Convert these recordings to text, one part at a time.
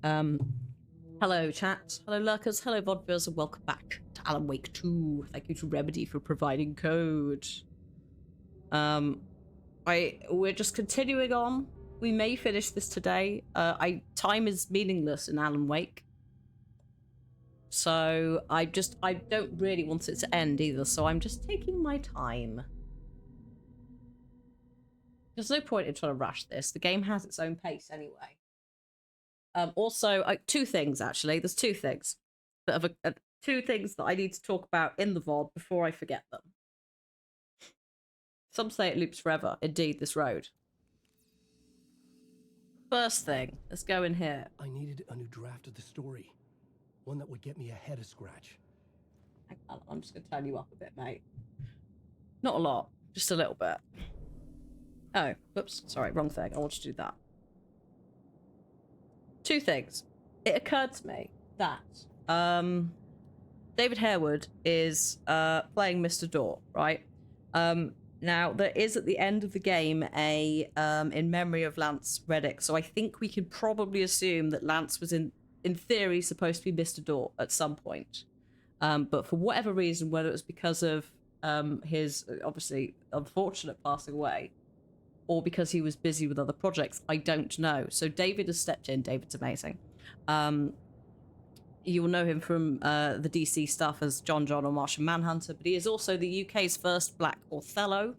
Hello, chat. Hello, lurkers. Hello, vodviewers, and welcome back to Alan Wake 2. Thank you to Remedy for providing code. We're just continuing on. We may finish this today. Time is meaningless in Alan Wake. So I don't really want it to end either, so I'm just taking my time. There's no point in trying to rush this. The game has its own pace anyway. Also, two things actually. There's two things. Two things that I need to talk about in the VOD before I forget them. Some say it loops forever. Indeed, this road. First thing, let's go in here. I needed a new draft of the story. One that would get me ahead of scratch. Hang on, I'm just going to turn you up a bit, mate. Not a lot, just a little bit. Oh, whoops, sorry, wrong thing. I want to do that. Two things. It occurred to me that David Harewood is playing Mr. Door, right? Now, there is at the end of the game a in memory of Lance Reddick, so I think we can probably assume that Lance was in theory supposed to be Mr. Door at some point. But for whatever reason, whether it was because of his obviously unfortunate passing away, or because he was busy with other projects, I don't know. So David has stepped in. David's amazing. You will know him from the DC stuff as John or Martian Manhunter, but he is also the UK's first Black Othello.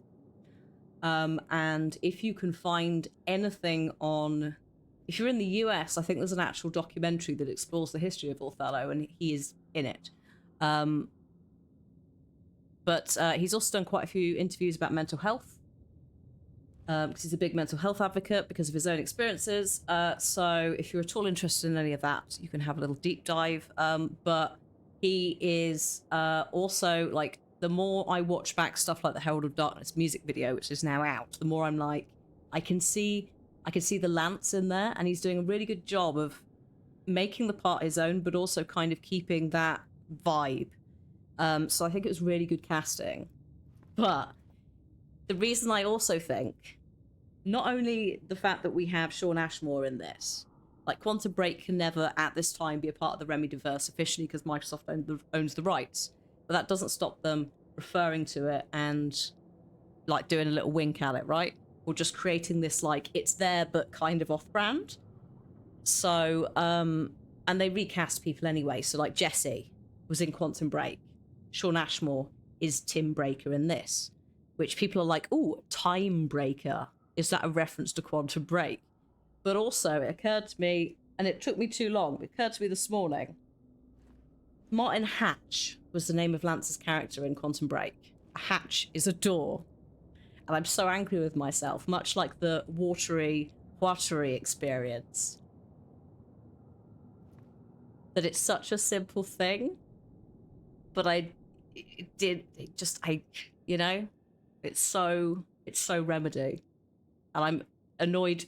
And if you can find anything on... If you're in the US, I think there's an actual documentary that explores the history of Othello, and he is in it. But he's also done quite a few interviews about mental health, because he's a big mental health advocate because of his own experiences. So if you're at all interested in any of that, you can have a little deep dive. But he is also, like, the more I watch back stuff like the Herald of Darkness music video, which is now out, the more I'm like, I can see the Lance in there, and he's doing a really good job of making the part his own, but also kind of keeping that vibe. So I think it was really good casting. But the reason I also think, not only the fact that we have Shawn Ashmore in this, like Quantum Break can never at this time be a part of the Remedyverse officially because Microsoft owns the rights, but that doesn't stop them referring to it and like doing a little wink at it, right? Or just creating this like it's there but kind of off-brand. So and they recast people anyway, so like Jesse was in Quantum Break, Shawn Ashmore is Tim Breaker in this, which people are like, ooh, Time Breaker. Is that a reference to Quantum Break? But also, it occurred to me, and it took me too long, it occurred to me this morning, Martin Hatch was the name of Lance's character in Quantum Break. A hatch is a door. And I'm so angry with myself, much like the watery experience, that it's such a simple thing, but it's so Remedy. And I'm annoyed,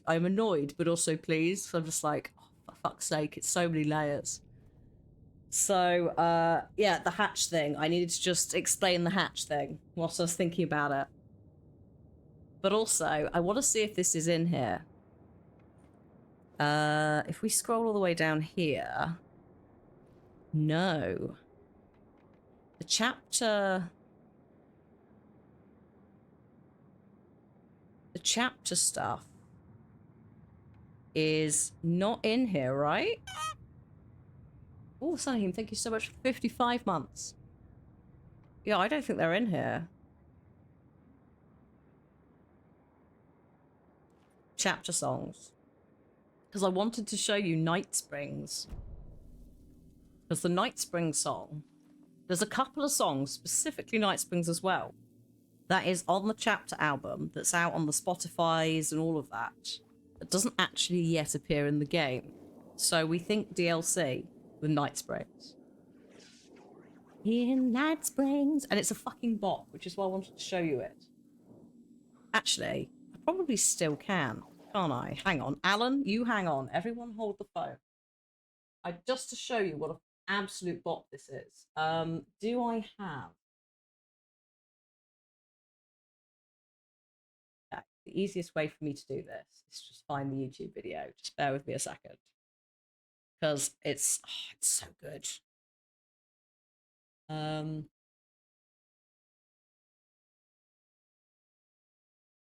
but also pleased. So I'm just like, oh, for fuck's sake, it's so many layers. So, yeah, the hatch thing. I needed to just explain the hatch thing whilst I was thinking about it. But also, I want to see if this is in here. If we scroll all the way down here... No. The chapter stuff is not in here, right? Oh, Sanahim, thank you so much for 55 months. Yeah, I don't think they're in here. Chapter songs. Because I wanted to show you Night Springs. Because the Night Springs song, there's a couple of songs, specifically Night Springs as well, that is on the chapter album that's out on the Spotifys and all of that. That doesn't actually yet appear in the game. So we think DLC with Night Springs. In Night Springs. And it's a fucking bot, which is why I wanted to show you it. Actually, I probably still can, can't I? Hang on. Alan, you hang on. Everyone hold the phone. Just to show you what an absolute bot this is. Do I have... The easiest way for me to do this is just find the YouTube video. Just bear with me a second. because it's so good. I'm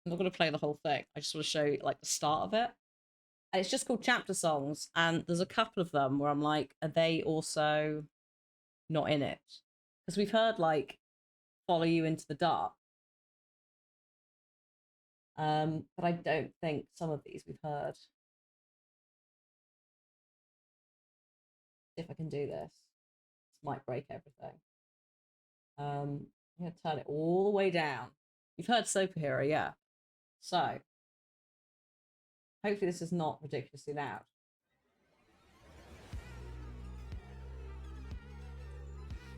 not going to play the whole thing. I just want to show you like the start of it. And it's just called Chapter Songs, and there's a couple of them where I'm like, are they also not in it? Because we've heard like Follow You Into the Dark. But I don't think some of these we've heard. See if I can do this. This might break everything. I'm gonna turn it all the way down. You've heard Superhero, yeah. So hopefully this is not ridiculously loud.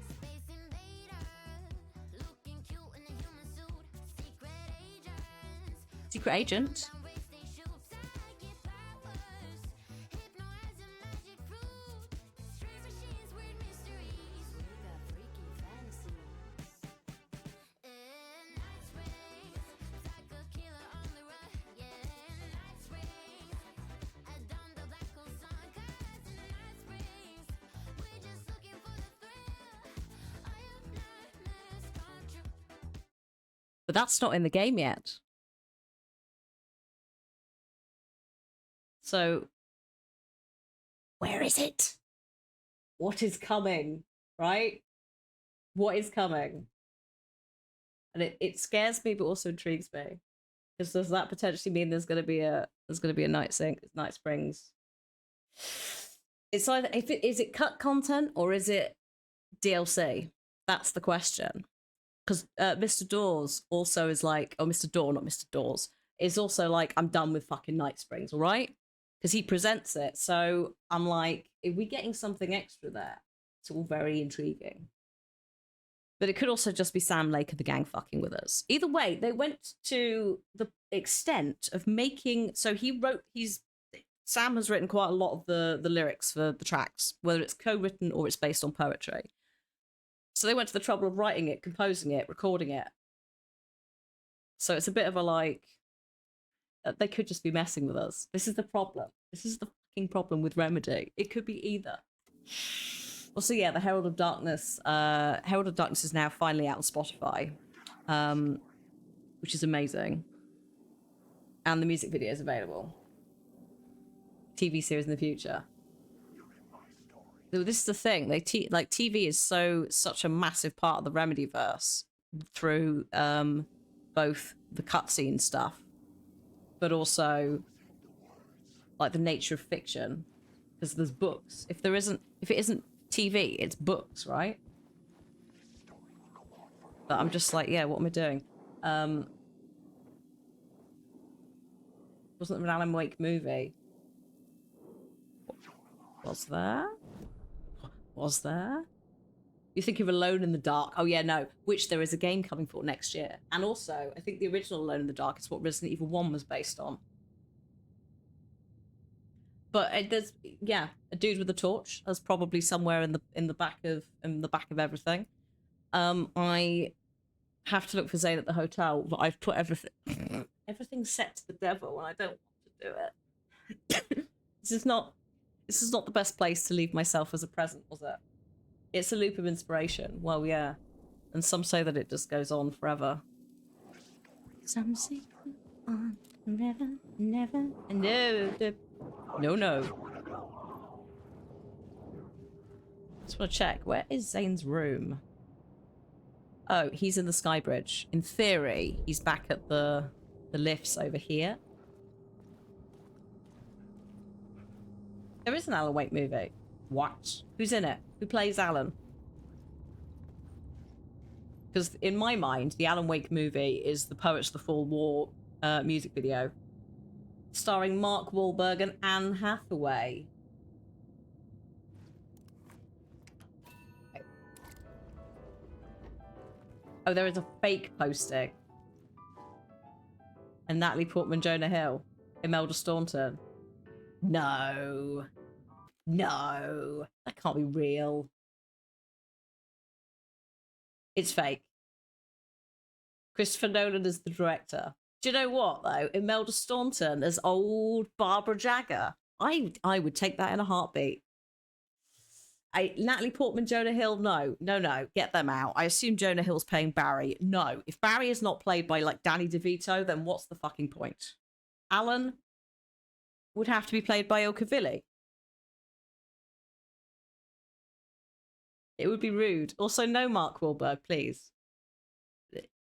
Space invader, looking cute in a human suit. Secret Agent. Race they shoot, psychic powers. Hypnotize a magic fruit. Strange machines, weird mysteries. We got freaky fantasies. Night springs, psycho killer on the run. Yeah, night springs. Down the black hole sun, cause in night springs, we're just looking for the thrill. I have nightmares come true. But that's not in the game yet. So, where is it? What is coming? Right? What is coming? And it scares me, but also intrigues me. Because does that potentially mean there's gonna be a Night Springs? It's either is it cut content or is it DLC? That's the question. Because Mr. Dawes also is like, oh, Mr. Daw, not Mr. Dawes, is also like, I'm done with fucking Night Springs, all right? Because he presents it. So I'm like, are we getting something extra there? It's all very intriguing. But it could also just be Sam Lake and the gang fucking with us. Either way, they went to the extent of making. So Sam has written quite a lot of the lyrics for the tracks, whether it's co-written or it's based on poetry. So they went to the trouble of writing it, composing it, recording it. So it's a bit of a like, they could just be messing with us. This is the problem. This is the fucking problem with Remedy. It could be either. Also, yeah, the Herald of Darkness. Herald of Darkness is now finally out on Spotify, which is amazing. And the music video is available. TV series in the future. This is the thing. TV is such a massive part of the Remedyverse through both the cutscene stuff, but also like the nature of fiction, because there's books. If it isn't TV, it's books, right? But I'm just like, yeah, what am I doing? Wasn't there an Alan Wake movie? Was there? Was there? You think of Alone in the Dark? Oh yeah, no. Which there is a game coming for next year. And also, I think the original Alone in the Dark is what Resident Evil 1 was based on. But there's a dude with a torch. That's probably somewhere in the back of everything. I have to look for Zane at the hotel, but I've put everything set to the devil, and I don't want to do it. This is not the best place to leave myself as a present, was it? It's a loop of inspiration. Well, yeah. And some say that it just goes on forever. Some say on forever, never, and no. Just want to check. Where is Zane's room? Oh, he's in the Sky Bridge. In theory, he's back at the lifts over here. There is an Alan Wake movie. What? Who's in it? Who plays Alan? Because in my mind, the Alan Wake movie is the Poets of the Fall War music video, starring Mark Wahlberg and Anne Hathaway. Oh, there is a fake posting. And Natalie Portman, Jonah Hill, Imelda Staunton. No, that can't be real. It's fake. Christopher Nolan is the director. Do you know what though? Imelda Staunton as old Barbara Jagger. I would take that in a heartbeat. Natalie Portman, Jonah Hill, no, get them out. I assume Jonah Hill's playing Barry. No, if Barry is not played by like Danny DeVito, then what's the fucking point? Alan would have to be played by Il Cavilli. It would be rude. Also, no Mark Wahlberg, please.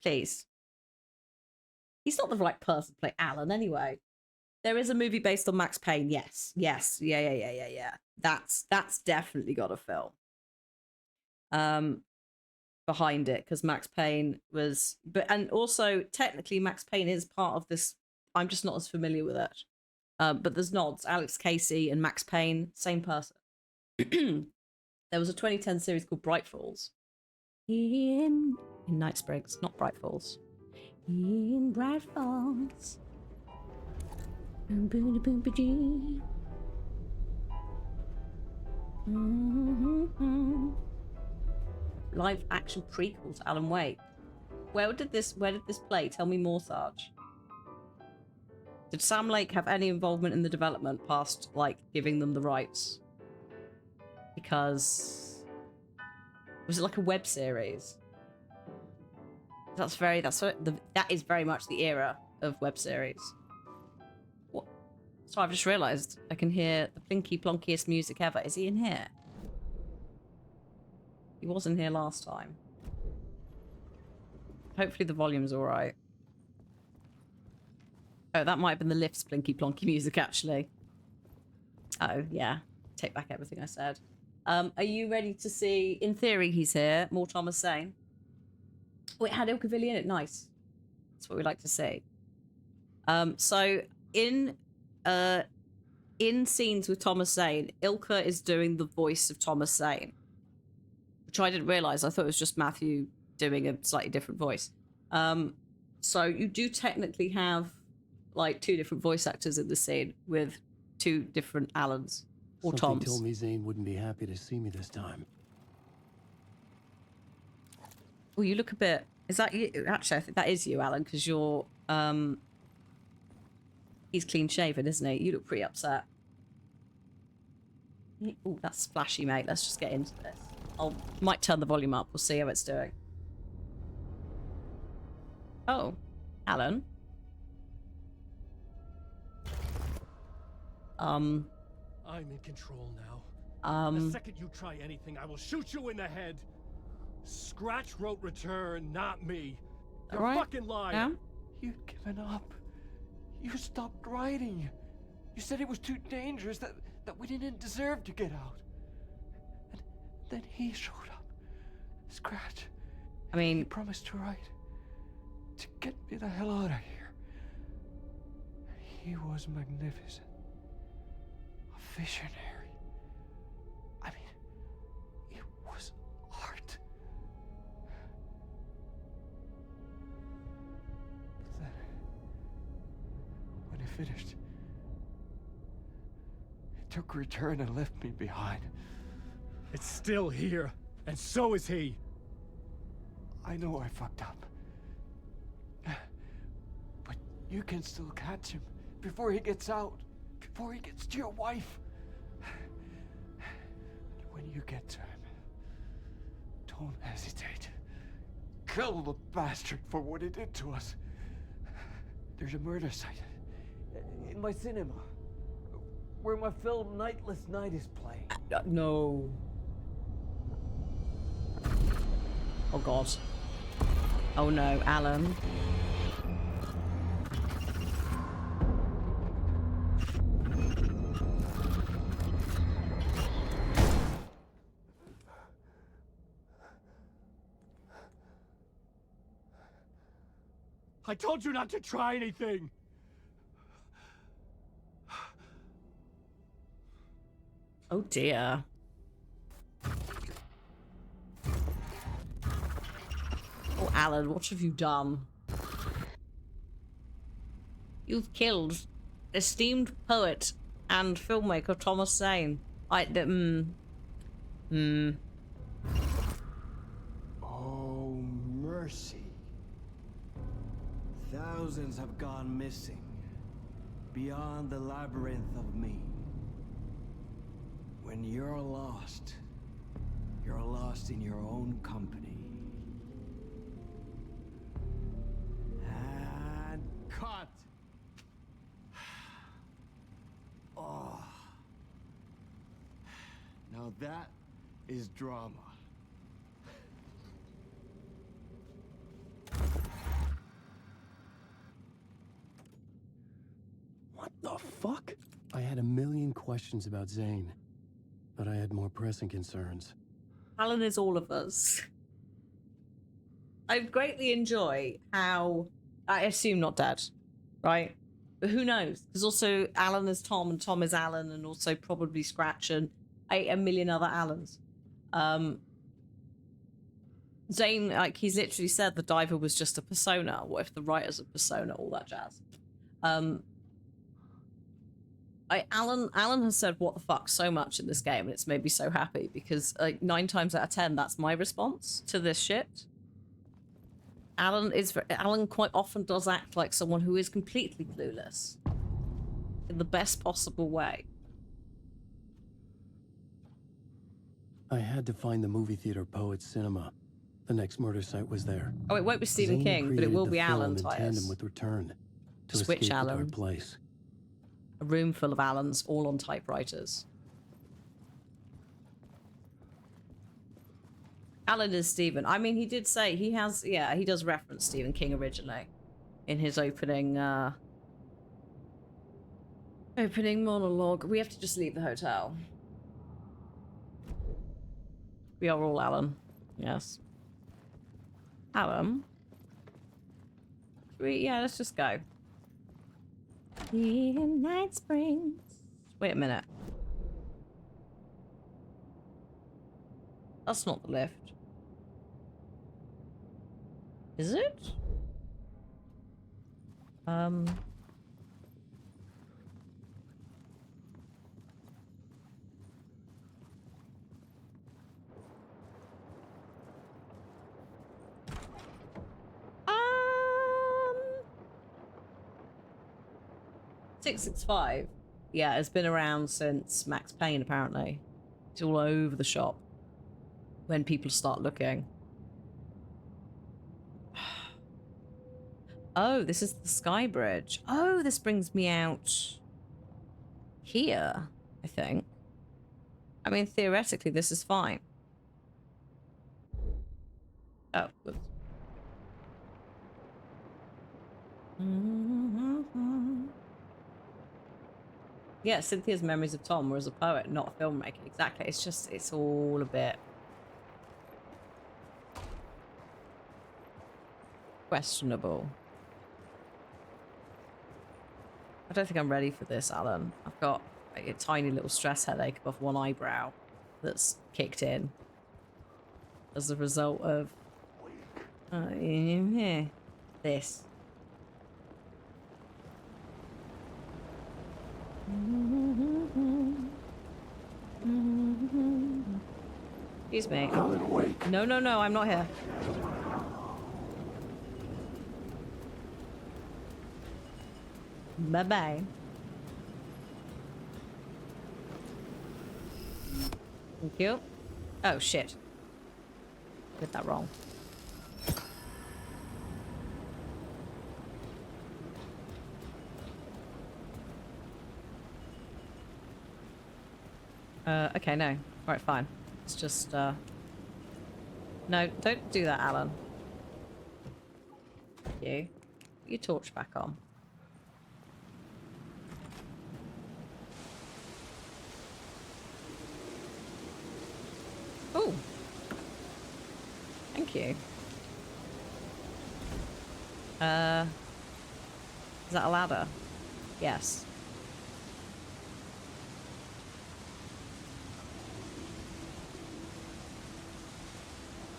Please. He's not the right person to play Alan anyway. There is a movie based on Max Payne. Yes. Yeah. That's definitely got a film behind it, because Max Payne was, and also technically Max Payne is part of this. I'm just not as familiar with it. But there's nods. Alex Casey and Max Payne, same person. There was a 2010 series called Bright Falls. In Night Springs, not Bright Falls. In Bright Falls. Live action prequel to Alan Wake. Where did this play? Tell me more, Sarge. Did Sam Lake have any involvement in the development past like giving them the rights? Because was it like a web series? That is very much the era of web series. What? So I've just realised I can hear the plinky plonkiest music ever. Is he in here? He wasn't here last time. Hopefully the volume's all right. Oh, that might have been the Lift's plinky plonky music actually. Oh yeah, take back everything I said. Are you ready to see? In theory, he's here. More Thomas Zane. Wait, had Il Cavilli in it? Nice. That's what we like to see. So in scenes with Thomas Zane, Ilka is doing the voice of Thomas Zane, which I didn't realize. I thought it was just Matthew doing a slightly different voice. So you do technically have like two different voice actors in the scene with two different Allans or Something Toms. told me Zane wouldn't be happy to see me this time. Well, you look a bit. Is that you? Actually, I think that is you, Alan, because you're. He's clean shaven, isn't he? You look pretty upset. Oh, that's splashy, mate. Let's just get into this. Might turn the volume up. We'll see how it's doing. Oh, Alan. I'm in control now. The second you try anything, I will shoot you in the head. Scratch wrote return, not me. You're All right. fucking lying. Yeah? You'd given up. You stopped writing. You said it was too dangerous, that we didn't deserve to get out. And then he showed up. Scratch. I He mean, promised to write. To get me the hell out of here. He was magnificent. A visionary. I mean, it was art. But then, when he finished, he took a return and left me behind. It's still here, and so is he. I know I fucked up. But you can still catch him before he gets out, before he gets to your wife. And when you get to him, don't hesitate. Kill the bastard for what he did to us. There's a murder site in my cinema where my film Nightless Night is playing. no. Oh God. Oh no, Alan. I told you not to try anything. Oh dear. Oh, Alan, what have you done? You've killed esteemed poet and filmmaker Thomas Zane. Oh, mercy. Thousands have gone missing, beyond the labyrinth of me. When you're lost, You're lost in your own company. And cut! Oh. Now that is drama. What the fuck? I had a million questions about Zane, but I had more pressing concerns. Alan is all of us. I greatly enjoy how, I assume not dead, right? But who knows? Because also Alan is Tom and Tom is Alan, and also probably Scratch and a million other Alans. Zane, like, he's literally said the diver was just a persona. What if the writer's a persona? All that jazz. Alan has said "what the fuck" so much in this game, and it's made me so happy because, like, 9 times out of 10, that's my response to this shit. Alan quite often does act like someone who is completely clueless in the best possible way. I had to find the movie theater Poets Cinema. The next murder site was there. Oh, it won't be Stephen Zane King, but it created will the be film Alan, in tandem Titus. with Return to Switch escape the Alan. dark place. A room full of Allans, all on typewriters. Alan is Stephen. I mean, he did say he has, yeah, he does reference Stephen King originally in his opening monologue. We have to just leave the hotel. We are all Alan. Yes. Alan? Yeah, let's just go. In Night Springs. Wait a minute. That's not the lift. Is it? .665. Yeah, it's been around since Max Payne, apparently. It's all over the shop when people start looking. Oh, this is the Sky Bridge. Oh, this brings me out here, I think. I mean, theoretically, this is fine. Oh, whoops. Yeah, Cynthia's memories of Tom were as a poet, not a filmmaker. Exactly. It's just, it's all a bit questionable. I don't think I'm ready for this, Alan. I've got a tiny little stress headache above one eyebrow that's kicked in as a result of this. Excuse me. No, no, no, I'm not here. Bye-bye. Thank you. Oh, shit. Did that wrong. Okay, no. Alright, fine. It's just, No, don't do that, Alan. Thank you. Put your torch back on. Oh. Thank you. Is that a ladder? Yes.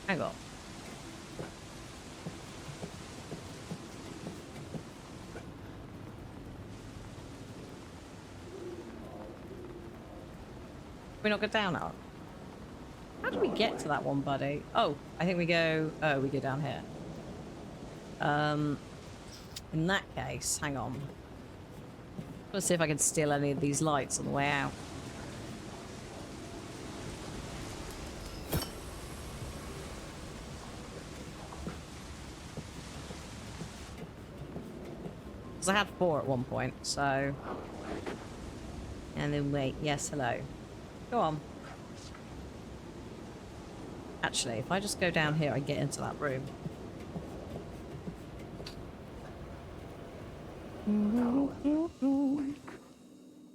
Hang on. We not go down now? How do we get to that one, buddy? Oh, I think we go... Oh, we go down here. In that case, hang on. Let's see if I can steal any of these lights on the way out. Because I had 4 at one point, so... And then wait, yes, hello. Go on. Actually, if I just go down here and get into that room.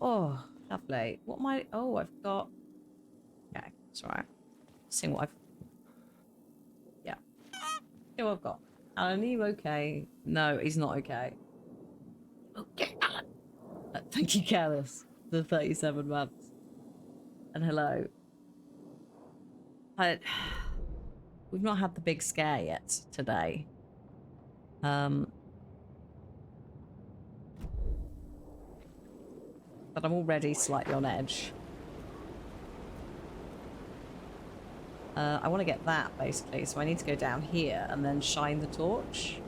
Oh, lovely. What am I... Oh, I've got... Okay, it's alright. Seeing what I've... Yeah. See what I've got. Alan, are you okay? No, he's not okay. Okay, Alan. Thank you, Careless. The 37 months. And hello. We've not had the big scare yet today. But I'm already slightly on edge. I want to get that, basically, so I need to go down here and then shine the torch.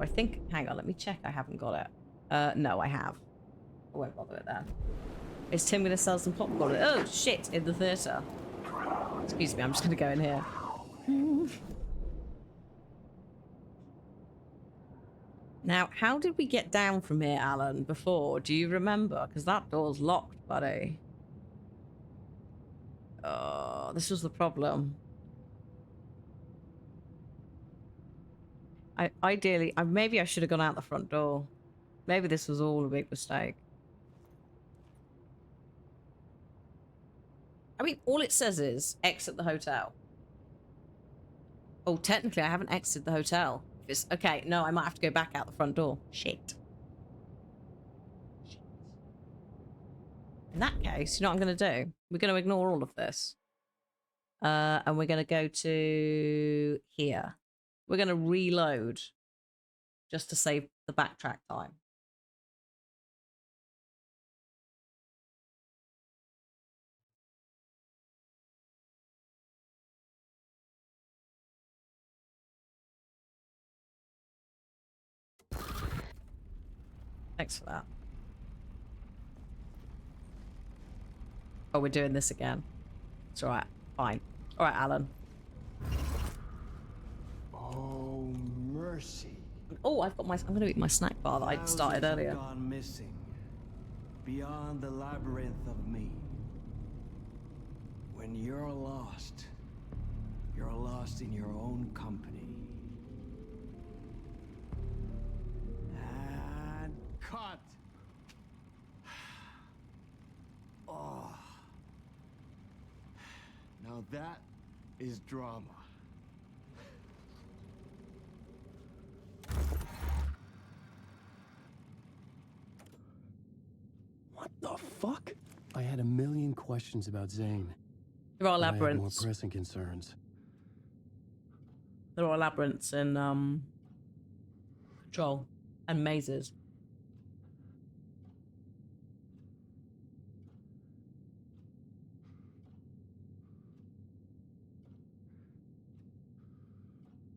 I think... Hang on, let me check I haven't got it. No, I have. I won't bother with that. Is Tim going to sell some popcorn? Oh, shit, in the theatre. Excuse me, I'm just going to go in here. Now, how did we get down from here, Alan, before? Do you remember? Because that door's locked, buddy. Oh, this was the problem. Ideally, maybe I should have gone out the front door. Maybe this was all a big mistake. I mean, all it says is exit the hotel. Oh, technically, I haven't exited the hotel. If it's okay, no, I might have to go back out the front door. Shit. In that case, you know what I'm going to do? We're going to ignore all of this. And we're going to go to here. We're going to reload just to save the backtrack time. Thanks for that. Oh, we're doing this again. It's alright. Fine. Alright, Alan. Oh, mercy. Oh, I'm gonna eat my snack bar that I started Thousands have earlier. gone missing. Beyond the labyrinth of me. When you're lost in your own company. And cut. Oh. Now that is drama. What the fuck? I had a million questions about Zane. There are but I had more labyrinths. pressing concerns. There are labyrinths in Control and mazes.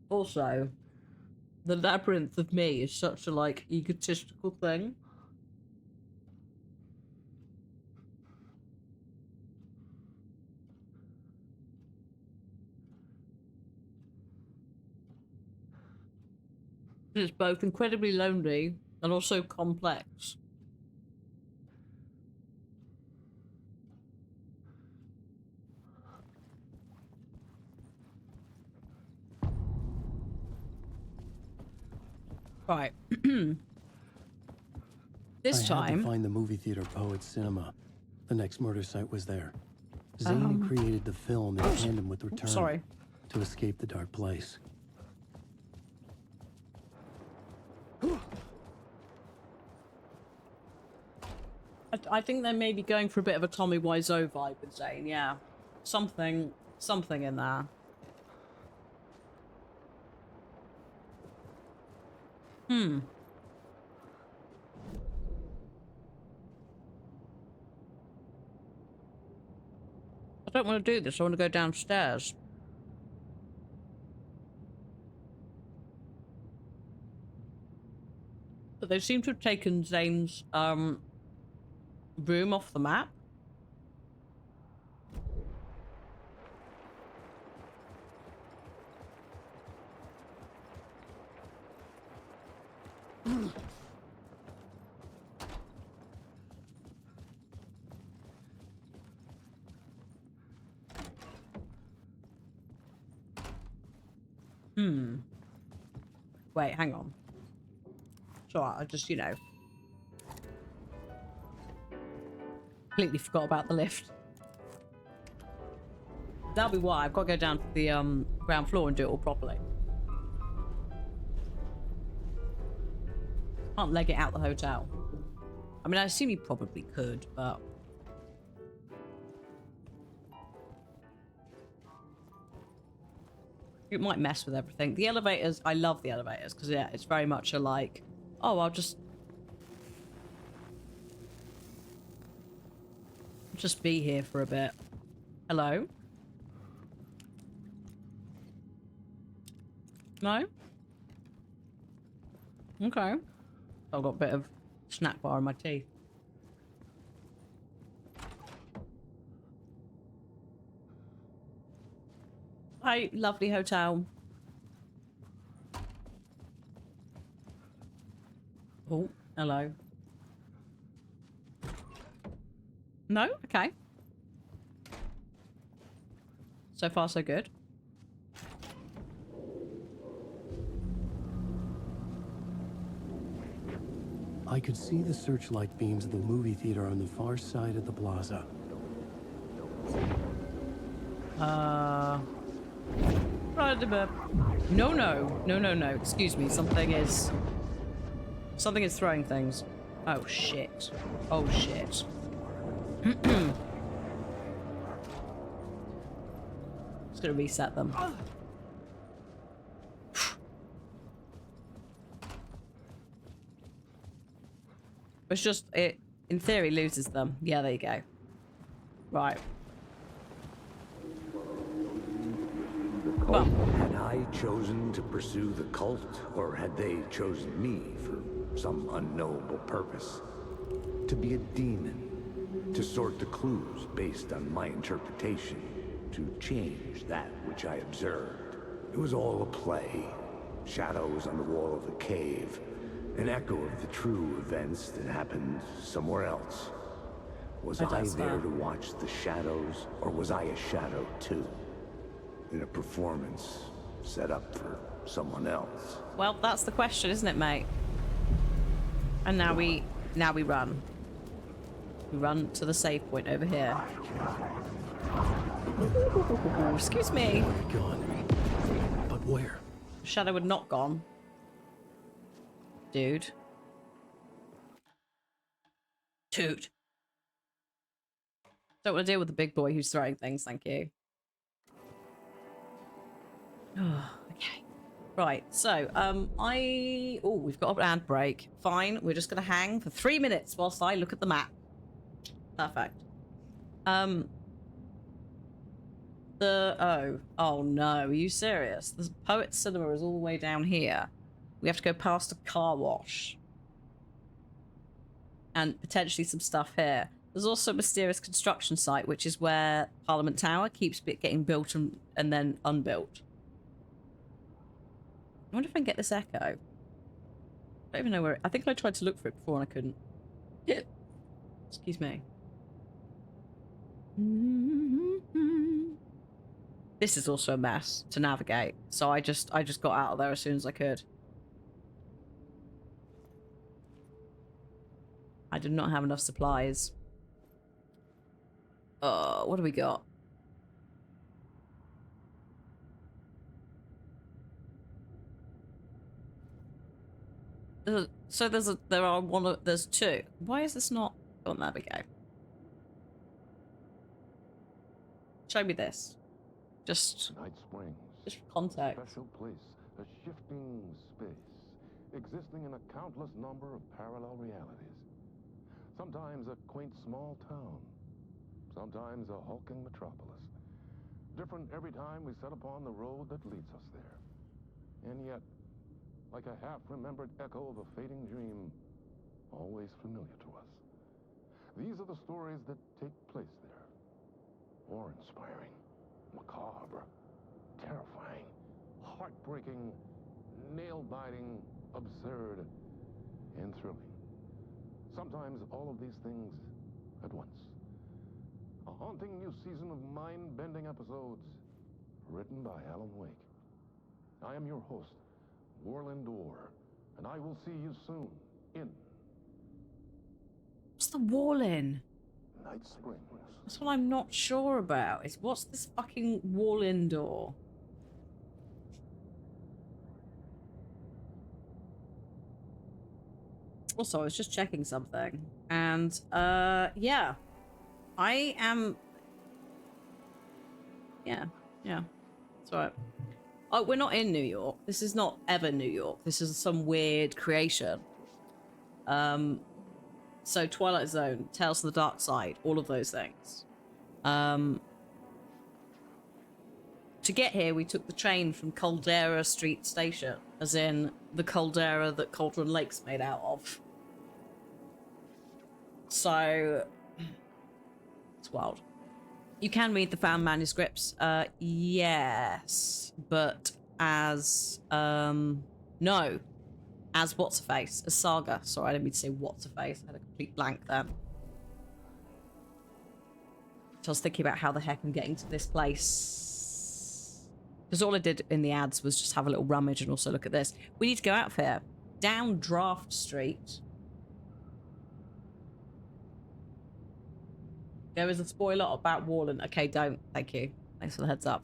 Also, the labyrinth of me is such a like egotistical thing. It's both incredibly lonely and also complex. Right. This I had to time, find the movie theater Poet Cinema. The next murder site was there. Zane had created the film in tandem with Return sorry. to escape the dark place. I think they may be going for a bit of a Tommy Wiseau vibe with Zane, yeah. Something in there. I don't want to do this, I want to go downstairs. But they seem to have taken Zane's room off the map. Wait, hang on. It's alright, I just, you know. Completely forgot about the lift. That'll be why. I've got to go down to the ground floor and do it all properly. Can't leg it out the hotel. I mean, I assume you probably could, but... it might mess with everything. The elevators, I love the elevators, because, yeah, it's very much a like, oh, I'll just be here for a bit. Hello? No? Okay. I've got a bit of snack bar in my teeth. Hi, lovely hotel. Oh, hello. No? Okay. So far, so good. I could see the searchlight beams of the movie theater on the far side of the plaza. Right about... No. Excuse me. Something is throwing things. Oh, shit. Oh, shit. Just gonna reset them. It's just, it, in theory, loses them. Yeah, there you go. Right. Well, Had I chosen to pursue the cult, or had they chosen me for some unknowable purpose? To be a demon, to sort the clues based on my interpretation, to change that which I observed. It was all a play. Shadows on the wall of the cave, an echo of the true events that happened somewhere else. Was I there to watch the shadows, or was I a shadow too? In a performance set up for someone else. well, that's the question, isn't it, mate? And now we run. We run to the save point over here. Ooh, excuse me. Gone. But where? Shadow had not gone. Dude. Don't want to deal with the big boy who's throwing things, thank you. Oh, okay. Right, so, we've got an ad break. Fine, we're just gonna hang for 3 minutes whilst I look at the map. Perfect. Oh no, are you serious? The Poet Cinema is all the way down here. We have to go past a car wash. And potentially some stuff here. There's also a mysterious construction site, which is where Parliament Tower keeps getting built and then unbuilt. I wonder if I can get this echo. I don't even know where... I think I tried to look for it before and I couldn't. Excuse me. This is also a mess to navigate, so I just got out of there as soon as I could. I did not have enough supplies. What do we got? So there's two. Why is this not... Oh, there we go. Show me this. Just Night Springs. for context. Special place, a shifting space, existing in a countless number of parallel realities. Sometimes a quaint small town, sometimes a hulking metropolis. Different every time we set upon the road that leads us there. And yet, like a half-remembered echo of a fading dream, always familiar to us. These are the stories that take place there. Awe-inspiring, macabre, terrifying, heartbreaking, nail-biting, absurd, and thrilling. Sometimes all of these things at once. A haunting new season of mind-bending episodes written by Alan Wake. I am your host, Warland Orr, and I will see you soon in What's the wall in? Night Springs. That's what I'm not sure about. Is what's this fucking wall in door? Also, I was just checking something. And, yeah. I am... Yeah. It's alright. Oh, we're not in New York. This is not ever New York. This is some weird creation. So Twilight Zone, Tales of the Dark Side, all of those things. To get here, we took the train from Caldera Street Station, as in the caldera that Cauldron Lake's made out of. So, it's wild. You can read the found manuscripts, yes, but as, no. As What's-A-Face, as Saga. Sorry, I didn't mean to say What's-A-Face. I had a complete blank there. So I was thinking about how the heck I'm getting to this place. Because all I did in the ads was just have a little rummage and also look at this. We need to go out of here. Down Draft Street. There is a spoiler about Warland. Okay, don't. Thank you. Thanks for the heads up.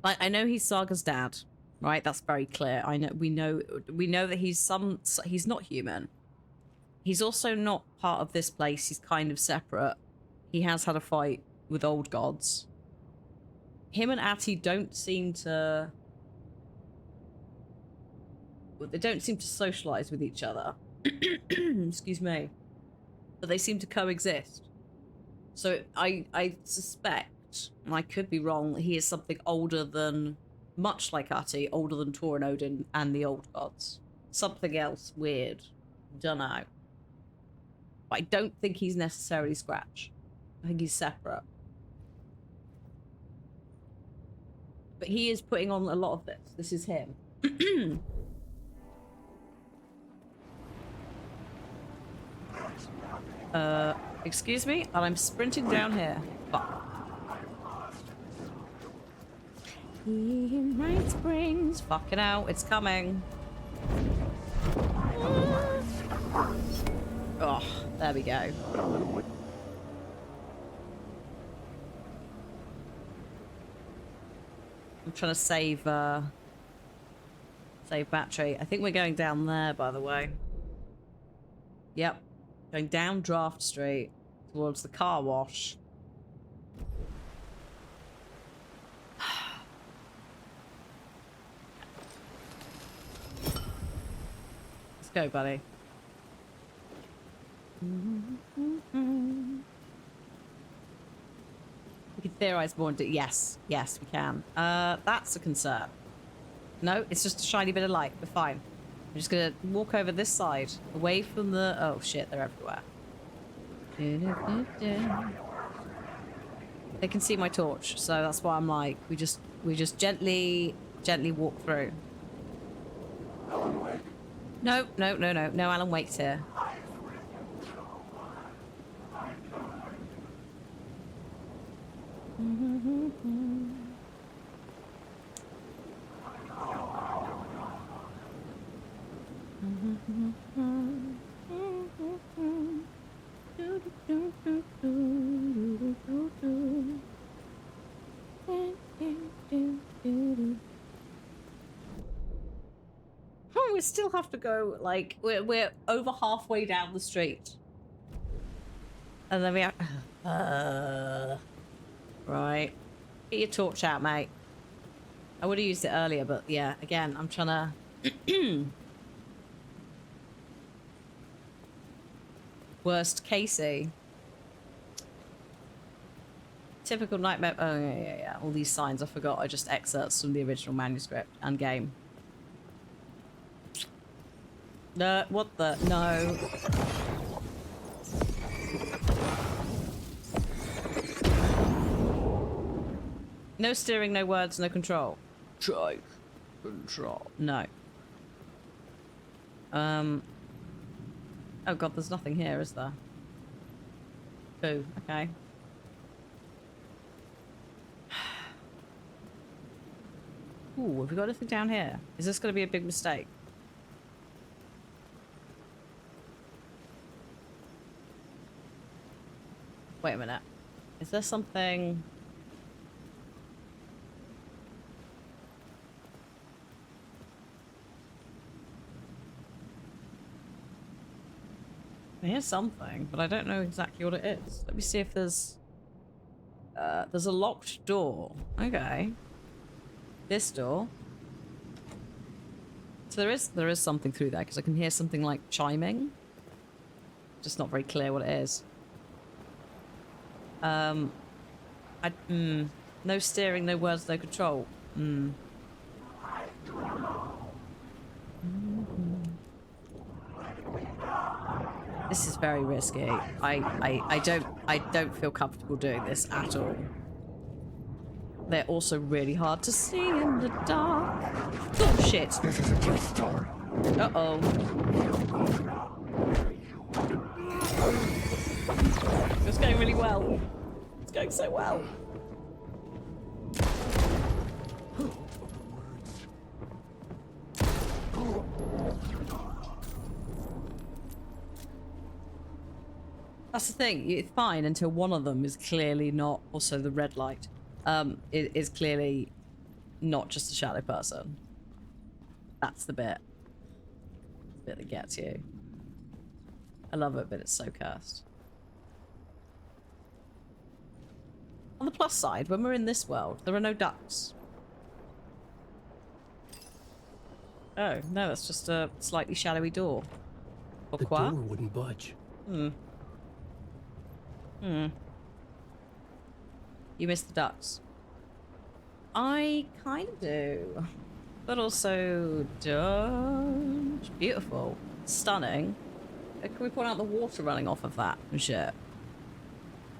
Like, I know he's Saga's dad. Right, that's very clear. We know that he's not human. He's also not part of this place. He's kind of separate. He has had a fight with old gods. Him and Atty don't seem to socialize with each other. Excuse me. But they seem to coexist. So I suspect, and I could be wrong, that he is something older than, much like Atty, older than Thor and Odin and the old gods. Something else weird. Dunno. But I don't think he's necessarily Scratch. I think he's separate. But he is putting on a lot of this. This is him. Excuse me? And I'm sprinting down here. Fuck. In Night Springs. Fucking out. It's coming. Oh, there we go. I'm trying to save battery. I think we're going down there, by the way. Yep. Going down Draft Street towards the car wash. Let's go, buddy. We can theorize more and do... Yes, we can. That's a concern. No, it's just a shiny bit of light. We're fine. I'm just gonna walk over this side, away from the... Oh shit, they're everywhere. They can see my torch, so that's why I'm like, we just gently walk through. No, Alan Wake's here. We still have to go, like, we're over halfway down the street. And then we have... right. Get your torch out, mate. I would have used it earlier, but yeah, again, I'm trying to... Worst Casey. Typical nightmare... Oh, yeah. All these signs, I forgot. I just excerpts from the original manuscript and game. No, what the? No. No steering, no words, no control. Try control. No. Oh god, there's nothing here, is there? Boo, okay. Ooh, have we got anything down here? Is this going to be a big mistake? Wait a minute. Is there something... Here's something, but I don't know exactly what it is. Let me see if there's a locked door. Okay. This door. So there is something through there because I can hear something like chiming. Just not very clear what it is. No steering, no words, no control. This is very risky. I don't feel comfortable doing this at all. They're also really hard to see in the dark. Oh shit! This is a true story. Uh-oh. It's going really well. It's going so well. That's the thing. It's fine until one of them is clearly not. Also, the red light is clearly not just a shadow person. That's the bit that gets you. I love it, but it's so cursed. On the plus side, when we're in this world, there are no ducks. Oh, no, that's just a slightly shadowy door. The door wouldn't budge. You missed the ducks. I kind of do. But also don't. Beautiful. Stunning. Can we point out the water running off of that and shit?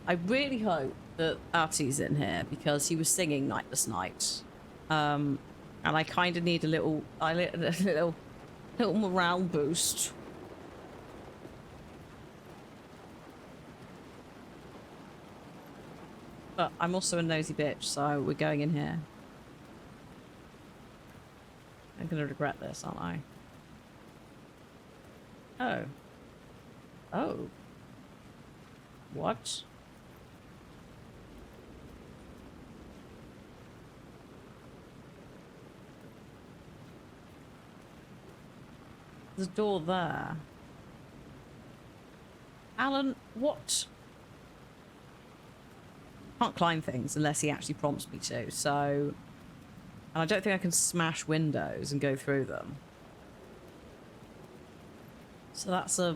I really hope that Artie's in here because he was singing Nightless Night. And I kind of need a little morale boost. But I'm also a nosy bitch, so we're going in here. I'm gonna regret this, aren't I? Oh. Oh. What? There's a door there. Alan, what? Can't climb things unless he actually prompts me to, so... And I don't think I can smash windows and go through them. So that's a...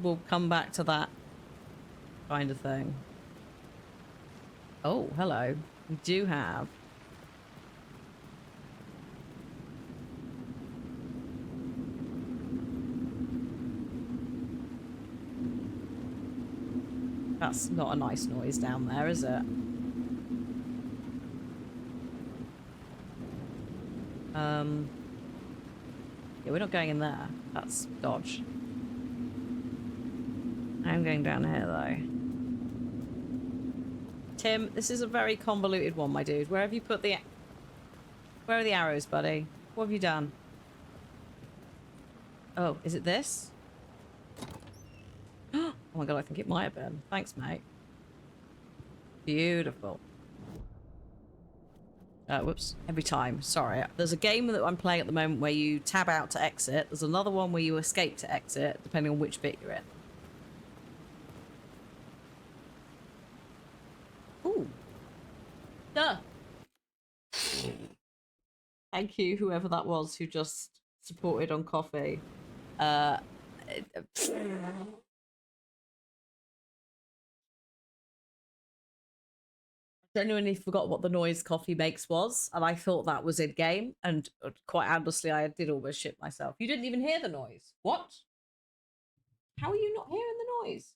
We'll come back to that kind of thing. Oh, hello. We do have... That's not a nice noise down there, is it? Yeah, we're not going in there. That's dodge. I'm going down here, though. Tim, this is a very convoluted one, my dude. Where have you put the... Where are the arrows, buddy? What have you done? Oh, is it this? Oh my god, I think it might have been. Thanks, mate. Beautiful. Whoops. Every time. Sorry. There's a game that I'm playing at the moment where you tab out to exit. There's another one where you escape to exit, depending on which bit you're in. Ooh. Duh. Thank you, whoever that was who just supported on coffee. Genuinely forgot what the noise coffee makes was, and I thought that was in game, and quite honestly I did almost shit myself. You didn't even hear the noise. What? How are you not hearing the noise?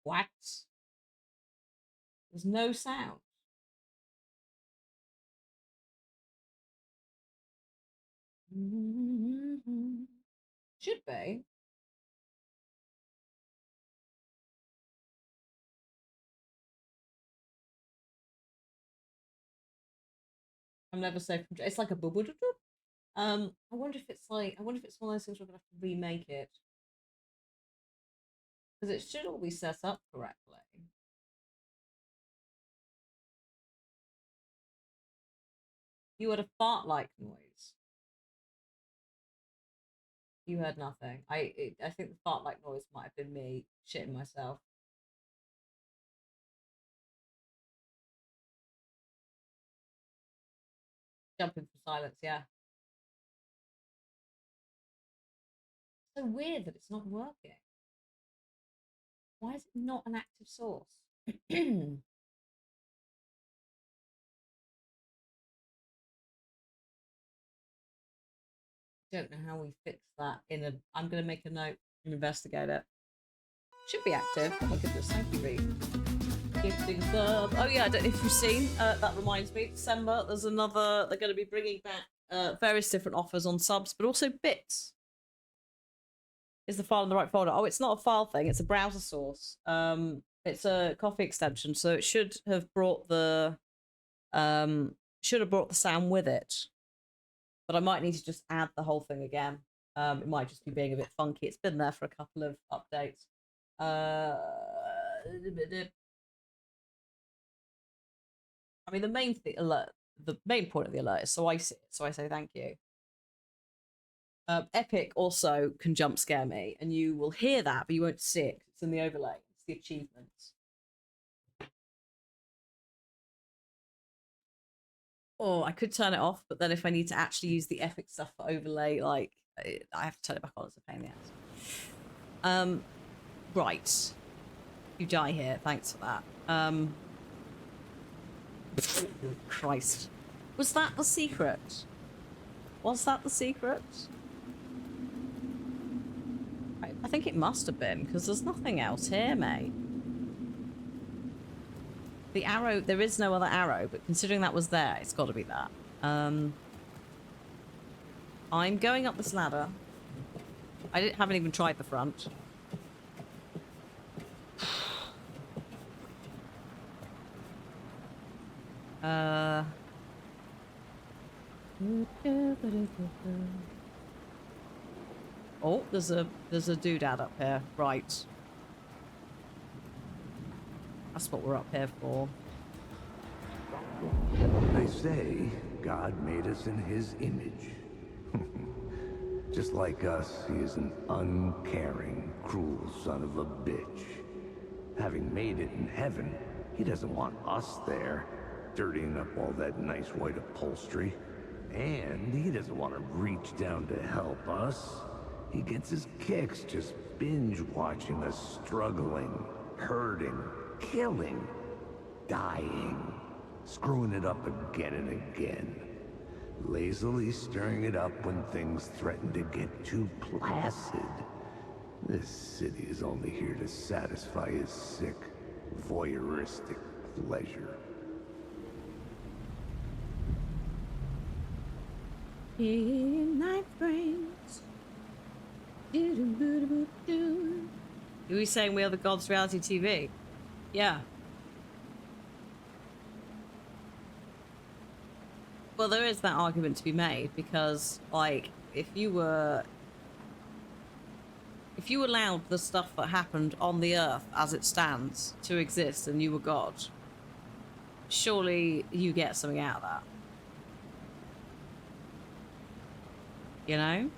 What? There's no sound. Should be. I'm never safe from. It's like a bubble. I wonder if it's like. I wonder if it's one of those things we're gonna have to remake it because it should all be set up correctly. You had a fart-like noise. You heard nothing. I think the fart-like noise might have been me shitting myself. Jumping for silence, yeah. So weird that it's not working. Why is it not an active source? Don't know how we fix that in a. I'm going to make a note and investigate it. Should be active. Oh my goodness, thank you, Reed. Gifting sub. Oh yeah, I don't know if you've seen. That reminds me, December. There's another. They're going to be bringing back various different offers on subs, but also bits. Is the file in the right folder? Oh, it's not a file thing. It's a browser source. It's a coffee extension, so it should have brought the sound with it. But I might need to just add the whole thing again. It might just be being a bit funky. It's been there for a couple of updates. I mean, the main thing, the main point of the alert is so I say thank you. Epic also can jump scare me, and you will hear that, but you won't see it. It's in the overlay. It's the achievements. Or I could turn it off, but then if I need to actually use the Epic stuff for overlay, like I have to turn it back on. It's a pain in the ass. Right. You die here. Thanks for that. Christ. Was that the secret? Was that the secret? I think it must have been, because there's nothing else here, mate. The arrow, there is no other arrow, but considering that was there, it's got to be that. I'm going up this ladder. I haven't even tried the front. Oh, there's a doodad up here. Right. That's what we're up here for. They say God made us in his image. Just like us, he is an uncaring, cruel son of a bitch. Having made it in heaven, he doesn't want us there, dirtying up all that nice white upholstery. And he doesn't want to reach down to help us. He gets his kicks just binge-watching us struggling, hurting, killing, dying, screwing it up again and again. Lazily stirring it up when things threaten to get too placid. This city is only here to satisfy his sick, voyeuristic pleasure. Night brings. Are we saying we are the gods reality TV? Yeah. Well, there is that argument to be made because, like, if you allowed the stuff that happened on the Earth as it stands to exist and you were God, surely you get something out of that. You know?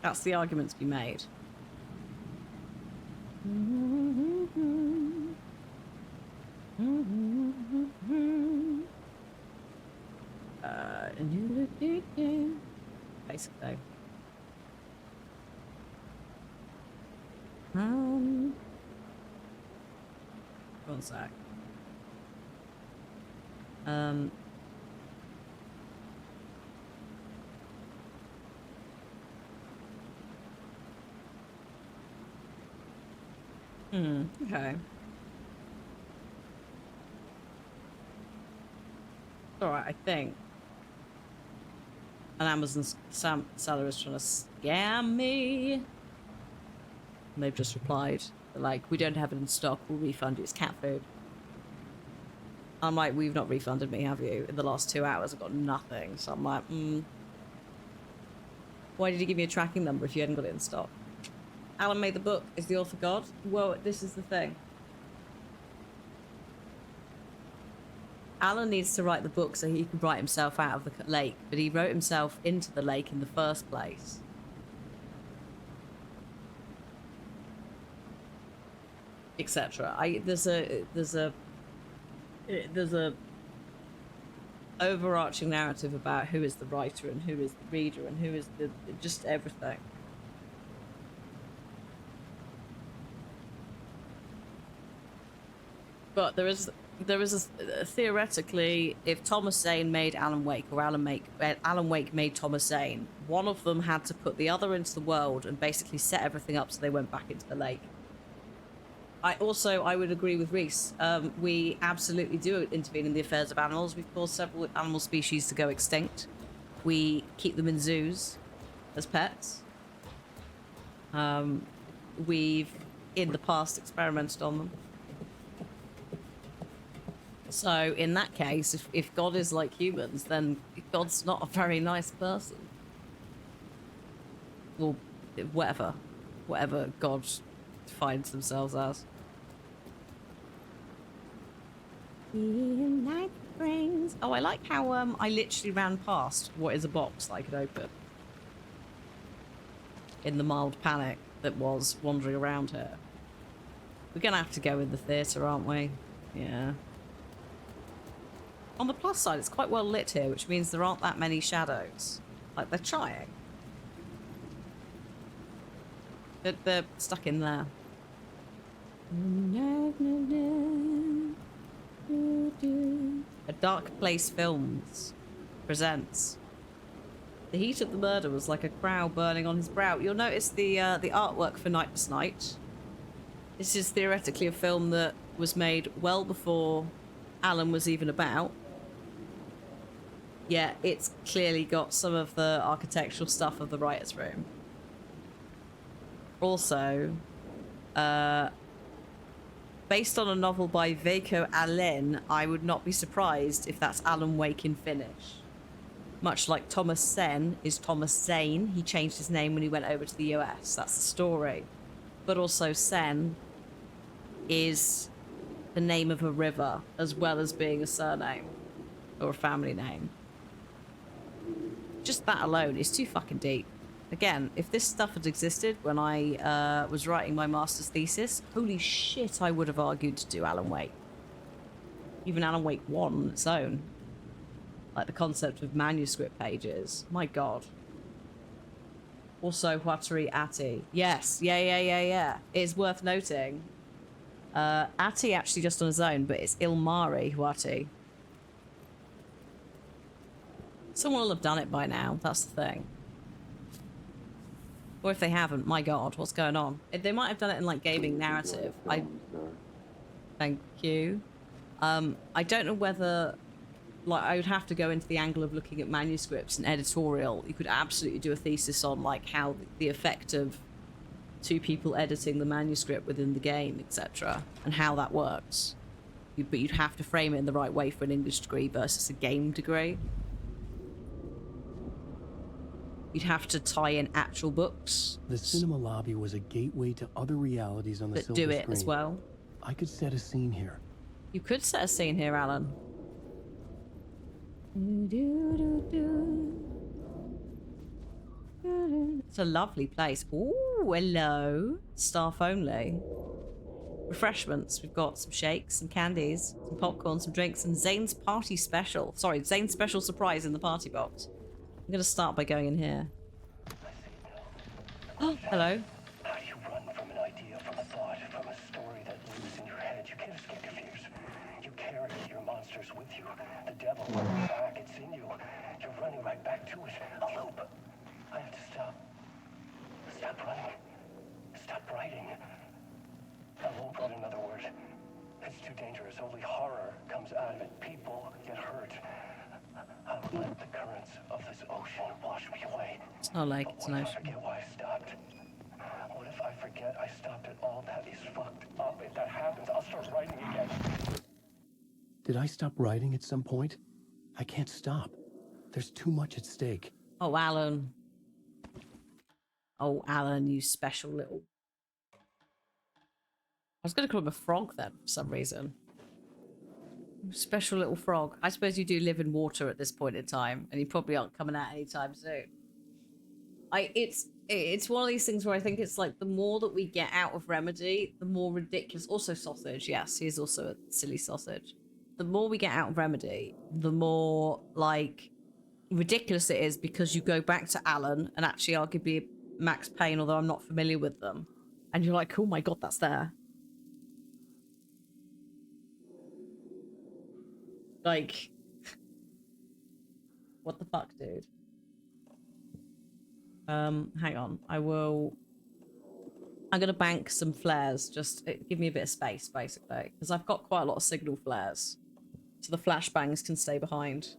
That's the argument to be made. Basically. One sec. Okay. Alright, I think. An Amazon seller is trying to scam me. And they've just replied, like, we don't have it in stock, we'll refund you, it's cat food. I'm like, we've not refunded me, have you? In the last 2 hours, I've got nothing. So I'm like, why did you give me a tracking number if you hadn't got it in stock? Alan made the book. Is the author God? Well, this is the thing. Alan needs to write the book so he can write himself out of the lake, but he wrote himself into the lake in the first place. Etc. There's a overarching narrative about who is the writer and who is the reader and who is the just everything. But there is a theoretically, if Thomas Zane made Alan Wake or Alan Wake made Thomas Zane, one of them had to put the other into the world and basically set everything up so they went back into the lake. I would agree with Reese. We absolutely do intervene in the affairs of animals. We've caused several animal species to go extinct. We keep them in zoos as pets. We've, in the past, experimented on them. So, in that case, if God is like humans, then God's not a very nice person. Or whatever God finds themselves as. Oh, I like how I literally ran past what is a box that I could open. In the mild panic that was wandering around here. We're gonna have to go in the theatre, aren't we? Yeah. On the plus side, it's quite well lit here, which means there aren't that many shadows. Like, they're trying. They're stuck in there. A Dark Place Films presents The Heat of the Murder was like a crow burning on his brow. You'll notice the artwork for Nightless Night. This is theoretically a film that was made well before Alan was even about. Yeah, it's clearly got some of the architectural stuff of the writer's room. Also, based on a novel by Veiko Allen, I would not be surprised if that's Alan Wake in Finnish. Much like Thomas Sen is Thomas Zane. He changed his name when he went over to the US. That's the story. But also Sen is the name of a river, as well as being a surname or a family name. Just that alone is too fucking deep. Again, if this stuff had existed when I was writing my master's thesis, holy shit, I would have argued to do Alan Wake. Even Alan Wake 1 on its own. Like the concept of manuscript pages. My god. Also, Huatari Ati. Yes, yeah. It is worth noting. Ati actually just on his own, but it's Ilmari Huati. Someone will have done it by now, that's the thing. Or if they haven't, my god, what's going on? They might have done it in, like, gaming narrative. Thank you. I don't know whether... Like, I would have to go into the angle of looking at manuscripts and editorial. You could absolutely do a thesis on, like, how the effect of two people editing the manuscript within the game, etc., and how that works. But you'd have to frame it in the right way for an English degree versus a game degree. You'd have to tie in actual books. The cinema lobby was a gateway to other realities on the silver screen. That do it screen. as well. I could set a scene here. You could set a scene here, Alan. It's a lovely place. Ooh, hello. Staff only. Refreshments. We've got some shakes, some candies, some popcorn, some drinks, and Zane's party special. Sorry, Zane's special surprise in the party box. I'm going to start by going in here. Oh, hello. How do you run from an idea, from a thought, from a story that lives in your head? You can't escape your fears. You carry your monsters with you. The devil, back, it's in you. You're running right back to it. A loop. I have to stop. Stop running. Stop writing. I won't put another word. It's too dangerous. Only horror comes out of it. People get hurt. I'll let the currents of this ocean wash me away. It's not like it's an What if I ocean. forget why I stopped? What if I forget I stopped at all? That is fucked up. If that happens, I'll start writing again. Did I stop writing at some point? I can't stop. There's too much at stake. Oh, Alan. Oh, Alan, you special little... I was going to call him a frog then, for some reason. Special little frog. I suppose you do live in water at this point in time, and you probably aren't coming out anytime soon. It's one of these things where I think it's like the more that we get out of Remedy, the more ridiculous... Also sausage, yes, he is also a silly sausage. The more we get out of Remedy, the more, like, ridiculous it is because you go back to Alan and actually arguably Max Payne, although I'm not familiar with them, and you're like, oh my god, that's there. Like, what the fuck, dude? Hang on. I'm gonna bank some flares. Just give me a bit of space, basically, because I've got quite a lot of signal flares, so the flashbangs can stay behind.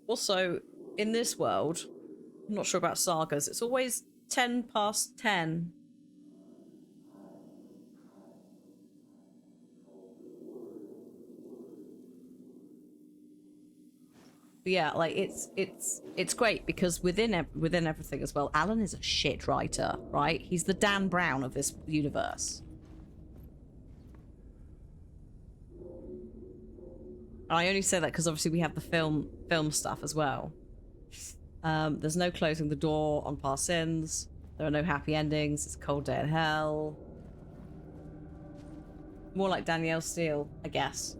Also, in this world, I'm not sure about sagas. It's always 10 past 10. But yeah, like it's great because within everything as well, Alan is a shit writer, right? He's the Dan Brown of this universe. And I only say that because obviously we have the film stuff as well. There's no closing the door on past sins. There are no happy endings. It's a cold day in hell. More like Danielle Steele, I guess.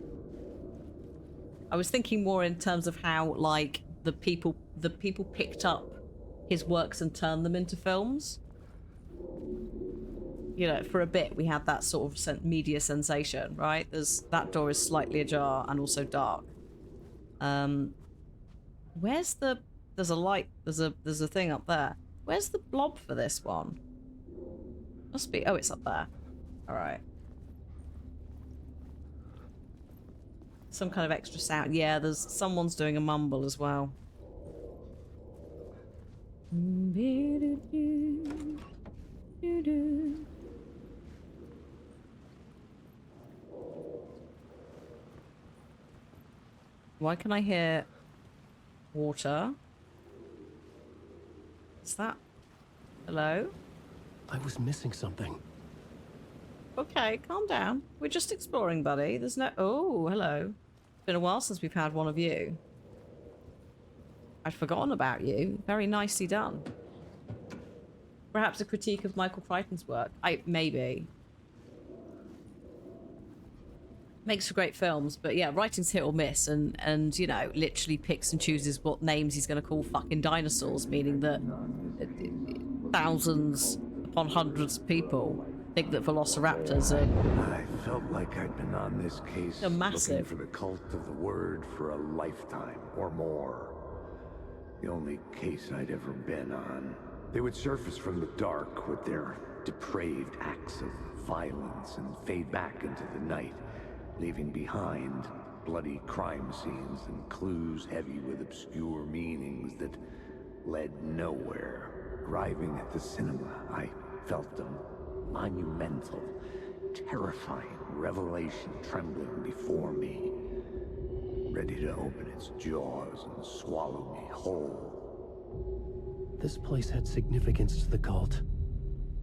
I was thinking more in terms of how, like, the people picked up his works and turned them into films. You know, for a bit we had that sort of media sensation, right? That door is slightly ajar and also dark. Where's the... There's a light. There's a thing up there. Where's the blob for this one? Must be... Oh, it's up there. All right. Some kind of extra sound. Yeah, someone's doing a mumble as well. Why can I hear water? Is that... Hello? I was missing something. Okay, calm down. We're just exploring, buddy. There's no... Oh, hello. It's been a while since we've had one of you. I'd forgotten about you. Very nicely done. Perhaps a critique of Michael Crichton's work. Maybe. Makes for great films, but yeah, writing's hit or miss, and you know, literally picks and chooses what names he's going to call fucking dinosaurs, meaning that thousands upon hundreds of people think that velociraptors are... I felt like I'd been on this case They're massive. looking for the cult of the word for a lifetime or more. The only case I'd ever been on. They would surface from the dark with their depraved acts of violence and fade back into the night, leaving behind bloody crime scenes and clues heavy with obscure meanings that led nowhere. Arriving at the cinema, I felt a monumental, terrifying revelation trembling before me, ready to open its jaws and swallow me whole. This place had significance to the cult.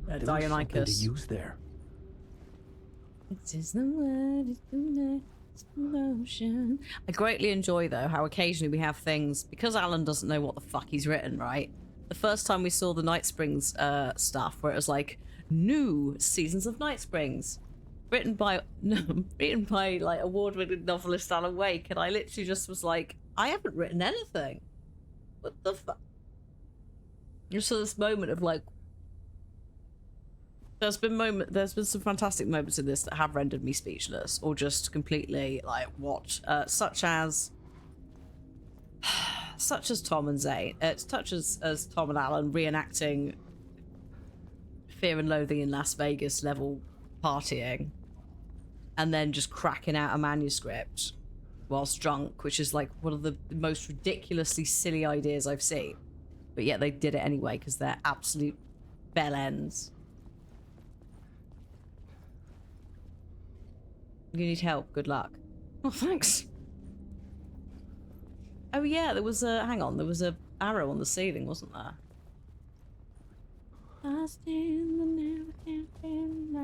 There was something to Dionychus. use there. It is the word, it's the next motion. I greatly enjoy, though, how occasionally we have things, because Alan doesn't know what the fuck he's written, right? The first time we saw the Night Springs stuff, where it was like, new seasons of Night Springs, written by like award-winning novelist Alan Wake, and I literally just was like, I haven't written anything. What the fuck? Just this moment of like, there's been some fantastic moments in this that have rendered me speechless, or just completely like what, such as Tom and Zane, such as Tom and Alan reenacting Fear and Loathing in Las Vegas level partying, and then just cracking out a manuscript whilst drunk, which is like one of the most ridiculously silly ideas I've seen, but yet they did it anyway because they're absolute bell ends. You need help. Good luck. Oh, thanks. Oh yeah, there was a hang on. There was a arrow on the ceiling, wasn't there? Lost in the never camping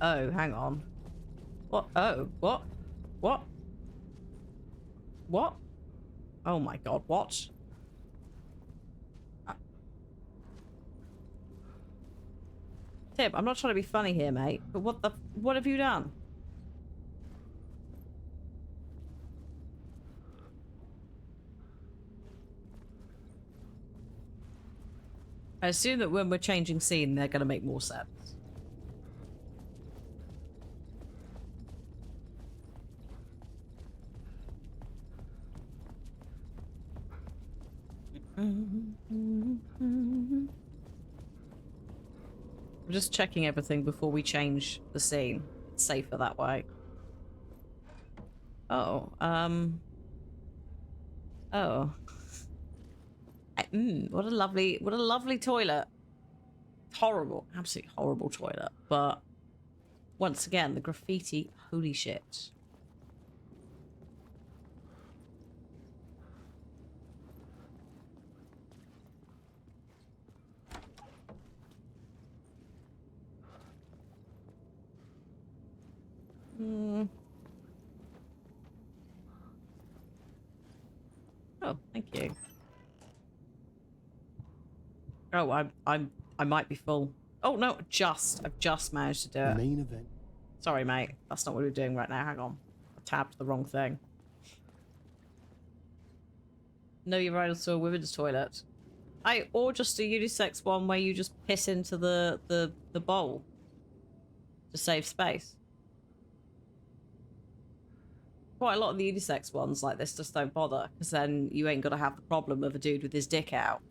Oh, hang on. What? Oh, what? What? What? Oh my god, what? Tib, I'm not trying to be funny here, mate, but what have you done? I assume that when we're changing scene, they're going to make more sense. I'm just checking everything before we change the scene. It's safer that way. Oh, oh. What a lovely toilet. Horrible, absolutely horrible toilet. But once again, the graffiti, holy shit. Oh, thank you. Oh, I might be full. Oh no, I've just managed to do it. Main event. Sorry, mate. That's not what we're doing right now. Hang on. I tabbed the wrong thing. No, you're right. Also a women's toilet. Or just a unisex one where you just piss into the bowl to save space. Quite a lot of the unisex ones like this just don't bother, because then you ain't got to have the problem of a dude with his dick out.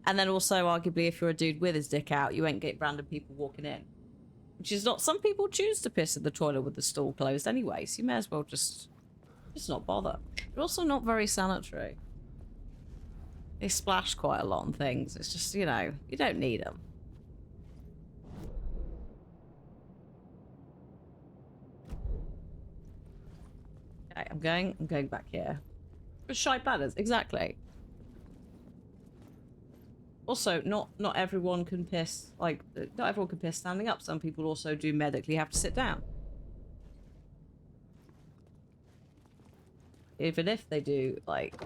And then also, arguably, if you're a dude with his dick out, you ain't get random people walking in. Which is not... Some people choose to piss in the toilet with the stall closed anyway, so you may as well just not bother. They're also not very sanitary. They splash quite a lot on things. It's just, you know, you don't need them. Okay, I'm going back here. For shy bladders, exactly. Also, not everyone can piss, like, not everyone can piss standing up. Some people also do medically have to sit down. Even if they do, like...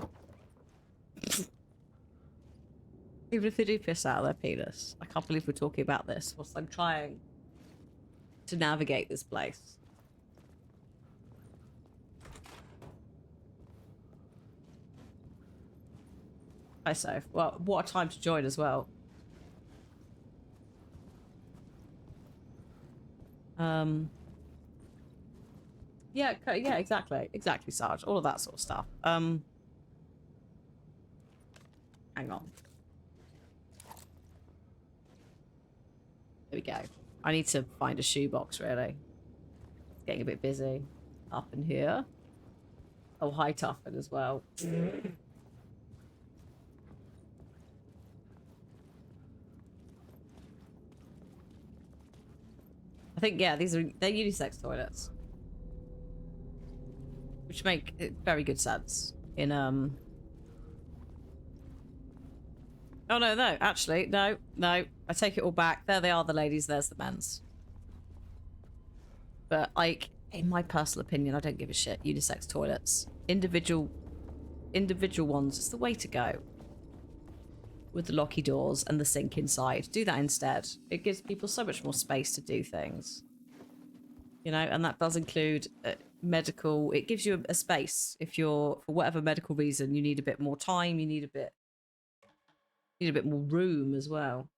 even if they do piss out of their penis. I can't believe we're talking about this whilst I'm trying to navigate this place. Hi, Soph. Well, what a time to join as well. Yeah, exactly, Sarge. All of that sort of stuff. Hang on. There we go. I need to find a shoebox, really. It's getting a bit busy up in here. Oh, hi, Tuffin as well. I think, yeah, they're unisex toilets. Which make very good sense in, Oh, no, actually, no. I take it all back. There they are, the ladies, there's the men's. But, like, in my personal opinion, I don't give a shit. Unisex toilets. Individual ones, it's the way to go. With the locky doors and the sink inside. Do that instead. It gives people so much more space to do things. You know, and that does include medical... It gives you a space if you're, for whatever medical reason, you need a bit more time, you need a bit more room as well.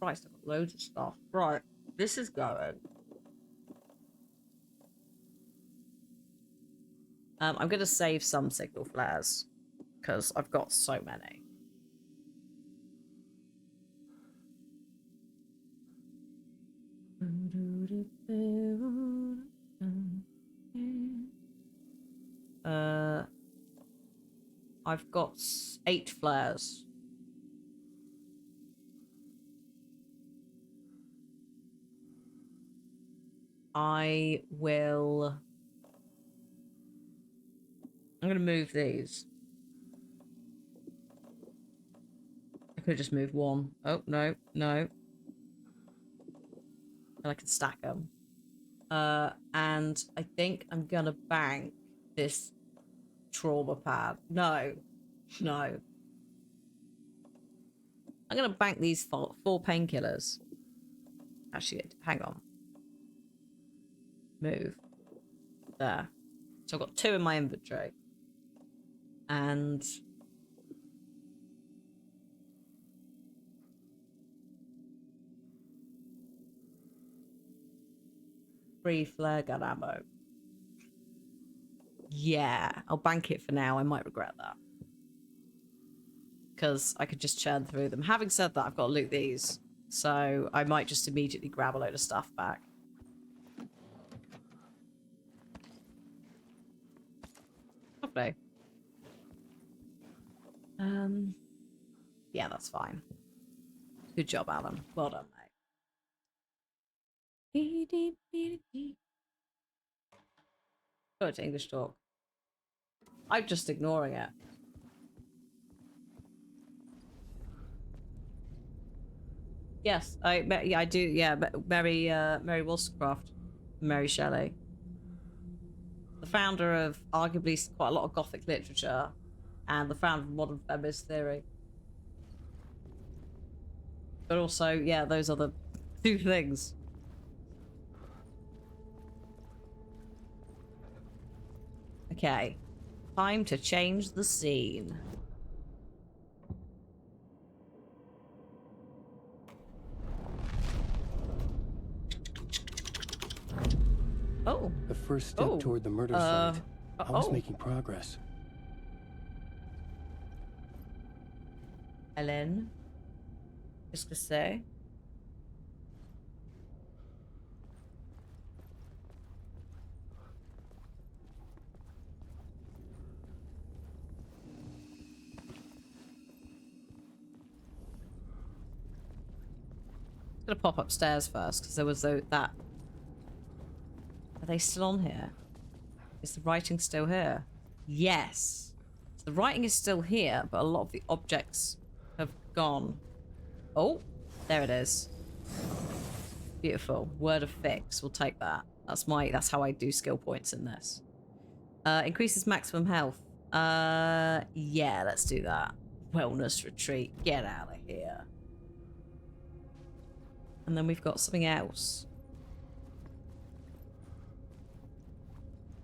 Christ, I've got loads of stuff. Right, this is going. I'm going to save some signal flares because I've got so many. I've got 8 flares. I'm gonna move these. I could just move one. Oh, no, no. And I can stack them. And I think I'm gonna bank this trauma pad. No. No. I'm gonna bank these 4 painkillers. Actually, hang on. Move. There. So I've got 2 in my inventory. And... free flare gun ammo. Yeah, I'll bank it for now. I might regret that. Because I could just churn through them. Having said that, I've got to loot these. So I might just immediately grab a load of stuff back. Lovely. Yeah, that's fine. Good job, Alan. Well done, mate. Go to English talk. I'm just ignoring it. Yes, I do. Yeah, Mary Wollstonecraft, Mary Shelley, the founder of arguably quite a lot of Gothic literature, and the founder of modern feminist theory. But also, yeah, those are the 2 things. Okay, time to change the scene. Oh. The first step toward the murder site. I was making progress. Hélène, qu'est-ce que c'est? I'm gonna pop upstairs first because there was that. Are they still on here? Is the writing still here? Yes. So the writing is still here, but a lot of the objects have gone. Oh, there it is. Beautiful. Word of fix. We'll take that. That's how I do skill points in this. Increases maximum health. Yeah, let's do that. Wellness retreat. Get out of here. And then we've got something else.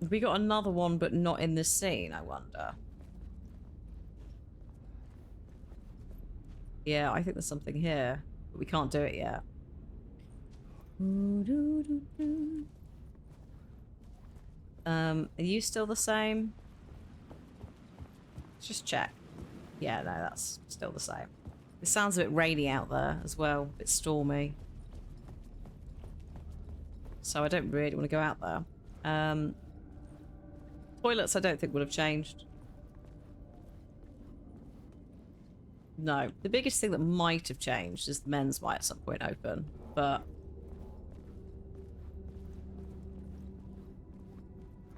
We got another one, but not in this scene, I wonder. Yeah, I think there's something here, but we can't do it yet. Are you still the same? Let's just check. Yeah, no, that's still the same. It sounds a bit rainy out there as well, a bit stormy. So I don't really want to go out there. Toilets I don't think would have changed. No. The biggest thing that might have changed is the men's might at some point open, but...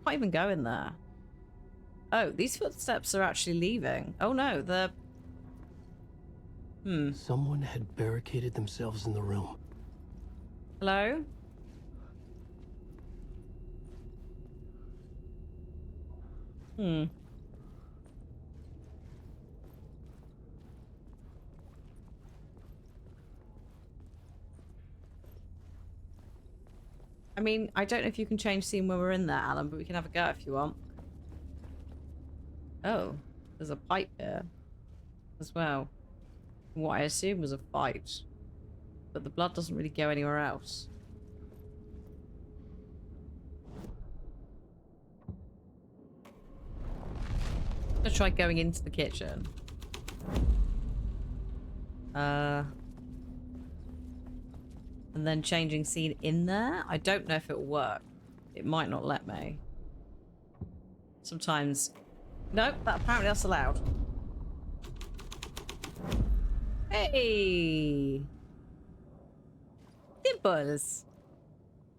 can't even go in there. Oh, these footsteps are actually leaving. Oh no, they're... Someone had barricaded themselves in the room. Hello? I mean, I don't know if you can change scene when we're in there, Alan, but we can have a go if you want. Oh, there's a pipe here as well. What I assume was a fight. But the blood doesn't really go anywhere else. I'm gonna try going into the kitchen. and then changing scene in there. I don't know if it'll work. It might not let me. Sometimes... Nope, apparently that's allowed. Hey! Dimples!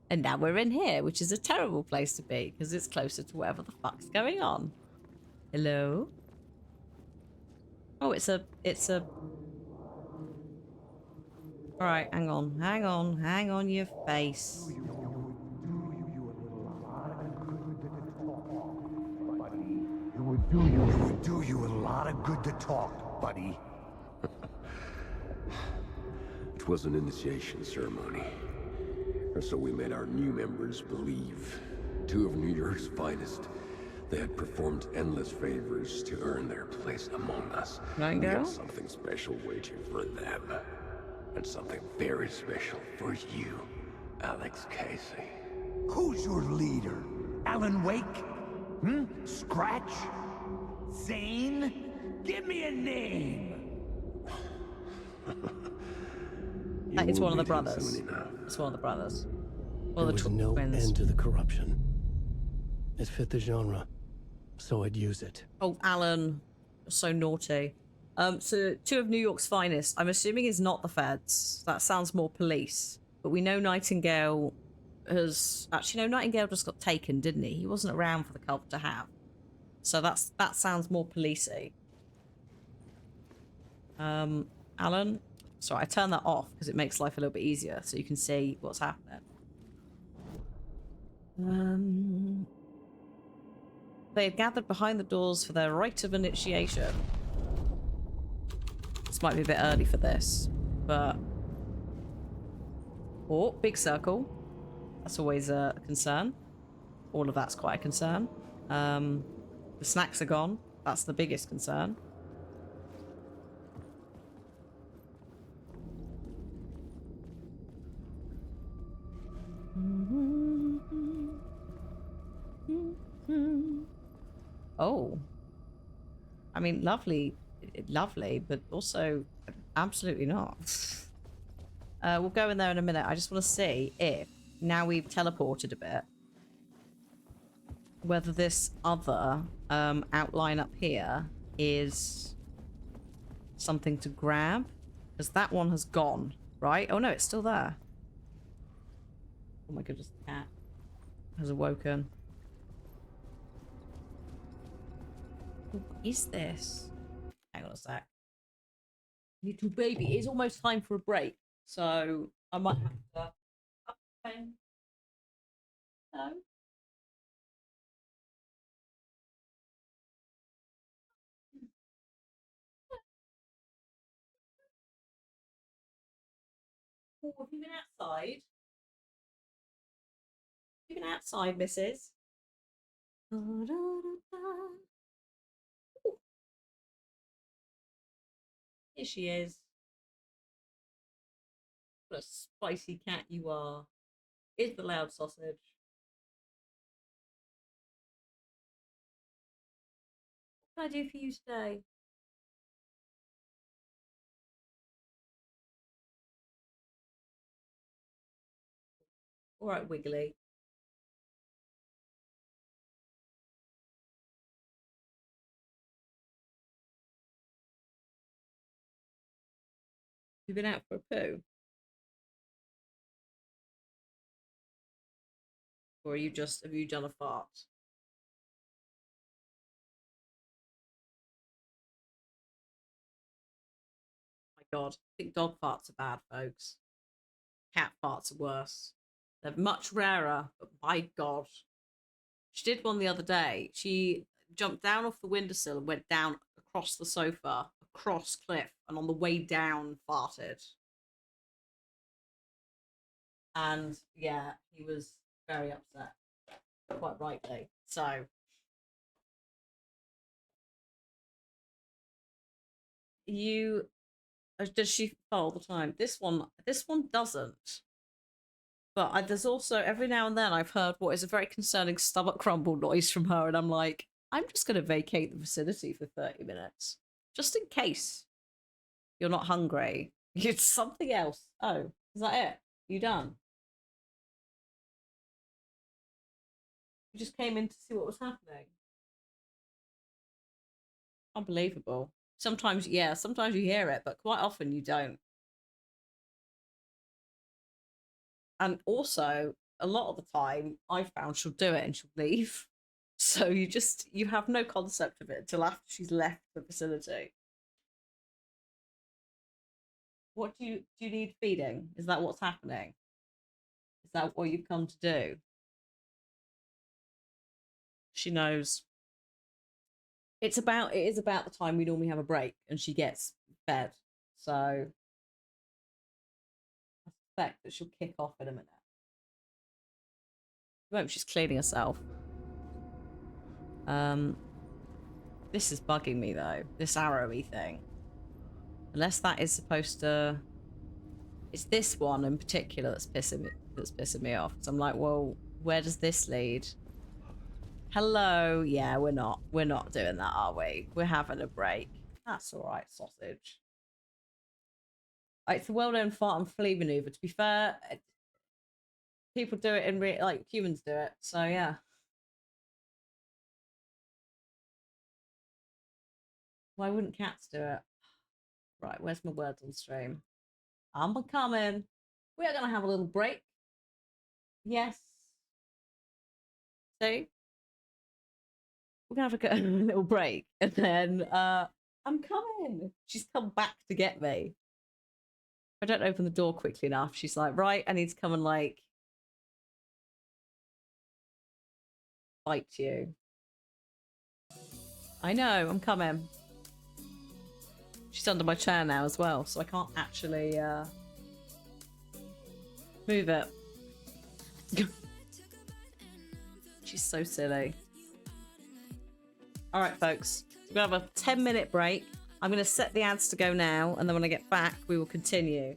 And now we're in here, which is a terrible place to be, because it's closer to whatever the fuck's going on. Hello? Oh, it's a... Alright, hang on your face. It would do you a lot of good to talk, buddy. It was an initiation ceremony. Or so we made our new members believe. 2 of New York's finest. They had performed endless favors to earn their place among us. Right, We girl? had something special waiting for them. And something very special for you, Alex Casey. Who's your leader? Alan Wake? Scratch? Zane? Give me a name! It's one of the You will meet him brothers. soon enough. It's one of the brothers. There Well, the was no twins. end to the corruption. It fit the genre, so I'd use it. Oh, Alan. So naughty. So 2 of New York's finest. I'm assuming is not the feds. That sounds more police. But we know Nightingale has... Actually, no, Nightingale just got taken, didn't he? He wasn't around for the cult to have. So that sounds more policey. Alan? Sorry, I turned that off because it makes life a little bit easier so you can see what's happening. They had gathered behind the doors for their rite of initiation. This might be a bit early for this, but... Oh, big circle. That's always a concern. All of that's quite a concern. The snacks are gone. That's the biggest concern. Oh. I mean, lovely, but also absolutely not. We'll go in there in a minute. I just want to see if, now we've teleported a bit, whether this other outline up here is something to grab. Because that one has gone, right? Oh no, it's still there. Oh my goodness, the cat has awoken. What is this? Hang on a sec. Little baby, it is almost time for a break. So I might have to... Okay. No. Oh, have you been outside? Have you been outside, missus? Da, da, da, da. Ooh. Here she is. What a spicy cat you are. Here's the loud sausage. What can I do for you today? All right, Wiggly. You've been out for a poo? Or are you just, have you done a fart? My God, I think dog farts are bad, folks. Cat farts are worse. They're much rarer, but my God. She did one the other day. She jumped down off the windowsill and went down across the sofa, across cliff, and on the way down farted. And yeah, he was very upset, quite rightly. So you, does she fart all the time? This one doesn't. But there's also, every now and then, I've heard what is a very concerning stomach crumble noise from her, and I'm like, I'm just going to vacate the vicinity for 30 minutes. Just in case you're not hungry. It's something else. Oh, is that it? You done? You just came in to see what was happening. Unbelievable. Sometimes, yeah, sometimes you hear it, but quite often you don't. And also, a lot of the time, I found she'll do it and she'll leave. So you have no concept of it until after she's left the facility. What do you need feeding? Is that what's happening? Is that what you've come to do? She knows. It is about the time we normally have a break and she gets fed. So I suspect that she'll kick off in a minute. Won't, she's cleaning herself. This is bugging me though, this arrowy thing. Unless that is supposed to, it's this one in particular that's pissing me off. So I'm like, well, where does this lead? Hello, yeah, we're not doing that, are we? We're having a break. That's all right, sausage. It's a well-known fart and flea maneuver. To be fair, people do it in like humans do it. So yeah. Why wouldn't cats do it? Right, where's my words on stream? I'm coming. We are gonna have a little break. Yes. See? We're gonna have a little break, and then I'm coming. She's come back to get me. If I don't open the door quickly enough, she's like, right, I need to come and like bite you. I know, I'm coming. She's under my chair now as well, so I can't actually move it. She's so silly. All right, folks. We're going to have a 10-minute break. I'm going to set the ads to go now, and then when I get back, we will continue.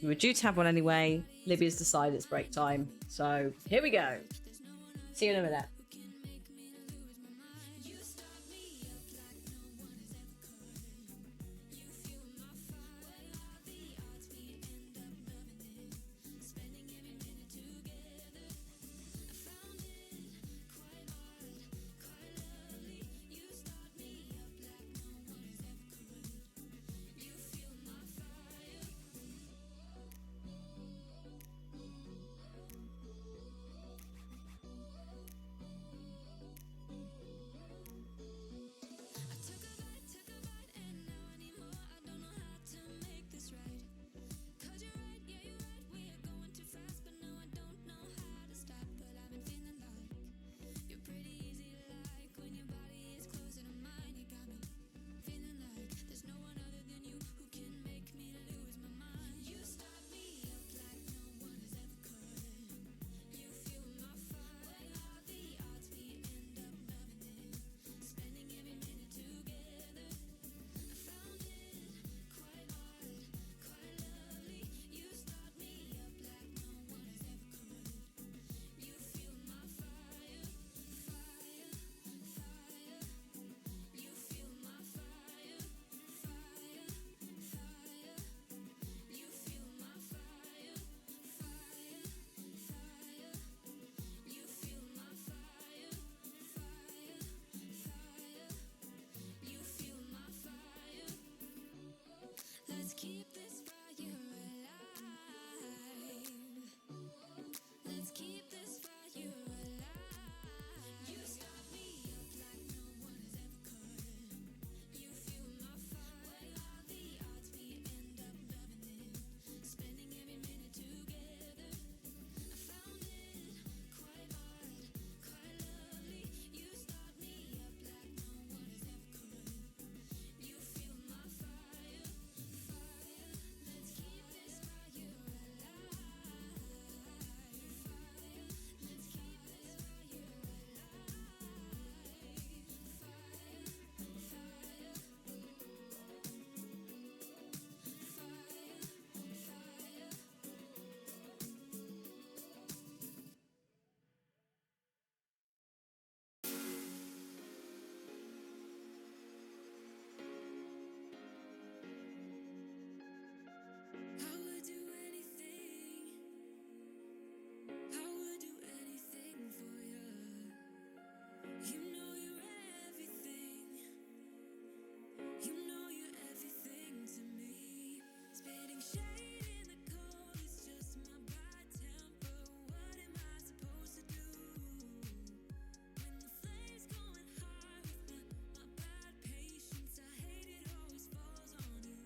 We were due to have one anyway. Libya's decided it's break time. So here we go. See you in a minute. Throwing shade in the cold, it's just my bad temper. What am I supposed to do? When the flame's going high with my bad patience, I hate it always falls on you.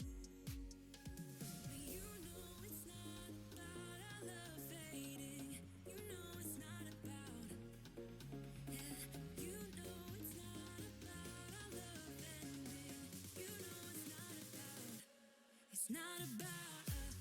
But you know it's not about our love fading. You know it's not about, yeah. You know it's not about our love ending. You know it's not about us.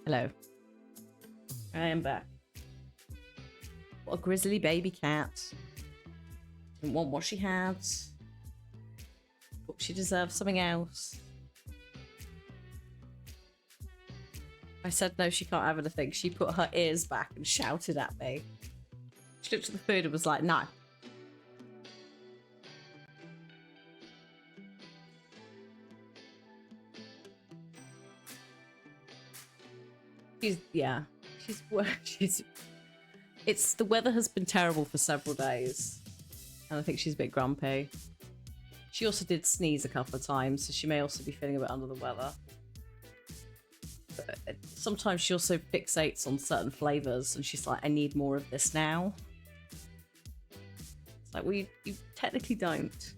Hello. I am back. What a grizzly baby cat. Didn't want what she had. But she deserves something else. I said no, she can't have anything. She put her ears back and shouted at me. She looked at the food and was like, no. She's it's the weather has been terrible for several days, and I think she's a bit grumpy. She also did sneeze a couple of times, so she may also be feeling a bit under the weather. But sometimes she also fixates on certain flavors, and she's like, I need more of this now. It's like, well, you technically don't.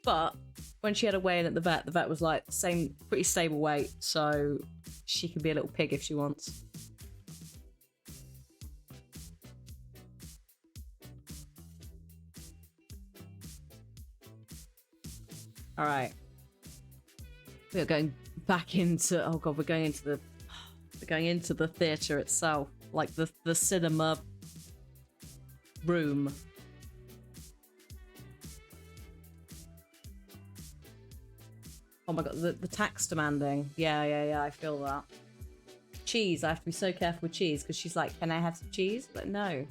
But when she had a weigh-in at the vet was like same, pretty stable weight, so she can be a little pig if she wants. All right, we are going back into. Oh god, we're going into the theater itself, like the cinema room. Oh my god, the tax demanding. Yeah, I feel that. Cheese, I have to be so careful with cheese because she's like, can I have some cheese? But no.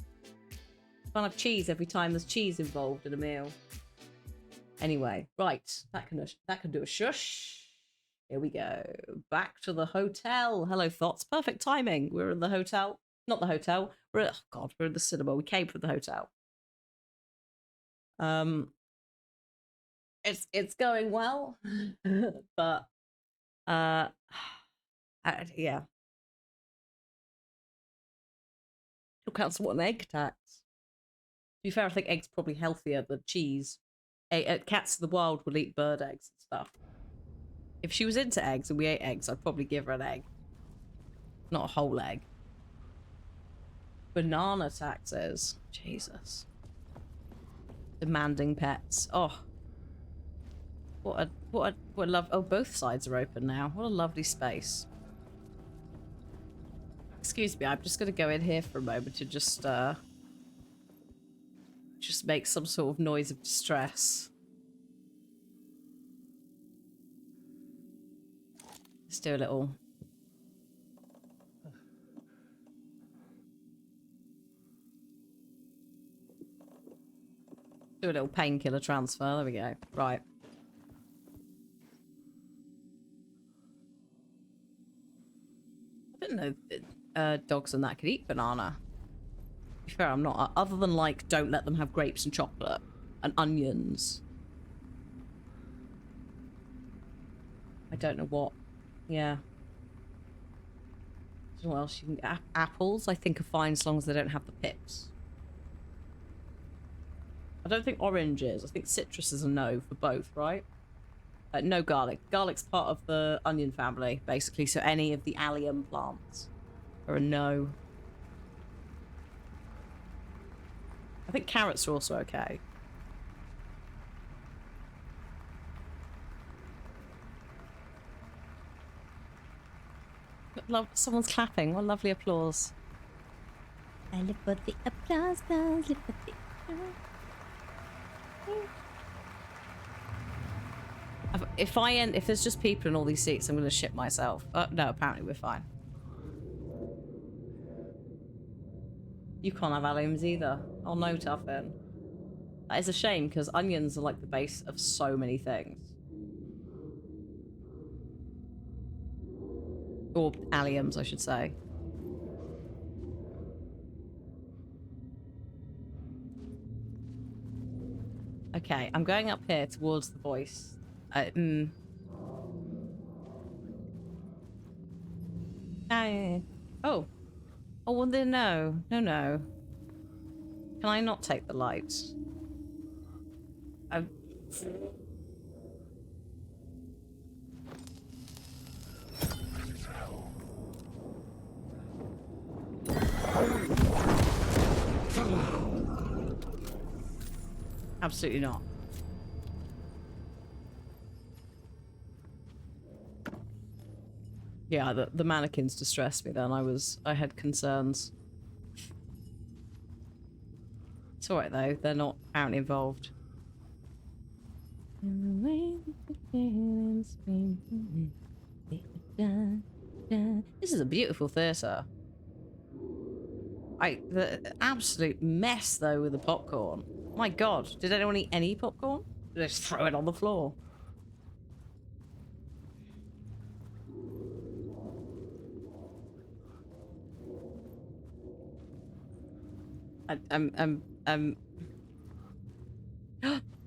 Can't have cheese every time there's cheese involved in a meal. Anyway, right, that can do a shush. Here we go. Back to the hotel. Hello, thoughts. Perfect timing. We're in the hotel. Not the hotel. We're in the cinema. We came from the hotel. It's going well, but yeah. Look out for what an egg tax. To be fair, I think eggs probably healthier than cheese. Cats of the wild will eat bird eggs and stuff. If she was into eggs and we ate eggs, I'd probably give her an egg. Not a whole egg. Banana taxes. Jesus. Demanding pets. Oh. What a love. Oh, both sides are open now. What a lovely space. Excuse me, I'm just going to go in here for a moment to just make some sort of noise of distress. Let's do a little... Do a little painkiller transfer. There we go. Right. I didn't know dogs and that could eat banana. To be fair, I'm not. Other than, like, don't let them have grapes and chocolate and onions. I don't know what. Yeah. I don't know what else you can get. Apples, I think, are fine as long as they don't have the pips. I don't think oranges. I think citrus is a no for both, right? No garlic. Garlic's part of the onion family, basically, so any of the allium plants are a no. I think carrots are also okay. Love, someone's clapping. What lovely applause. I live for the applause, live for the applause. If there's just people in all these seats, I'm going to shit myself. No, apparently we're fine. You can't have alliums either. Oh no, Tuffin. That is a shame, because onions are like the base of so many things. Or alliums, I should say. Okay, I'm going up here towards the voice. Oh, well then no. Can I not take the light? Absolutely not. Yeah, the mannequins distressed me then. I had concerns. It's alright though, they're not apparently involved. This is a beautiful theatre. The absolute mess though with the popcorn. My god, did anyone eat any popcorn? Did they just throw it on the floor?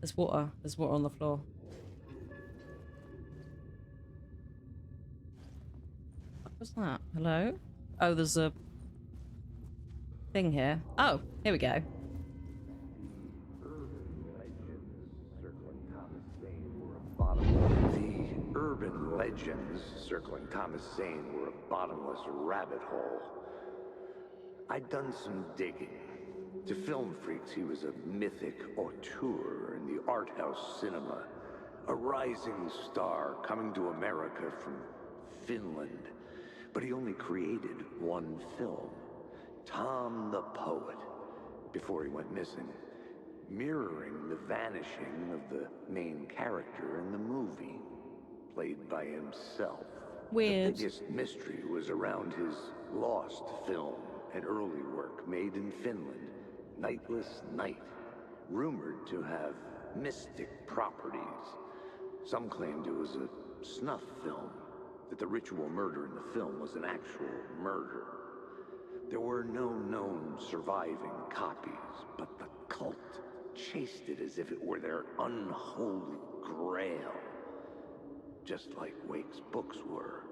There's water. There's water on the floor. What was that? Hello? Oh, there's a thing here. Oh, here we go. The urban legends circling Thomas Zane were a bottomless rabbit hole. I'd done some digging. To film freaks, he was a mythic auteur in the art house cinema. A rising star coming to America from Finland. But he only created one film, Tom the Poet, before he went missing, mirroring the vanishing of the main character in the movie, played by himself. Weird. The biggest mystery was around his lost film, an early work made in Finland, Nightless Night, rumored to have mystic properties. Some claimed it was a snuff film, that the ritual murder in the film was an actual murder. There were no known surviving copies, but the cult chased it as if it were their unholy grail, just like Wake's books were.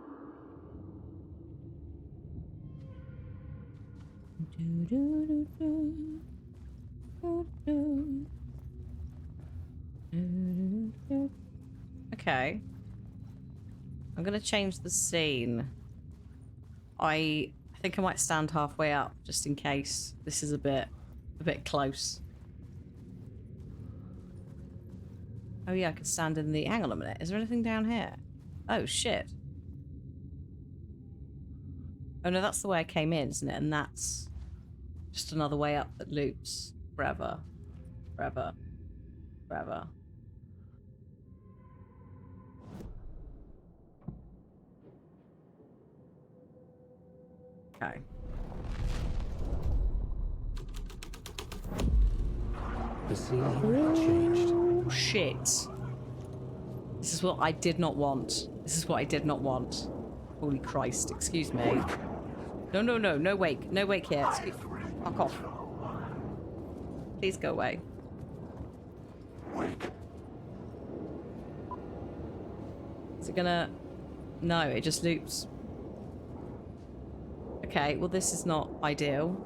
Okay. I'm gonna change the scene. I think I might stand halfway up just in case this is a bit close. Oh yeah, I could stand in the... Hang on a minute. Is there anything down here? Oh shit. Oh no, that's the way I came in, isn't it? And that's just another way up that loops forever. Forever. Forever. Okay. The scene here changed. Oh, shit. This is what I did not want. This is what I did not want. Holy Christ, excuse me. No, no, no, no wake. No wake here. Fuck off. Please go away. Is it gonna... No, it just loops. Okay, well this is not ideal.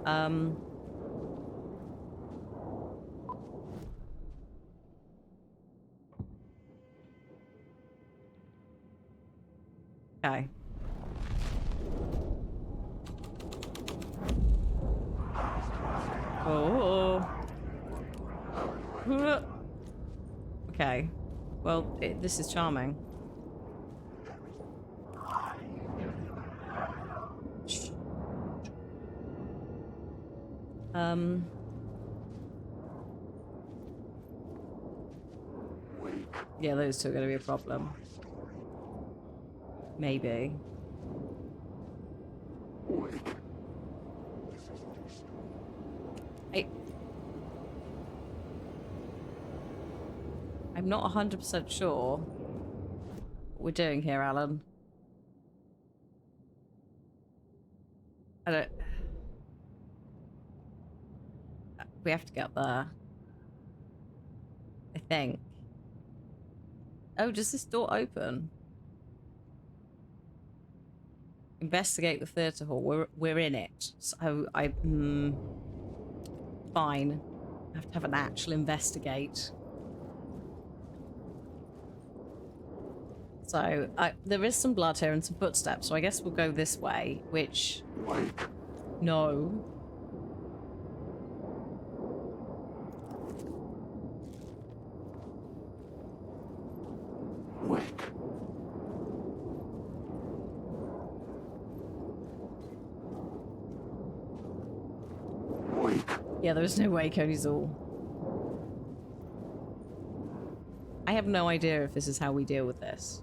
Okay. Oh. Okay. Well, this is charming. Yeah, those two are going to be a problem. Maybe. I'm not 100% sure what we're doing here, Alan. I don't... We have to get there. I think. Oh, does this door open? Investigate the theatre hall. We're in it. So I... fine. I have to have an actual investigate. So, there is some blood here and some footsteps, so I guess we'll go this way, which... No. Yeah, there's no way Cody's all. I have no idea if this is how we deal with this.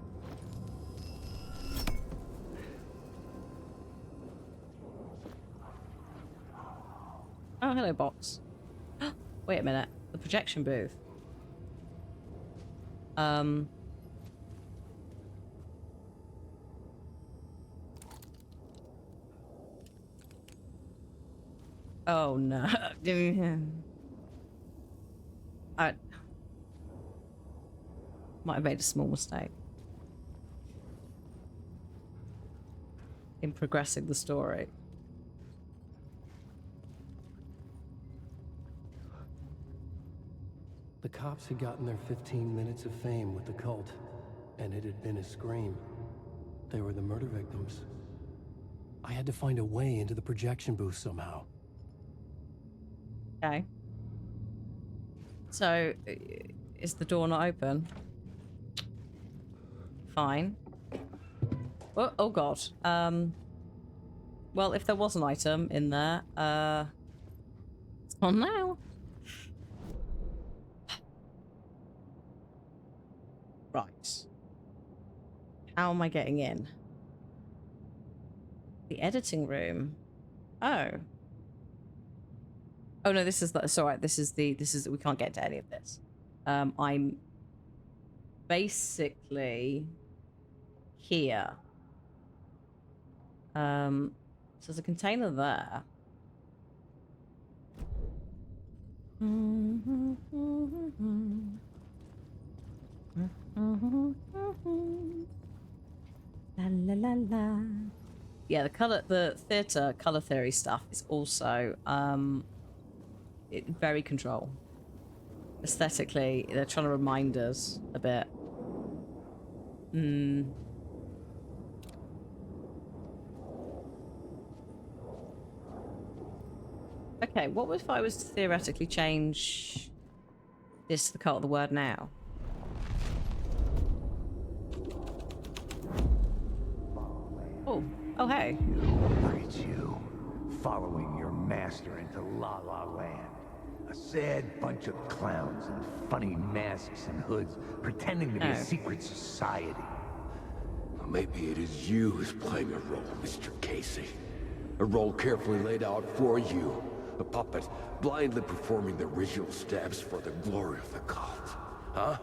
Oh, hello, box. Wait a minute. The projection booth. Oh no. I might have made a small mistake in progressing the story. The cops had gotten their 15 minutes of fame with the cult, and it had been a scream. They were the murder victims. I had to find a way into the projection booth somehow. Okay. So, is the door not open? Fine. Oh god. Well, if there was an item in there, it's on now. Right. How am I getting in? The editing room. Oh. Oh no, this is the, it's alright, this is we can't get to any of this. I'm basically here. So there's a container there. La la la la. Yeah, the theater color theory stuff is also very control. Aesthetically, they're trying to remind us a bit. Okay, what if I was to theoretically change this to the cult of the word now? Oh, hey. Look at you, following your master into La La Land. A sad bunch of clowns in funny masks and hoods, pretending to be a secret society. Maybe it is you who's playing a role, Mr. Casey. A role carefully laid out for you. A puppet blindly performing the ritual steps for the glory of the cult. Huh?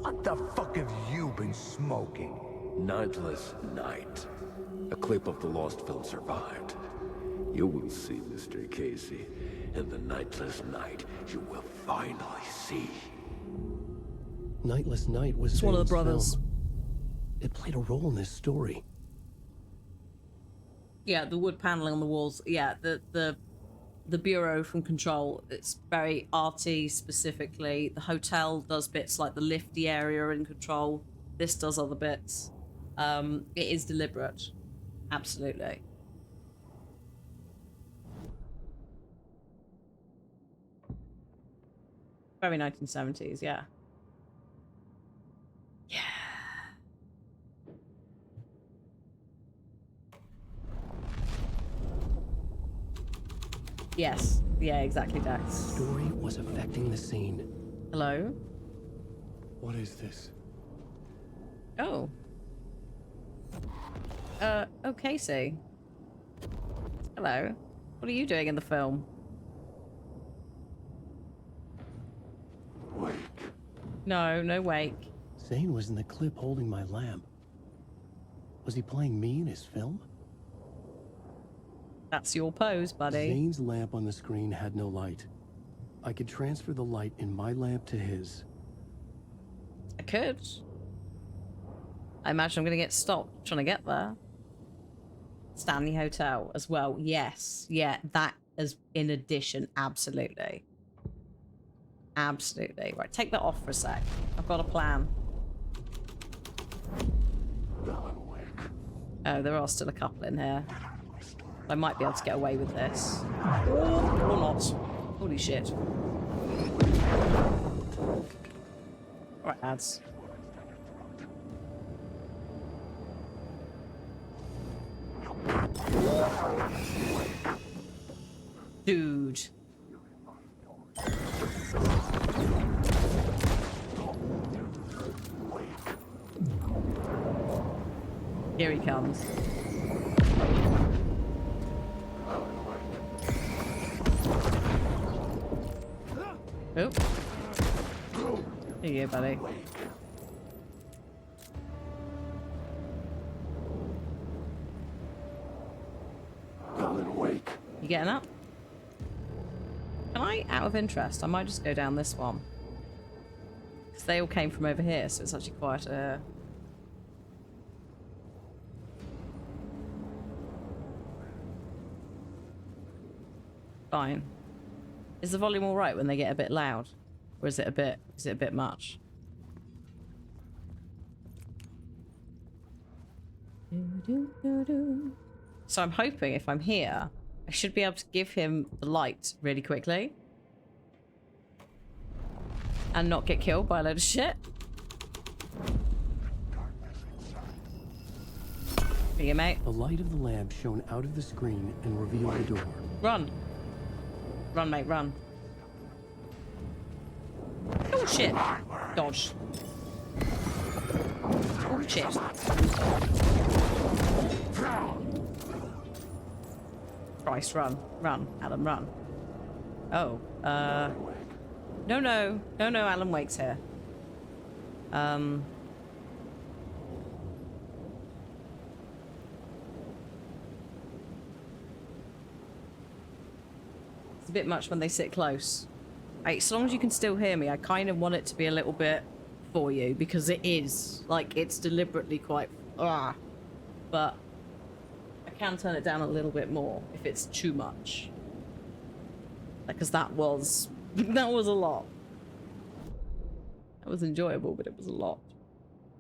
What the fuck have you been smoking? Nightless Night. A clip of the lost film survived. You will see, Mr. Casey. In the Nightless Night, you will finally see. Nightless Night was one of the Zane's brothers. film. It played a role in this story. Yeah, the wood paneling on the walls. Yeah, the bureau from Control. It's very arty specifically. The hotel does bits like the lifty area in Control. This does other bits. It is deliberate. Absolutely. Very 1970s, yeah. Yeah. Yes. Yeah, exactly, Dax. The story was affecting the scene. Hello? What is this? Oh. Oh, Casey. Hello. What are you doing in the film? Wake. No, no wake. Zane was in the clip holding my lamp. Was he playing me in his film? That's your pose, buddy. Zane's lamp on the screen had no light. I could transfer the light in my lamp to his. I could. I imagine I'm going to get stopped trying to get there. Stanley Hotel as well. Yes. Yeah, that is in addition. Absolutely. Absolutely. Right, take that off for a sec. I've got a plan. Oh, there are still a couple in here. I might be able to get away with this. Or not. Holy shit. Alright, lads. Dude. Here he comes. Oh. Here you go, buddy. Alan Wake. You getting up? Can I, out of interest, I might just go down this one. Because they all came from over here, so it's actually quite a... Fine. Is the volume all right when they get a bit loud? Or is it a bit much? So I'm hoping if I'm here, I should be able to give him the light really quickly. And not get killed by a load of shit. Here you go, mate. The light of the lamp shone out of the screen and revealed the door. Run. Run, mate, run. Oh, shit. Dodge. Oh, shit. Christ, run. Run, Alan, run. Oh, No, no. No, no, Alan Wake's here. It's a bit much when they sit close. As long as you can still hear me, I kind of want it to be a little bit for you, because it is. Like, it's deliberately quite... But I can turn it down a little bit more if it's too much. Because that was... that was a lot. That was enjoyable, but it was a lot.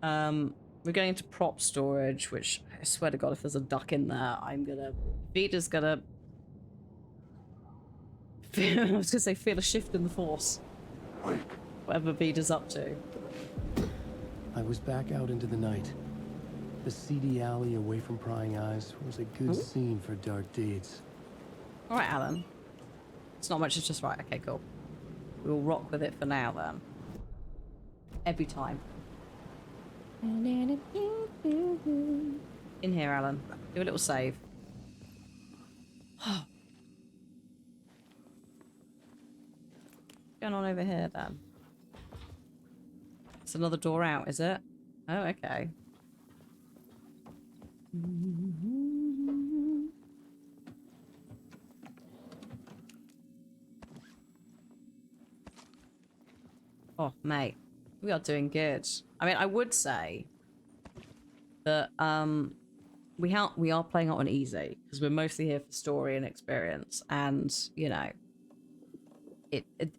We're going into prop storage, which I swear to God, if there's a duck in there, I'm gonna... Vita's gonna... I was gonna say feel a shift in the force. Whatever Vita's up to. I was back out into the night. The seedy alley away from prying eyes was a good scene for dark deeds. Alright, Alan. It's not much, it's just right. Okay, cool. We'll rock with it for now, then. Every time. In here, Alan. Do a little save. What's going on over here, then? It's another door out, is it? Oh, okay. Oh, mate. We are doing good. I mean, I would say that we are playing it on easy because we're mostly here for story and experience, and you know,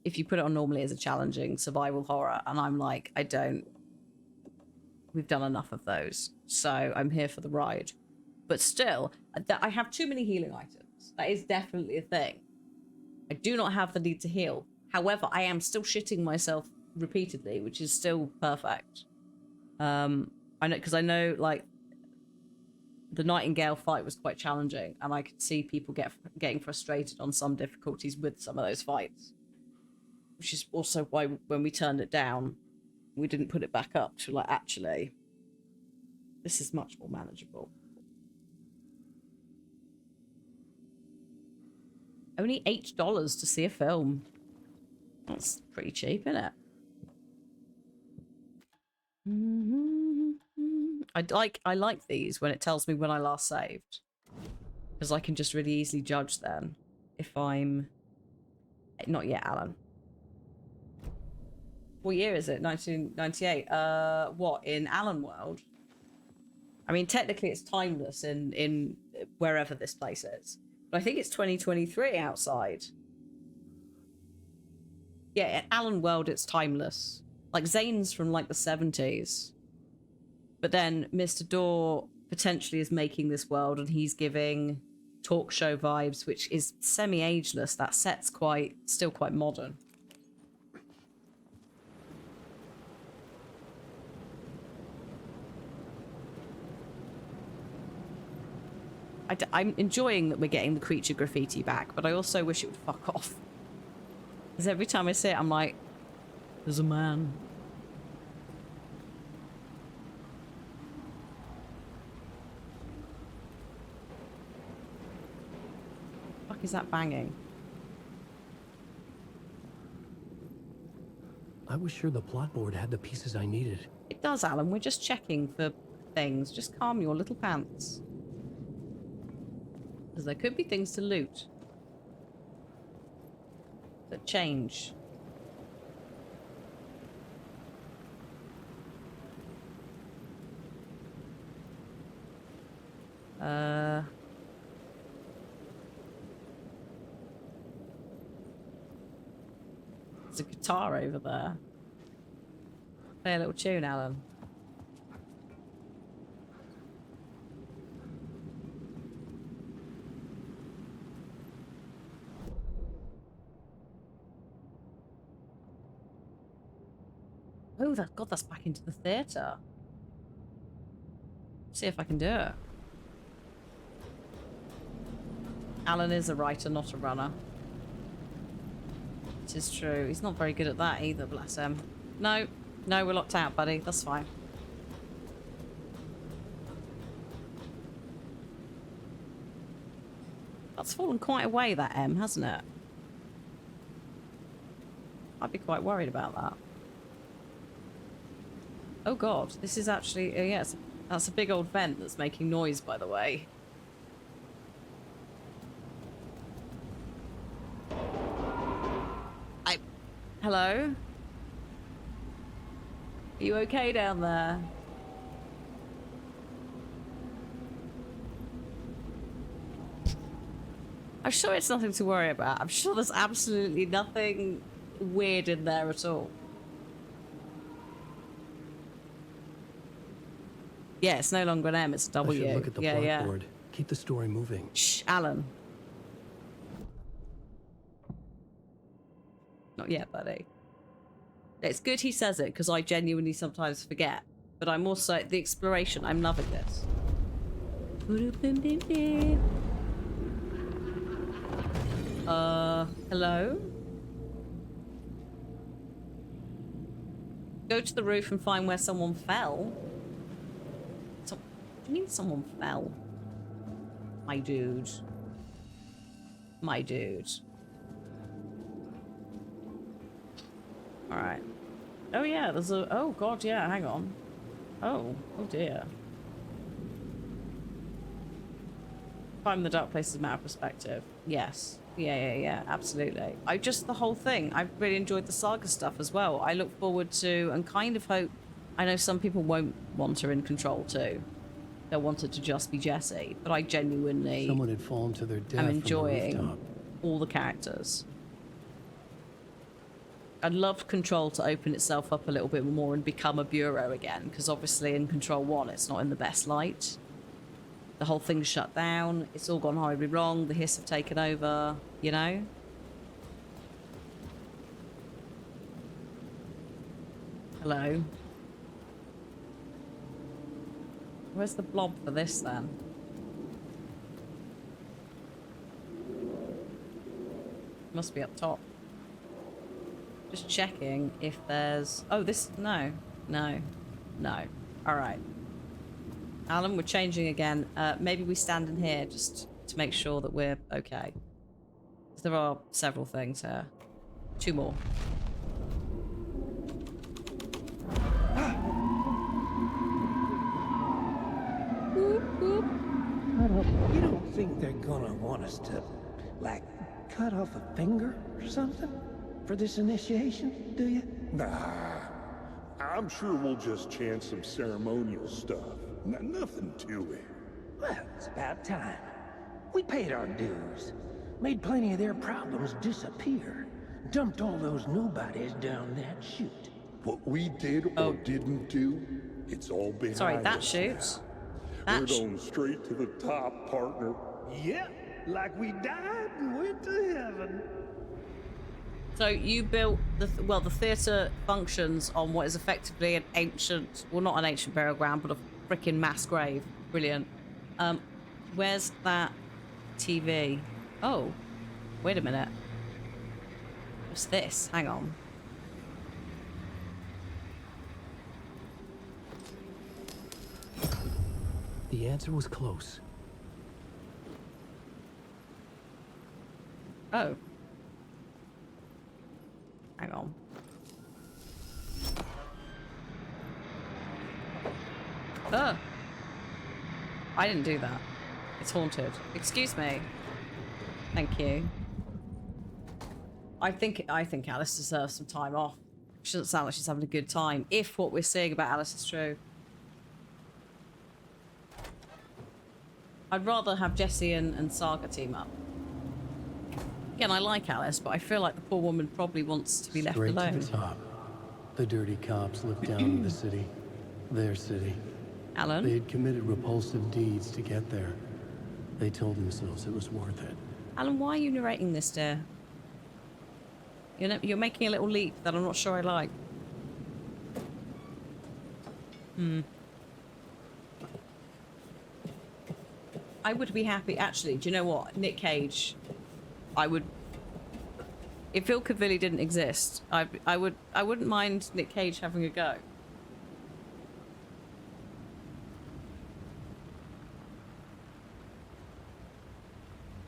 if you put it on normally as a challenging survival horror, and I'm like, we've done enough of those, so I'm here for the ride. But still, I have too many healing items. That is definitely a thing. I do not have the need to heal. However, I am still shitting myself repeatedly, which is still perfect. I know, because I know, like, the Nightingale fight was quite challenging, and I could see people getting frustrated on some difficulties with some of those fights. Which is also why when we turned it down, we didn't put it back up to, like, actually, this is much more manageable. Only $8 to see a film. That's pretty cheap, isn't it? I like these when it tells me when I last saved, because I can just really easily judge then if I'm not yet, Alan. What year is it? 1998. What, in Alan World? I mean, technically it's timeless in wherever this place is, but I think it's 2023 outside. Yeah, Alan World, it's timeless. Like, Zane's from, like, the 70s. But then Mr. Dorr potentially is making this world, and he's giving talk show vibes, which is semi-ageless. That set's still quite modern. I'm enjoying that we're getting the creature graffiti back, but I also wish it would fuck off. Because every time I see it, I'm like, there's a man. fuck is that banging? I was sure the plot board had the pieces I needed. It does, Alan. We're just checking for things. Just calm your little pants. Because there could be things to loot that change. There's a guitar over there. Play a little tune, Alan. Oh, God, that's back into the theatre. See if I can do it. Alan is a writer, not a runner. It is true. He's not very good at that either, bless him. No, we're locked out, buddy. That's fine. That's fallen quite away, that M, hasn't it? I'd be quite worried about that. Oh god, this is actually... yes, that's a big old vent that's making noise, by the way. Hello? Are you okay down there? I'm sure it's nothing to worry about. I'm sure there's absolutely nothing weird in there at all. Yeah, it's no longer an M, it's a W. I should look at the blackboard. Keep the story moving. Shh, Alan. Not yet, buddy. It's good he says it, because I genuinely sometimes forget. But I'm also... the exploration, I'm loving this. Hello? Go to the roof and find where someone fell. What do you mean someone fell? My dude. My dude. Alright. Oh yeah, there's a... oh god, yeah, hang on. Oh dear. Find the dark places matter perspective. Yes. Yeah, absolutely. The whole thing. I really enjoyed the saga stuff as well. I look forward to and kind of hope... I know some people won't want her in Control too. They'll want it to just be Jesse, but I genuinely... someone had fallen to their death. I'm from the enjoying rooftop. all the characters. I'd love Control to open itself up a little bit more and become a bureau again, because obviously in Control 1 it's not in the best light. The whole thing's shut down, it's all gone horribly wrong, the Hiss have taken over, you know? Hello? Where's the blob for this then? Must be up top. Just checking if there's... oh, this... no. Alright. Alan, we're changing again. Maybe we stand in here just to make sure that we're okay. 'Cause there are several things here. 2 more. You don't think they're gonna want us to, like, cut off a finger or something for this initiation, do you? Nah, I'm sure we'll just chant some ceremonial stuff. Nothing to it. Well, it's about time. We paid our dues, made plenty of their problems disappear, dumped all those nobodies down that chute. What we did or didn't do, it's all behind Sorry, that us chute. now. We're going straight to the top, partner. Yep, like we died and went to heaven. So you built the the theatre functions on what is effectively an ancient, well, not an ancient burial ground, but a freaking mass grave. Brilliant. Where's that TV? Oh, wait a minute. What's this? Hang on. The answer was close. Oh. Hang on. Oh. I didn't do that. It's haunted. Excuse me. Thank you. I think Alice deserves some time off. She doesn't sound like she's having a good time, if what we're seeing about Alice is true. I'd rather have Jesse and Saga team up. Again, I like Alice, but I feel like the poor woman probably wants to be left Straight alone. to the top. The dirty cops looked down on the city. Their city. Alan? They had committed repulsive deeds to get there. They told themselves it was worth it. Alan, why are you narrating this, dear? You're making a little leap that I'm not sure I like. I would be happy. Actually, do you know what? Nick Cage, I would... If Phil Cavilli didn't exist, I wouldn't mind Nick Cage having a go.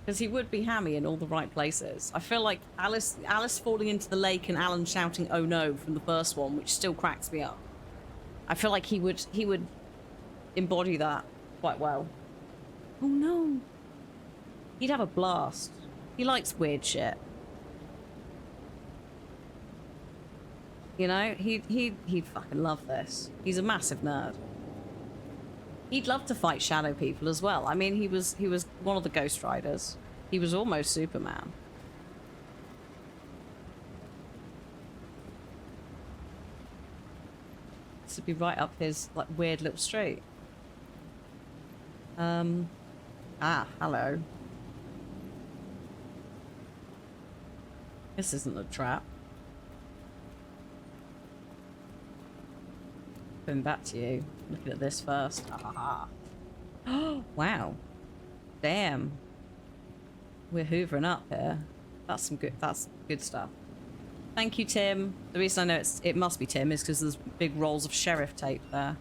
Because he would be hammy in all the right places. I feel like Alice falling into the lake and Alan shouting "Oh no" from the first one, which still cracks me up. I feel like he would embody that quite well. Oh no. He'd have a blast. He likes weird shit. You know, he'd fucking love this. He's a massive nerd. He'd love to fight shadow people as well. I mean, he was one of the Ghost Riders. He was almost Superman. This would be right up his like weird little street. Hello. This isn't a trap. Going back to you. Looking at this first. Oh, wow. Damn. We're hoovering up here. That's good stuff. Thank you, Tim. The reason I know it must be Tim is because there's big rolls of sheriff tape there.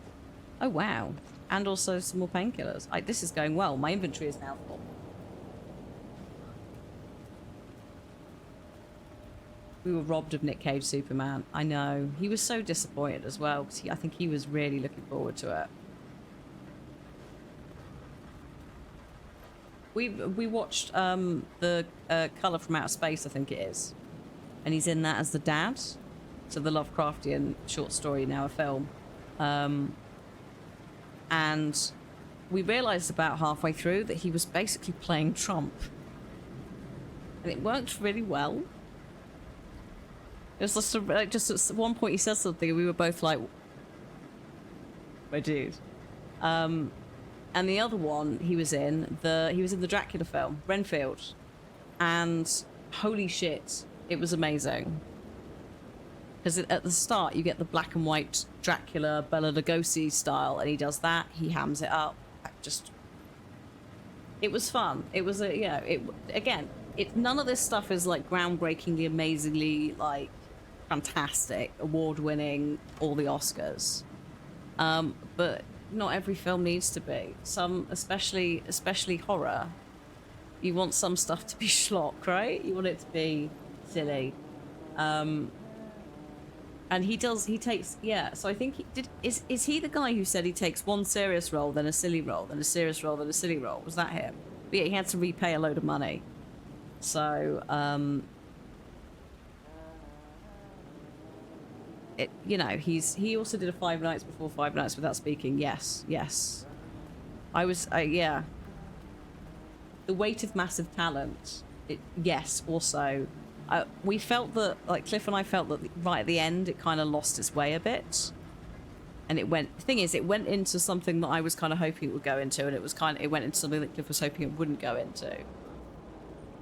Oh, wow. And also some more painkillers. This is going well. My inventory is now full. We were robbed of Nick Cage Superman. I know. He was so disappointed as well, because I think he was really looking forward to it. We watched the Color from Outer Space, I think it is. And he's in that as the dad. So the Lovecraftian short story, now a film. And we realised about halfway through that he was basically playing Trump. And it worked really well. It was just at one point he said something and we were both like, my dude. And the other one he was in the Dracula film, Renfield. And holy shit, it was amazing. Because at the start you get the black and white Dracula, Bela Lugosi style, and he does that, he hams it up. It was fun. It was none of this stuff is like groundbreakingly, amazingly, like, fantastic, award-winning, all the Oscars. But not every film needs to be. Some, especially horror, you want some stuff to be schlock, right? You want it to be silly. And he takes, so I think is he the guy who said he takes one serious role, then a silly role, then a serious role, then a silly role? Was that him? But yeah, he had to repay a load of money. So, he also did a Five Nights Before Five Nights Without Speaking. Yes. The weight of massive talent. Also. We felt that, like, Cliff and I felt that right at the end it kind of lost its way a bit. And it went into something that I was kind of hoping it would go into, and it went into something that Cliff was hoping it wouldn't go into.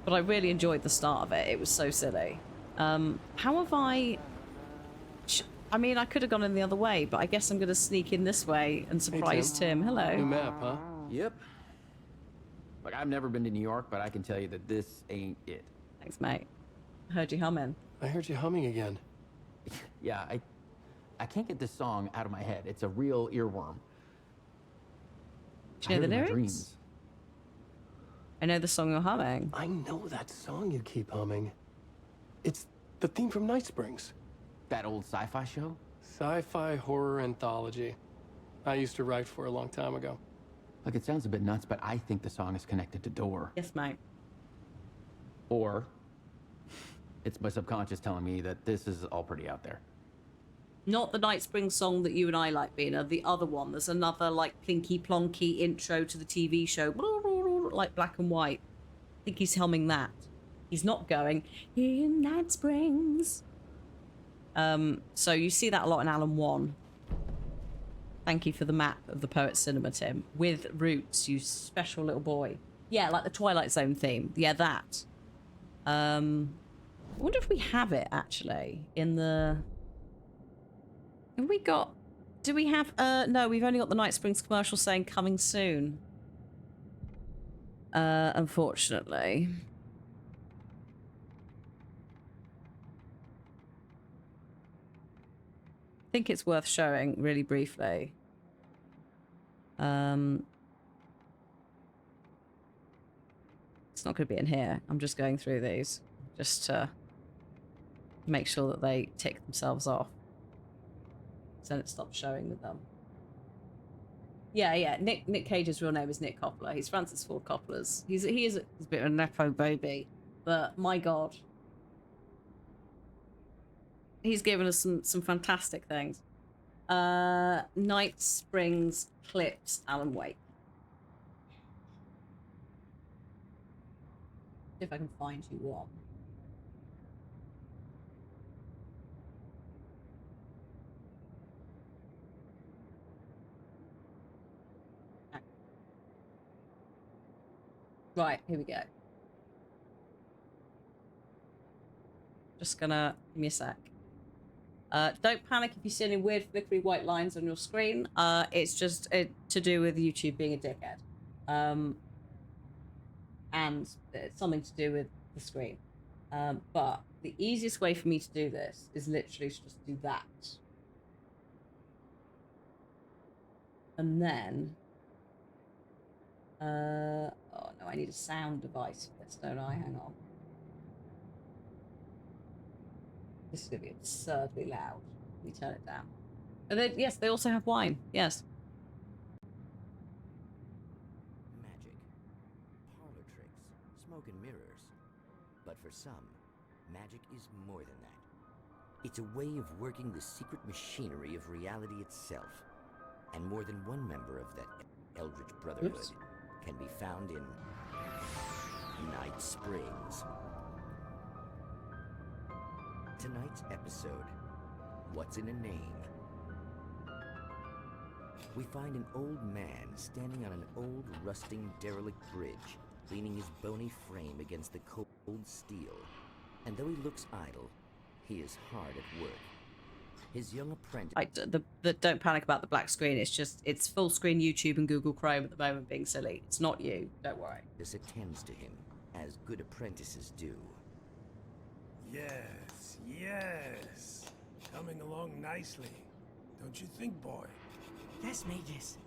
But I really enjoyed the start of it. It was so silly. How have I mean, I could have gone in the other way, but I guess I'm going to sneak in this way and surprise Tim. Hello. New map, huh? Yep. Like, I've never been to New York, but I can tell you that this ain't it. Thanks, mate. I heard you humming. I heard you humming again. Yeah, I can't get this song out of my head. It's a real earworm. Do you know the lyrics? I know the song you're humming. I know that song you keep humming. It's the theme from Night Springs. That old sci-fi show? Sci-fi horror anthology. I used to write for a long time ago. Look, it sounds a bit nuts, but I think the song is connected to Door. Yes, mate. Or it's my subconscious telling me that this is all pretty out there. Not the Night Springs song that you and I like, Bina. The other one. There's another, like, plinky plonky intro to the TV show. Like black and white. I think he's humming that. He's not going, in Night Springs. So you see that a lot in Alan 1. Thank you for the map of the Poet's Cinema, Tim. With roots, you special little boy. Yeah, like the Twilight Zone theme. Yeah, that. I wonder if we have it, actually, in the... Have we got... Do we have... No, we've only got the Night Springs commercial saying coming soon. Unfortunately. I think it's worth showing really briefly. It's not going to be in here. I'm just going through these just to make sure that they tick themselves off. So then it stops showing with them. Yeah. Nick Cage's real name is Nick Coppola. He's Francis Ford Coppola's. He is a bit of a nepo baby, but my God, he's given us some fantastic things. Night Springs clips Alan Wake. See if I can find you one. Right, here we go. Just gonna give me a sec. Don't panic if you see any weird flickery white lines on your screen. It's just to do with YouTube being a dickhead. And it's something to do with the screen. But the easiest way for me to do this is literally to just do that. And then... oh no, I need a sound device for this, don't I? Hang on. This is going to be absurdly loud. Let me turn it down. And yes, they also have wine. Yes. Magic. Parlor tricks. Smoke and mirrors. But for some, magic is more than that. It's a way of working the secret machinery of reality itself. And more than one member of that Eldritch Brotherhood can be found in Night Springs. Tonight's episode, What's in a Name? We find an old man standing on an old, rusting, derelict bridge, leaning his bony frame against the cold steel. And though he looks idle, he is hard at work. His young apprentice... Don't panic about the black screen. It's full screen YouTube and Google Chrome at the moment being silly. It's not you. Don't worry. This attends to him, as good apprentices do. Yes. Coming along nicely. Don't you think, boy? Yes, Magus.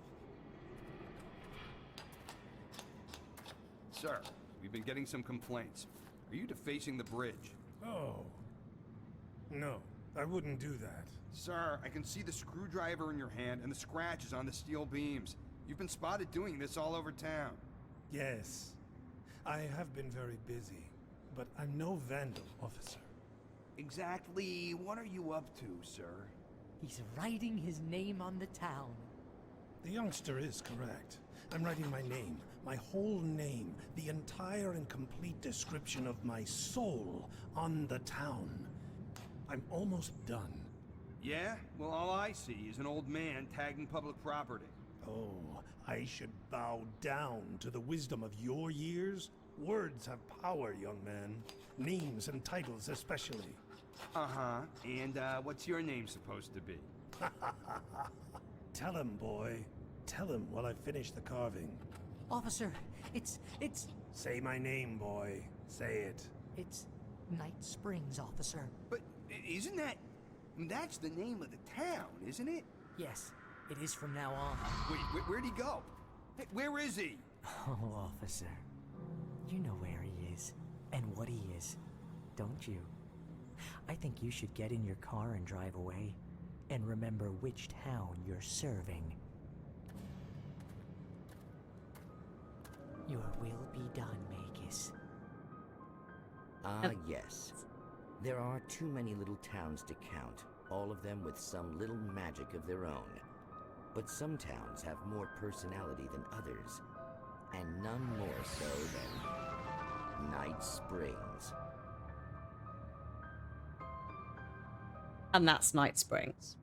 Sir, we've been getting some complaints. Are you defacing the bridge? Oh. No, I wouldn't do that. Sir, I can see the screwdriver in your hand and the scratches on the steel beams. You've been spotted doing this all over town. Yes. I have been very busy, but I'm no vandal, officer. Exactly what are you up to, sir? He's writing his name on the town. The youngster is correct. I'm writing my name, my whole name, the entire and complete description of my soul on the town. I'm almost done. Yeah? Well, all I see is an old man tagging public property. Oh, I should bow down to the wisdom of your years? Words have power, young man. Names and titles especially. Uh-huh. And, what's your name supposed to be? Tell him, boy. Tell him while I finish the carving. Officer, it's... Say my name, boy. Say it. It's Night Springs, officer. But isn't that... That's the name of the town, isn't it? Yes, it is from now on. Wait, where'd he go? Hey, where is he? Oh, officer. You know where he is, and what he is, don't you? I think you should get in your car and drive away, and remember which town you're serving. Your will be done, Magus. Ah, yes. There are too many little towns to count, all of them with some little magic of their own. But some towns have more personality than others, and none more so than Night Springs. And that's Night Springs.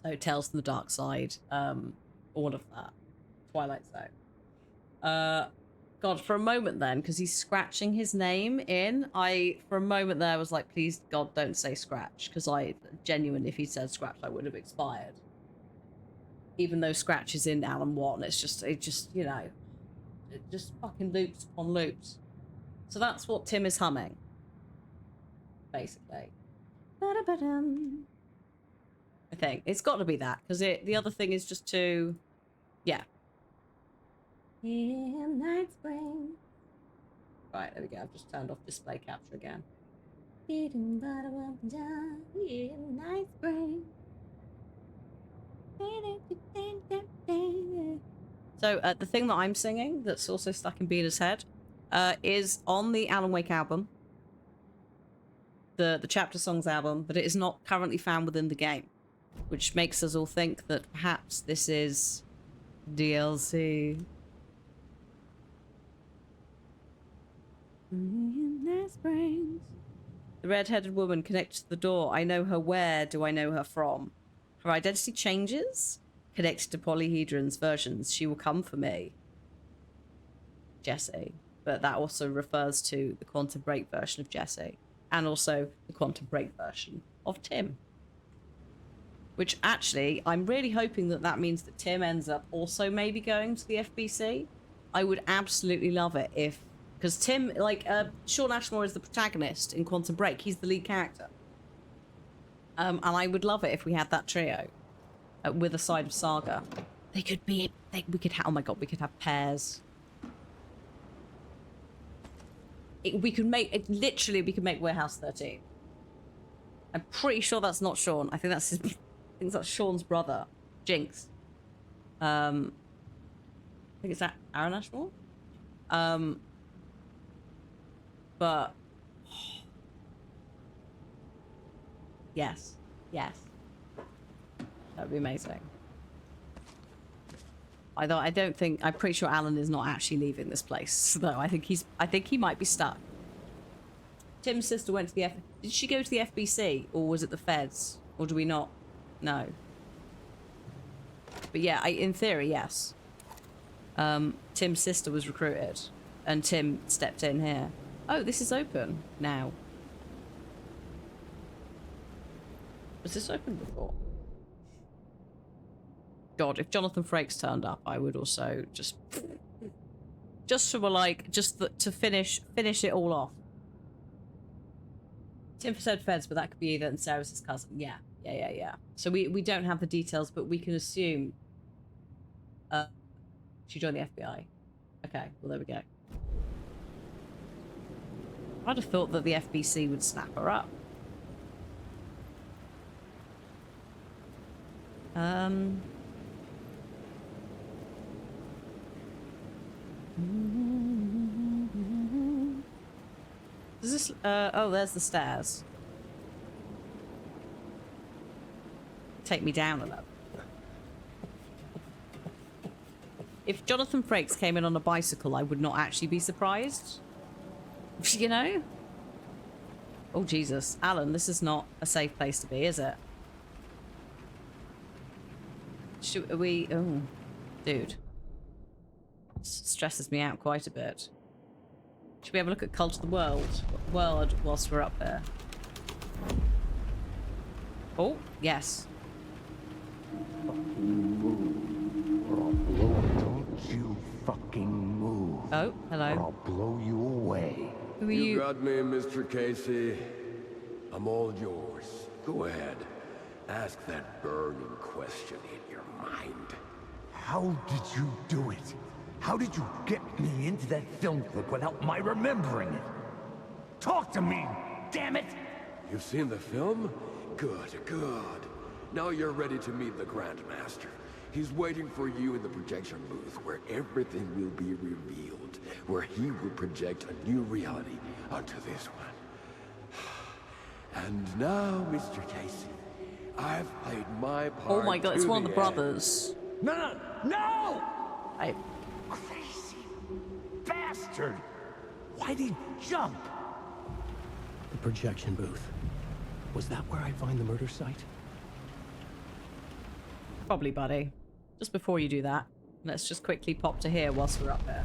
So Tales from the Dark Side, all of that. Twilight Zone. God, for a moment then, because he's scratching his name in, for a moment there was like, please, God, don't say Scratch, because I genuinely, if he said Scratch, I would have expired. Even though Scratch is in Alan 1, it just, you know, it just fucking loops on loops. So that's what Tim is humming, basically. Ba-da-ba-dum. I think it's got to be that, because the other thing is just to, yeah. In Night Spring. Right, there we go. I've just turned off display capture again. In Night Spring. So the thing that I'm singing that's also stuck in Bina's head is on the Alan Wake album. The Chapter Songs album, but it is not currently found within the game, which makes us all think that perhaps this is DLC. The red-headed woman connected to the door. I know her where, do I know her from? Her identity changes? Connected to polyhedron's versions. She will come for me. Jesse. But that also refers to the Quantum Break version of Jesse. And also the Quantum Break version of Tim. Which actually, I'm really hoping that that means that Tim ends up also maybe going to the FBC. I would absolutely love it if... Because Tim, like, Sean Ashmore is the protagonist in Quantum Break. He's the lead character. And I would love it if we had that trio with a side of Saga. They could be... we could have... Oh my god, we could have pairs. We could make... literally, we could make Warehouse 13. I'm pretty sure that's not Sean. I think that's his... I think that's Sean's brother. Jinx. I think it's Aaron Ashmore? But yes, that'd be amazing. I'm pretty sure Alan is not actually leaving this place, though. I think he might be stuck. Tim's sister went to the did she go to the FBC, or was it the feds, or do we not know? But yeah, in theory, yes. Tim's sister was recruited, and Tim stepped in here. Oh, this is open now. Was this open before? God, if Jonathan Frakes turned up, I would also just to finish it all off. Tim said feds, but that could be either and Sarah's his cousin. Yeah. So we don't have the details, but we can assume she joined the FBI. Okay, well there we go. I'd have thought that the FBC would snap her up. Does this... oh, there's the stairs. Take me down a level. If Jonathan Frakes came in on a bicycle, I would not actually be surprised. You know? Oh, Jesus. Alan, this is not a safe place to be, is it? Are we... Oh, dude. This stresses me out quite a bit. Should we have a look at Cult of the World whilst we're up there? Oh, yes. Don't you fucking move. Oh, hello. Or I'll blow you away. Who are you? You got me, Mr. Casey. I'm all yours. Go ahead. Ask that burning question in your mind. How did you do it? How did you get me into that film clip without my remembering it? Talk to me, damn it! You've seen the film? Good, good. Now you're ready to meet the Grandmaster. He's waiting for you in the projection booth, where everything will be revealed, where he will project a new reality onto this one. And now, Mr. Casey, I've played my part. Oh my god, it's to one of the end. brothers. No! I... Crazy bastard! Why'd he jump? The projection booth. Was that where I'd find the murder site? Probably, buddy. Just before you do that, let's just quickly pop to here whilst we're up there.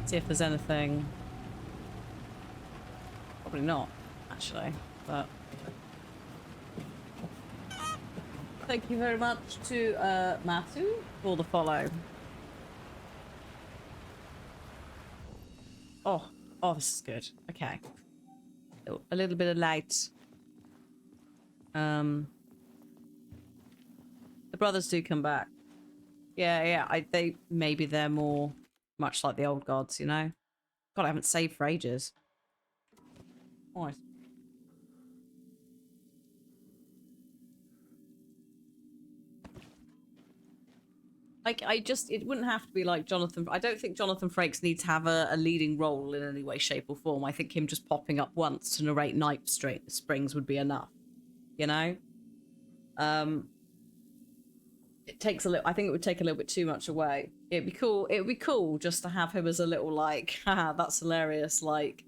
See if there's anything. Probably not, actually, but... Thank you very much to Matthew for the follow. Oh, this is good. Okay. A little bit of light. The brothers do come back. Yeah. Maybe they're more much like the old gods, you know? God, I haven't saved for ages. Nice. Like, it wouldn't have to be like Jonathan. I don't think Jonathan Frakes needs to have a leading role in any way, shape, or form. I think him just popping up once to narrate Night Springs would be enough. You know? It takes a little. I think it would take a little bit too much away. It'd be cool. It would be cool just to have him as a little like, haha, that's hilarious. Like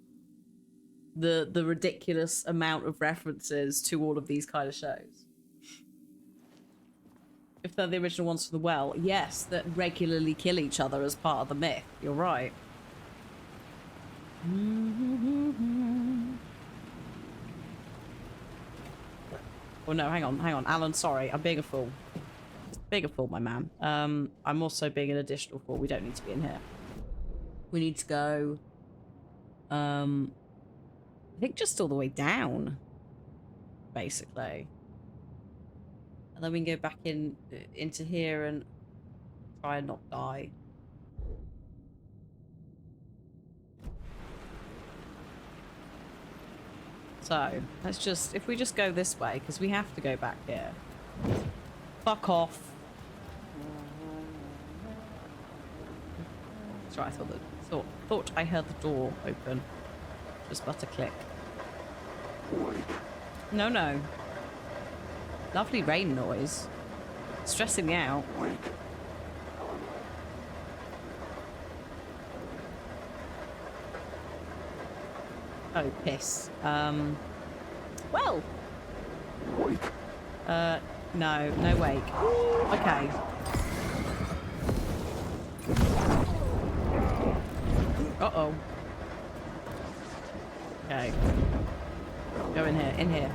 the ridiculous amount of references to all of these kind of shows. If they're the original ones from the well, yes, that regularly kill each other as part of the myth. You're right. Oh no, hang on, Alan, sorry, I'm being a fool. Being a fool, my man. I'm also being an additional fool. We don't need to be in here. We need to go, I think just all the way down, basically. And then we can go back into here and try and not die. So, let's just, if we just go this way, because we have to go back here. Fuck off. That's right, I thought I heard the door open. Just but a click. No. Lovely rain noise. Stressing me out. Oh, piss. Well. No wake. Okay. Uh-oh. Okay. Go in here,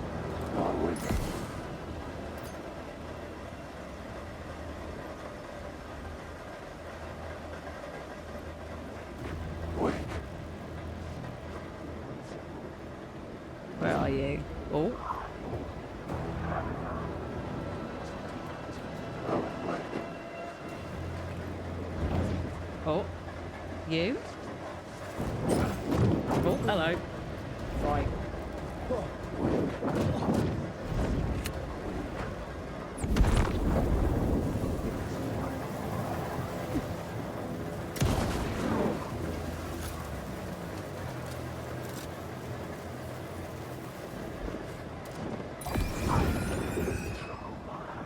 Where are you? Oh. Oh. You? Oh, hello. Right.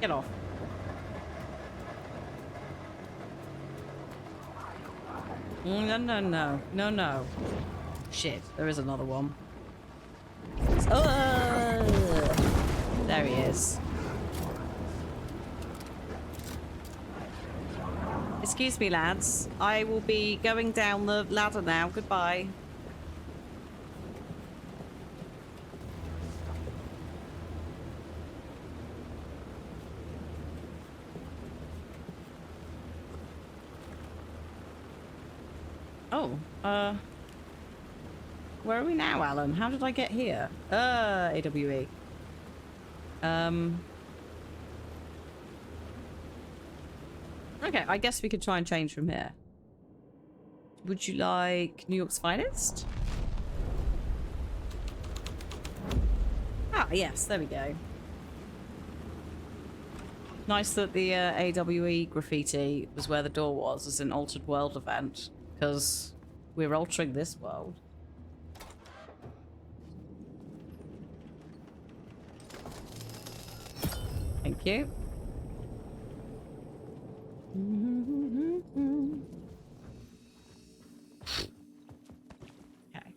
Get off. No. Shit, there is another one. Oh! There he is. Excuse me, lads. I will be going down the ladder now. Goodbye. Oh, where are we now, Alan? How did I get here? AWE. Okay, I guess we could try and change from here. Would you like New York's finest? Ah, yes, there we go. Nice that the AWE graffiti was where the door was as an Altered World event, because we're altering this world. Thank you. Okay.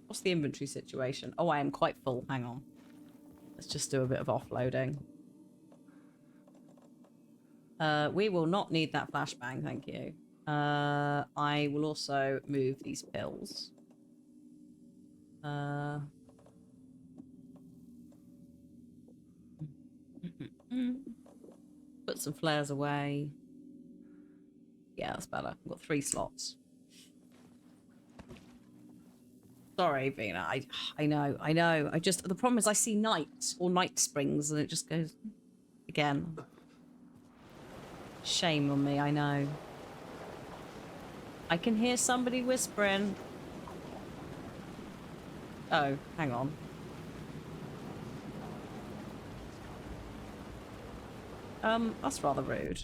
What's the inventory situation? Oh, I am quite full. Hang on. Let's just do a bit of offloading. We will not need that flashbang, thank you. I will also move these pills. Put some flares away. Yeah, that's better. I've got 3 slots. Sorry, Vina. I know. The problem is I see night or night springs and it just goes again. Shame on me, I know. I can hear somebody whispering. Oh, hang on. That's rather rude.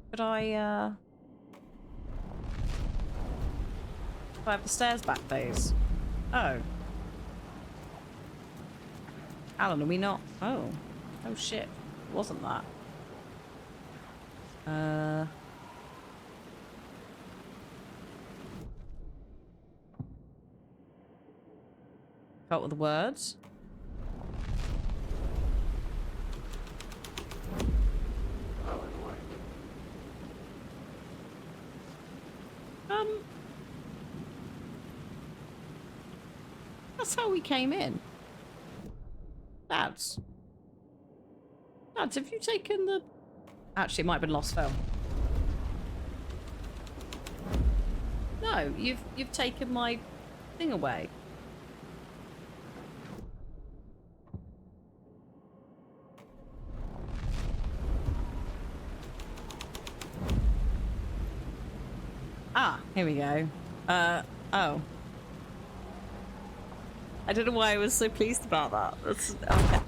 Could I have the stairs back, please? Oh. Alan, are we not? Oh. Oh shit. Wasn't that? Got with the words. That's how we came in. Lads, have you taken the... Actually, it might have been lost film. No, you've taken my thing away. Ah, here we go. Oh. I don't know why I was so pleased about that. That's okay.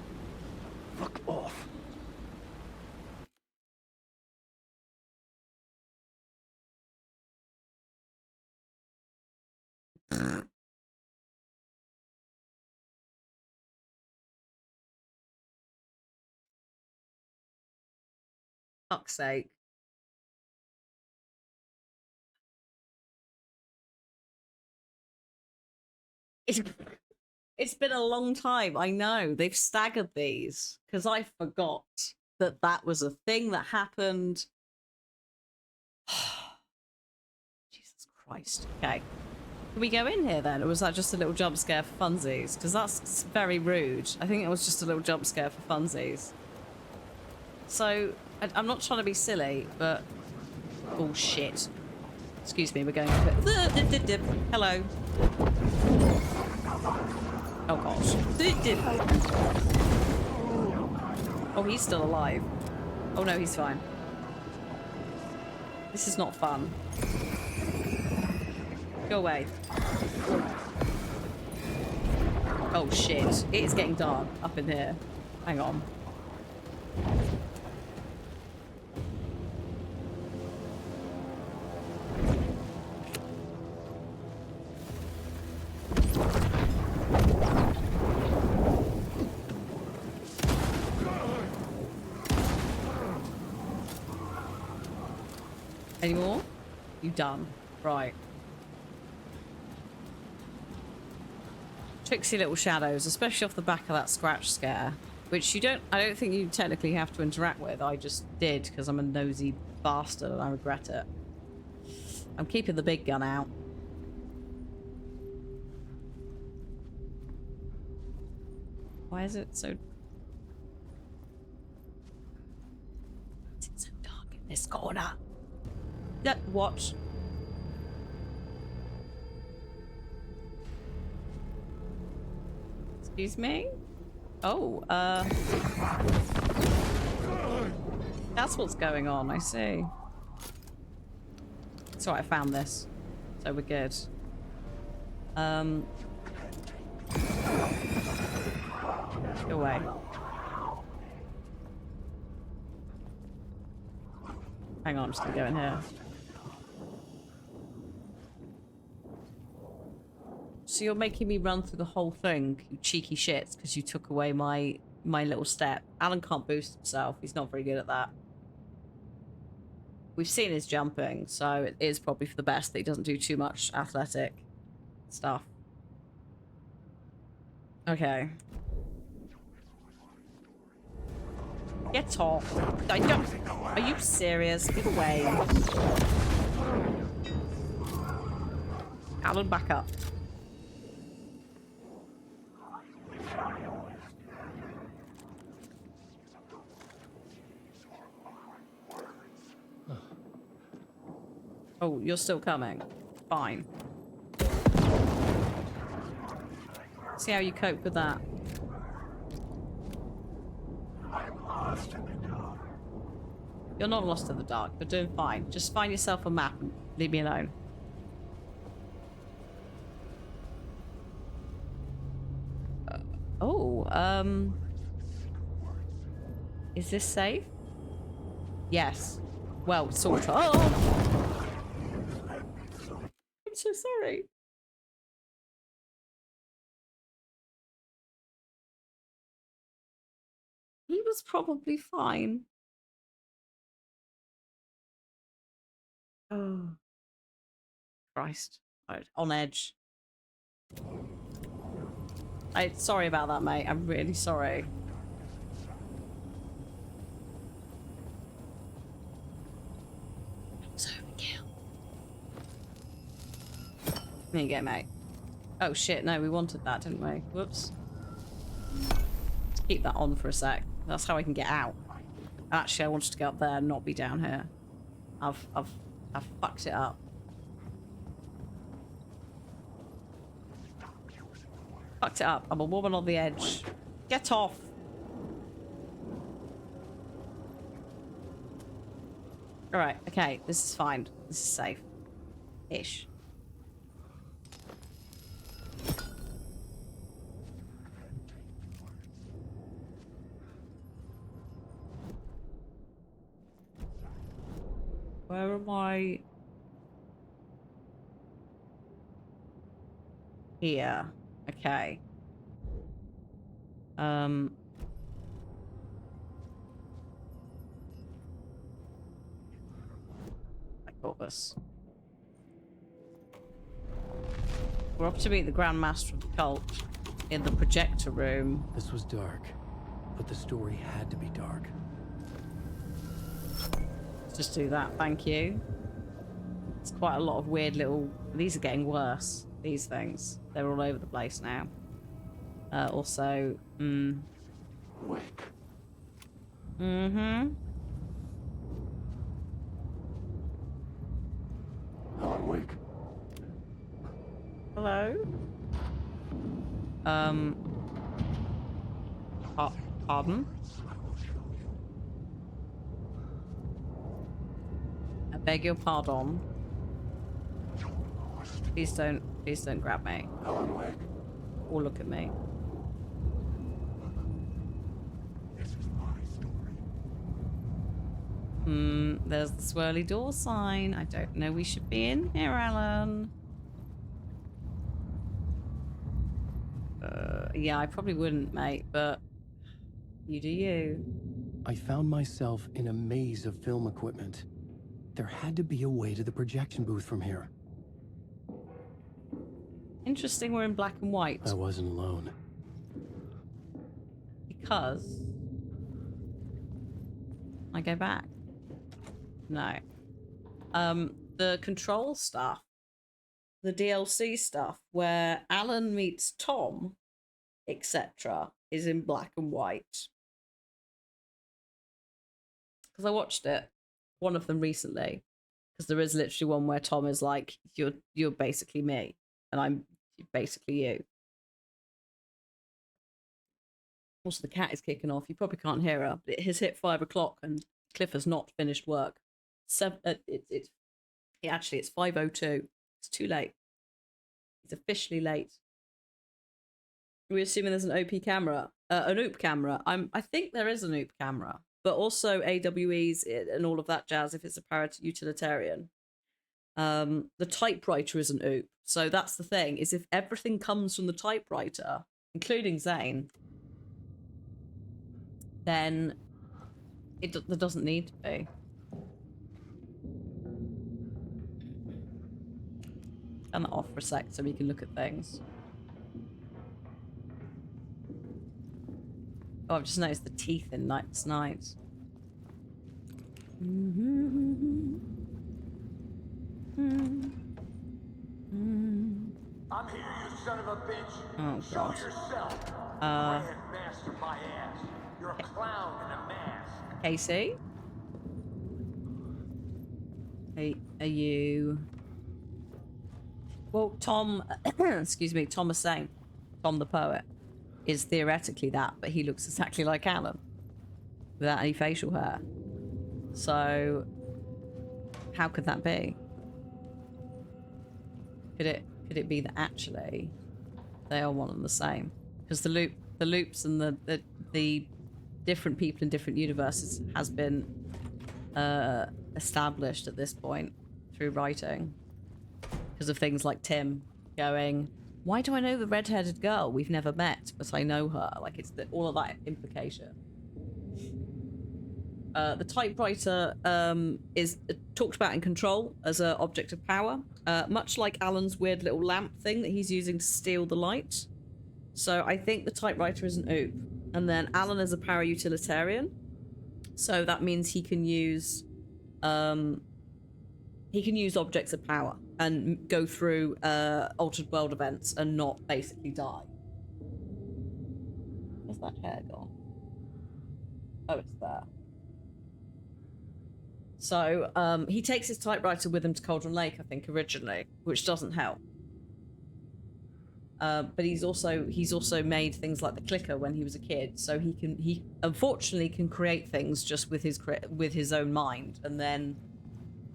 Fuck off. Fuck's sake. It's been a long time, I know. They've staggered these because I forgot that that was a thing that happened. Jesus Christ. Okay. Can we go in here then? Or was that just a little jump scare for funsies? Because that's very rude. I think it was just a little jump scare for funsies. So, I'm not trying to be silly, but... Oh, shit. Excuse me, we're going a bit... Hello. Oh, gosh. Oh, he's still alive. Oh, no, he's fine. This is not fun. Go away. Oh, shit. It is getting dark up in here. Hang on. Any more? You done. Right. Tricksy little shadows, especially off the back of that scratch scare, which I don't think you technically have to interact with. I just did because I'm a nosy bastard and I regret it. I'm keeping the big gun out. Why is it so... Is it so dark in this corner? Watch. Excuse me? Oh, that's what's going on. I see. It's alright, I found this. So we're good. Go away. Hang on, I'm just gonna go in here. So you're making me run through the whole thing, you cheeky shits, because you took away my little step. Alan can't boost himself. He's not very good at that. We've seen his jumping, so it is probably for the best that he doesn't do too much athletic stuff. Okay. Get off. I don't... Are you serious? Get away. Alan, back up. Oh, you're still coming. Fine. See how you cope with that. You're not lost in the dark. You're doing fine. Just find yourself a map and leave me alone. Is this safe? Yes. Well, sort of. Oh! I'm so sorry. He was probably fine. Oh. Christ. Right, on edge. Sorry about that, mate. I'm really sorry. It's overkill. There you go, mate. Oh shit, no, we wanted that, didn't we? Whoops. Let's keep that on for a sec. That's how I can get out. Actually, I wanted to go up there and not be down here. I've fucked it up. Fucked it up. I'm a woman on the edge. Get off. Alright, okay. This is fine. This is safe. Ish. Where am I? Here. Okay. I got this. We're up to meet the Grand Master of the cult in the projector room. This was dark, but the story had to be dark. Let's just do that, thank you. It's quite a lot of weird little... These are getting worse, these things. They're all over the place now. Also, Wake. Mm-hmm. Alan Wake. Hello? Pardon? I beg your pardon. Please don't grab me. Alan Wake. Or look at me. There's the swirly door sign. I don't know we should be in here, Alan. Yeah, I probably wouldn't, mate, but you do you. I found myself in a maze of film equipment. There had to be a way to the projection booth from here. Interesting we're in black and white. I wasn't alone. Because... I go back. No. The control stuff. The DLC stuff where Alan meets Tom, etc. is in black and white. Because I watched it. One of them recently. Because there is literally one where Tom is like, you're basically me. And I'm basically you. Also, the cat is kicking off. You probably can't hear her, but it has hit 5 o'clock and Cliff has not finished work. Actually, it's 5:02. It's too late. It's officially late. We're assuming there's an OP camera, an OOP camera. I think there is an OOP camera, but also AWEs and all of that jazz if it's a para-utilitarian. The typewriter is an OOP. So that's the thing, is if everything comes from the typewriter, including Zane, then there doesn't need to be. Turn that off for a sec so we can look at things. Oh, I've just noticed the teeth in Night's Night. I'm here, you son of a bitch. Oh, Show God. yourself. Grandmaster my ass. You're a clown in a mask. Casey? Are you... Well, Tom... excuse me, Tom is saying, Tom the poet, is theoretically that, but he looks exactly like Alan. Without any facial hair. So... how could that be? Could it be that actually they are one and the same? Because the loops and the different people in different universes has been established at this point through writing. Because of things like Tim going, why do I know the red-headed girl? We've never met, but I know her. Like, it's all of that implication. The typewriter is talked about in Control as an object of power, much like Alan's weird little lamp thing that he's using to steal the light. So I think the typewriter is an OOP. And then Alan is a para-utilitarian. So that means he can use objects of power and go through altered world events and not basically die. Where's that hair gone? Oh, it's there. So he takes his typewriter with him to Cauldron Lake, I think, originally, which doesn't help. But he's also made things like the clicker when he was a kid, so he unfortunately can create things just with his own mind, and then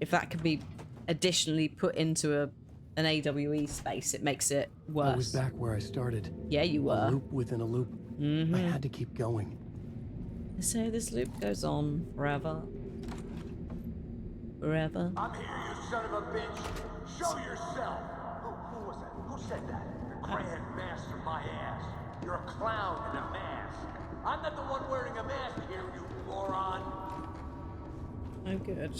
if that can be additionally put into an AWE space, it makes it worse. I was back where I started. Yeah, you were. A loop within a loop. Mm-hmm. I had to keep going. So this loop goes on forever. Forever. I'm here, you son of a bitch. Show yourself. Who was that? Who said that? The Grandmaster my ass. You're a clown in a mask. I'm not the one wearing a mask here, you moron. Oh, good.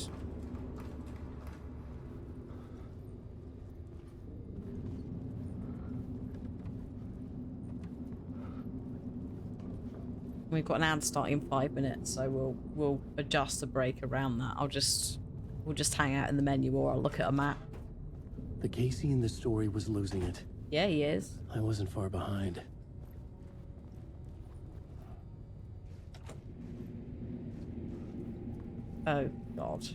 We've got an ad starting in 5 minutes, so we'll adjust the break around that. We'll just hang out in the menu, or I'll look at a map. The Casey in the story was losing it. Yeah, he is. I wasn't far behind. Oh, God.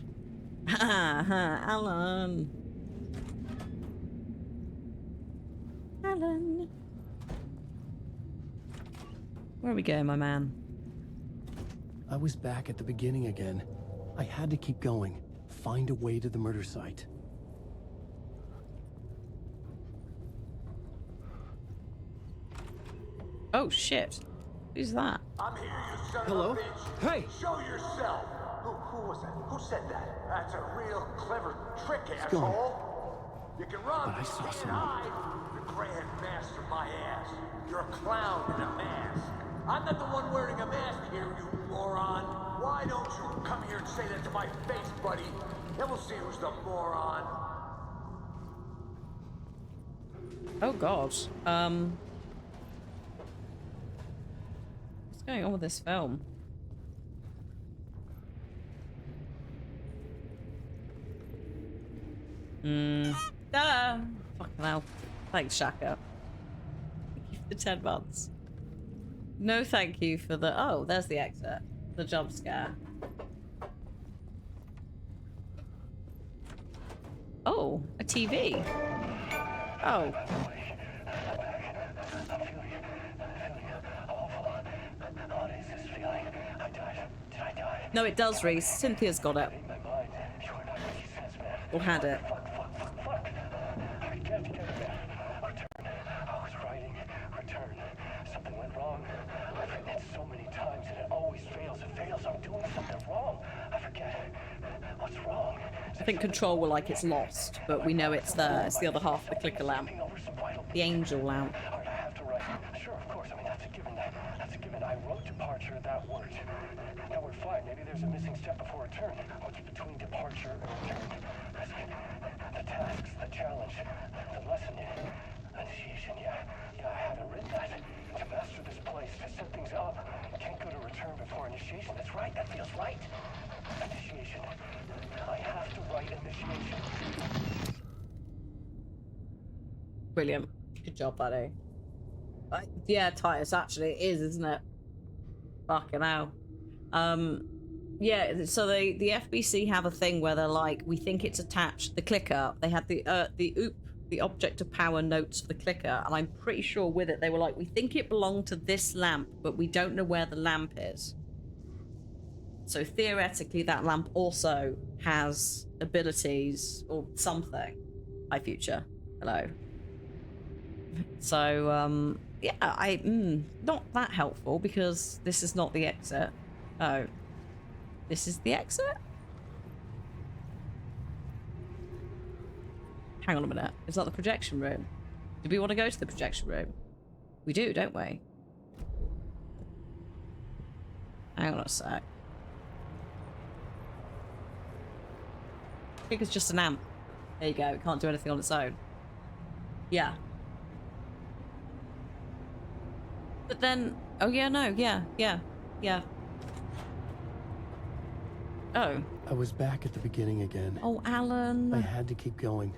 Alan. Alan. Where are we going, my man? I was back at the beginning again. I had to keep going. Find a way to the murder site. Oh, shit. Who's that? I'm here, you son Hello? of a bitch. Hey! Show yourself. Who was that? Who said that? That's a real clever trick, going? asshole. You can run, But I saw can't someone. hide. The Grandmaster my ass. You're a clown in a mask. I'm not the one wearing a mask here, you moron. Why don't you come here and say that to my face, buddy? Then we'll see who's the moron. Oh, God. What's going on with this film? Fucking hell. Thanks, Shaka. Thank you for the 10 months. No thank you for the... Oh, there's the exit. The jump scare. Oh, a TV. Oh. No, it does, Reese. Cynthia's got it. My mind. You are not making sense, man. Or had it. Fuck. Get together, man. Return. I was writing. Return. Something went wrong. I've written it so many times and it always fails. It fails. I'm doing something wrong. I forget. What's wrong? I think Control were like it's lost, but we know it's there. It's the other half of the clicker lamp. The angel lamp. All right, I have to write. Sure, of course. I mean, that's a given. That's a given. I wrote departure, that word. Now we're fine. Maybe there's a missing step before return. What's between departure and return? The tasks, the challenge, the lesson, initiation. Yeah, I haven't written that. To master this place, to set things up, can't go to return before initiation. That's right. That feels right. Initiation. I have to write initiation. Brilliant. Good job, buddy. Yeah, Titus, actually it is, isn't it? Fucking hell. Yeah, so the FBC have a thing where they're like, we think it's attached, the clicker, they had the object of power notes for the clicker, and I'm pretty sure with it they were like, we think it belonged to this lamp, but we don't know where the lamp is. So theoretically that lamp also has abilities or something. Hi Future. Hello. So yeah, not that helpful because this is not the exit. Oh. This is the exit? Hang on a minute. Is that the projection room? Do we want to go to the projection room? We do, don't we? Hang on a sec. I think it's just an amp. There you go. It can't do anything on its own. Yeah. But then... Oh, yeah, no. Yeah. Oh. I was back at the beginning again. Oh, Alan. I had to keep going.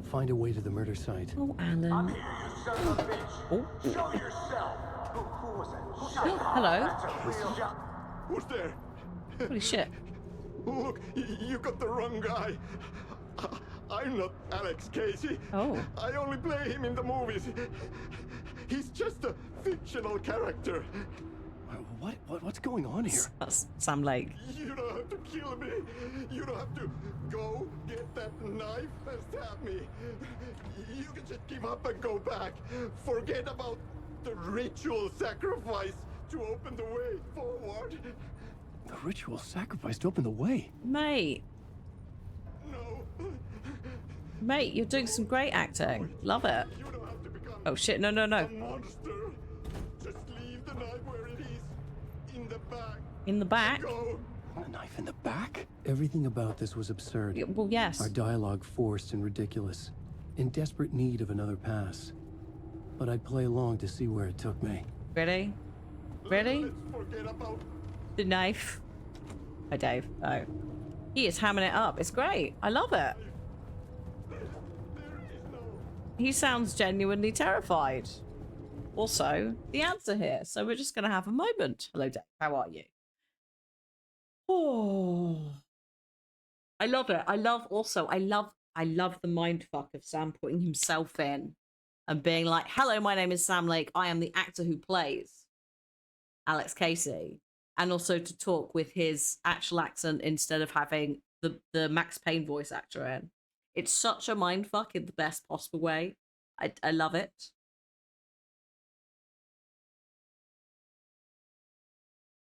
Find a way to the murder site. Oh, Alan. I'm here, you son of a bitch. Oh. Show yourself. Who was that? Who shot you? Hello. That's a real job. Who's there? Holy shit. Look, you got the wrong guy. I'm not Alex Casey. Oh. I only play him in the movies. He's just a fictional character. What's going on here? That's Sam Lake. You don't have to kill me. You don't have to go get that knife and stab me. You can just give up and go back. Forget about the ritual sacrifice to open the way forward. The ritual sacrifice to open the way? Mate. No. Mate, you're doing some great acting. Love it. Oh shit, no. Monster. Just leave the knife where it is. In the back. In the back? Go. A knife in the back? Everything about this was absurd. Well, yes. Our dialogue forced and ridiculous. In desperate need of another pass. But I'd play along to see where it took me. Really? Really? Let's forget about The knife. Hi, Dave. Oh. He is hamming it up. It's great. I love it. He sounds genuinely terrified. Also, the ads are here, so we're just going to have a moment. Hello, Dave. How are you? Oh. I love it. I love the mindfuck of Sam putting himself in and being like, hello, my name is Sam Lake. I am the actor who plays Alex Casey. And also to talk with his actual accent instead of having the Max Payne voice actor in. It's such a mindfuck in the best possible way. I love it.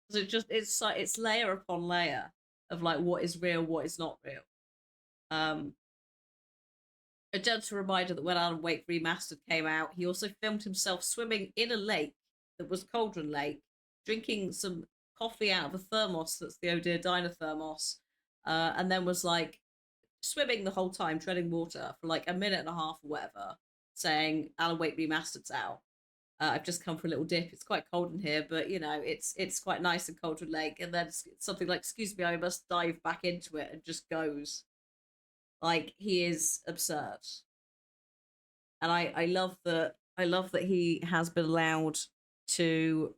So it's like it's layer upon layer of like what is real, what is not real. A gentle reminder that when Alan Wake Remastered came out, he also filmed himself swimming in a lake that was Cauldron Lake, drinking some coffee out of a thermos that's the Oh Dear Diner thermos, and then was like swimming the whole time, treading water for like a minute and a half or whatever, saying Alan Wake Remastered's out. I've just come for a little dip. It's quite cold in here, but you know, it's quite nice in Cauldron Lake. And then it's something like, excuse me, I must dive back into it, and just goes. Like, he is absurd. And I love that he has been allowed to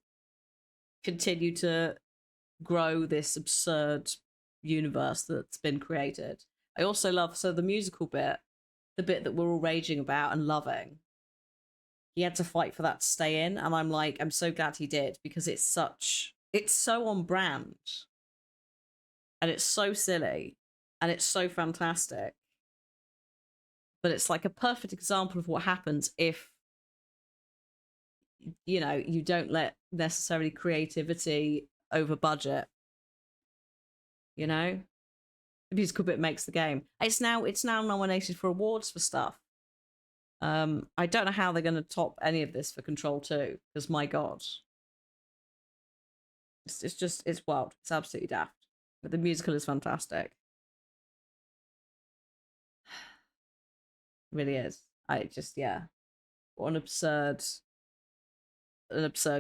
continue to grow this absurd universe that's been created. I also love, so the musical bit, the bit that we're all raging about and loving, he had to fight for that to stay in, and I'm like, I'm so glad he did, because it's so on brand and it's so silly, and it's so fantastic. But it's like a perfect example of what happens if, you know, you don't let necessarily creativity over budget. You know, the musical bit makes the game. It's now nominated for awards for stuff. I don't know how they're going to top any of this for Control 2, because my God, it's wild. It's absolutely daft. But the musical is fantastic. It really is. What an absurd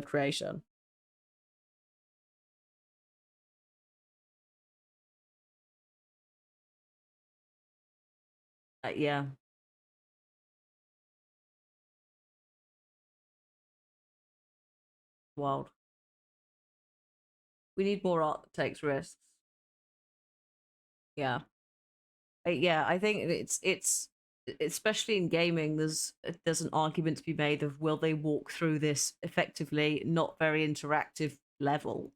creation. Yeah. Wild. We need more art that takes risks. Yeah. I think it's especially in gaming, there's an argument to be made of, will they walk through this effectively not very interactive level,